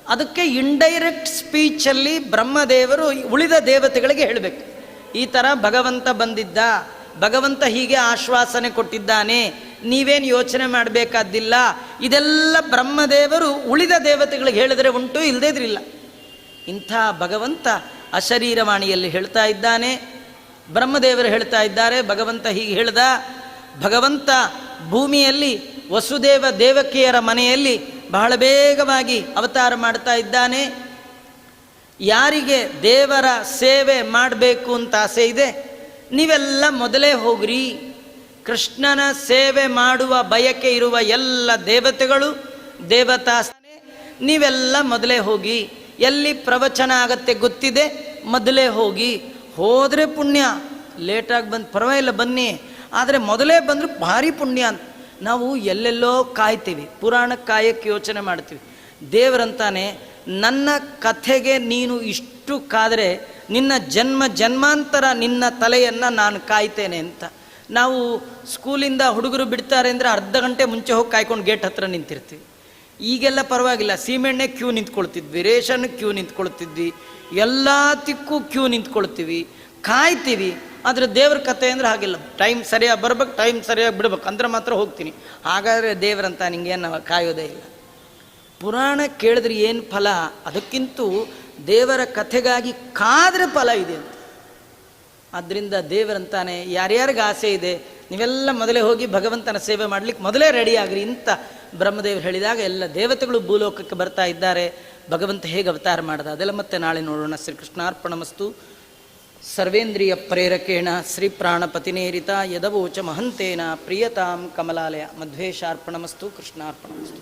ಅದಕ್ಕೆ ಇಂಡೈರೆಕ್ಟ್ ಸ್ಪೀಚಲ್ಲಿ ಬ್ರಹ್ಮದೇವರು ಉಳಿದ ದೇವತೆಗಳಿಗೆ ಹೇಳಬೇಕು, ಈ ಥರ ಭಗವಂತ ಬಂದಿದ್ದ, ಭಗವಂತ ಹೀಗೆ ಆಶ್ವಾಸನೆ ಕೊಟ್ಟಿದ್ದಾನೆ, ನೀವೇನು ಯೋಚನೆ ಮಾಡಬೇಕಾದ್ದಿಲ್ಲ. ಇದೆಲ್ಲ ಬ್ರಹ್ಮದೇವರು ಉಳಿದ ದೇವತೆಗಳಿಗೆ ಹೇಳಿದರೆ ಉಂಟು, ಇಲ್ಲದೇದ್ರಿಲ್ಲ. ಇಂಥ ಭಗವಂತ ಅಶರೀರವಾಣಿಯಲ್ಲಿ ಹೇಳ್ತಾ ಇದ್ದಾನೆ. ಬ್ರಹ್ಮದೇವರು ಹೇಳ್ತಾ ಇದ್ದಾರೆ, ಭಗವಂತ ಹೀಗೆ ಹೇಳ್ದ. ಭಗವಂತ ಭೂಮಿಯಲ್ಲಿ ವಸುದೇವ ದೇವಕಿಯರ ಮನೆಯಲ್ಲಿ ಬಹಳ ಬೇಗವಾಗಿ ಅವತಾರ ಮಾಡ್ತಾ ಇದ್ದಾನೆ. ಯಾರಿಗೆ ದೇವರ ಸೇವೆ ಮಾಡಬೇಕು ಅಂತ ಆಸೆ ಇದೆ, ನೀವೆಲ್ಲ ಮೊದಲೇ ಹೋಗ್ರಿ. ಕೃಷ್ಣನ ಸೇವೆ ಮಾಡುವ ಬಯಕೆ ಇರುವ ಎಲ್ಲ ದೇವತೆಗಳು, ದೇವತಾ ನೀವೆಲ್ಲ ಮೊದಲೇ ಹೋಗಿ. ಎಲ್ಲಿ ಪ್ರವಚನ ಆಗತ್ತೆ ಗೊತ್ತಿದೆ, ಮೊದಲೇ ಹೋಗಿ. ಹೋದರೆ ಪುಣ್ಯ, ಲೇಟಾಗಿ ಬಂದು ಪರವಾಗಿಲ್ಲ ಬನ್ನಿ, ಆದರೆ ಮೊದಲೇ ಬಂದರೂ ಭಾರಿ ಪುಣ್ಯ ಅಂತ. ನಾವು ಎಲ್ಲೆಲ್ಲೋ ಕಾಯ್ತೀವಿ, ಪುರಾಣಕ್ಕೆ ಕಾಯಕ್ಕೆ ಯೋಚನೆ ಮಾಡ್ತೀವಿ. ದೇವರಂತಾನೆ, ನನ್ನ ಕಥೆಗೆ ನೀನು ಇಷ್ಟು ಕಾದರೆ ನಿನ್ನ ಜನ್ಮಾಂತರ ನಿನ್ನ ತಲೆಯನ್ನು ನಾನು ಕಾಯ್ತೇನೆ ಅಂತ. ನಾವು ಸ್ಕೂಲಿಂದ ಹುಡುಗರು ಬಿಡ್ತಾರೆ ಅಂದರೆ ಅರ್ಧ ಗಂಟೆ ಮುಂಚೆ ಹೋಗಿ ಕಾಯ್ಕೊಂಡು ಗೇಟ್ ಹತ್ರ ನಿಂತಿರ್ತೀವಿ. ಈಗೆಲ್ಲ ಪರವಾಗಿಲ್ಲ, ಸೀಮೆಣ್ಣೆ ಕ್ಯೂ ನಿಂತ್ಕೊಳ್ತಿದ್ವಿ, ರೇಷನ್ ಕ್ಯೂ ನಿಂತ್ಕೊಳ್ತಿದ್ವಿ, ಎಲ್ಲದಕ್ಕೂ ಕ್ಯೂ ನಿಂತ್ಕೊಳ್ತೀವಿ, ಕಾಯ್ತೀವಿ. ಆದರೆ ದೇವ್ರ ಕಥೆ ಅಂದರೆ ಹಾಗಿಲ್ಲ, ಟೈಮ್ ಸರಿಯಾಗಿ ಬರ್ಬೇಕು, ಟೈಮ್ ಸರಿಯಾಗಿ ಬಿಡ್ಬೇಕು ಅಂದ್ರೆ ಮಾತ್ರ ಹೋಗ್ತೀನಿ. ಹಾಗಾದರೆ ದೇವರಂತ ನಿಂಗೇನು ಕಾಯೋದೇ ಇಲ್ಲ. ಪುರಾಣ ಕೇಳಿದ್ರೆ ಏನು ಫಲ, ಅದಕ್ಕಿಂತೂ ದೇವರ ಕಥೆಗಾಗಿ ಕಾದ್ರೆ ಫಲ ಇದೆ ಅಂತ. ಆದ್ದರಿಂದ ದೇವರಂತಾನೆ, ಯಾರ್ಯಾರಿಗೆ ಆಸೆ ಇದೆ ನೀವೆಲ್ಲ ಮೊದಲೇ ಹೋಗಿ ಭಗವಂತನ ಸೇವೆ ಮಾಡಲಿಕ್ಕೆ ಮೊದಲೇ ರೆಡಿ ಆಗ್ರಿ ಅಂತ ಬ್ರಹ್ಮದೇವರು ಹೇಳಿದಾಗ ಎಲ್ಲ ದೇವತೆಗಳು ಭೂಲೋಕಕ್ಕೆ ಬರ್ತಾ ಇದ್ದಾರೆ. ಭಗವಂತ ಹೇಗೆ ಅವತಾರ ಮಾಡ್ದ ಅದೆಲ್ಲ ಮತ್ತೆ ನಾಳೆ ನೋಡೋಣ. ಶ್ರೀಕೃಷ್ಣಾರ್ಪಣಮಸ್ತು. ಸರ್ವೇಂದ್ರಿಯ ಪ್ರೇರಕೇಣ ಶ್ರೀ ಪ್ರಾಣಪತಿನೇರಿತ ಯದವೋಚ ಮಹಂತೇನ ಪ್ರಿಯತಾಂ ಕಮಲಾಲಯ. ಮಧ್ವೇಶಾರ್ಪಣಮಸ್ತು. ಕೃಷ್ಣಾರ್ಪಣಮಸ್ತು.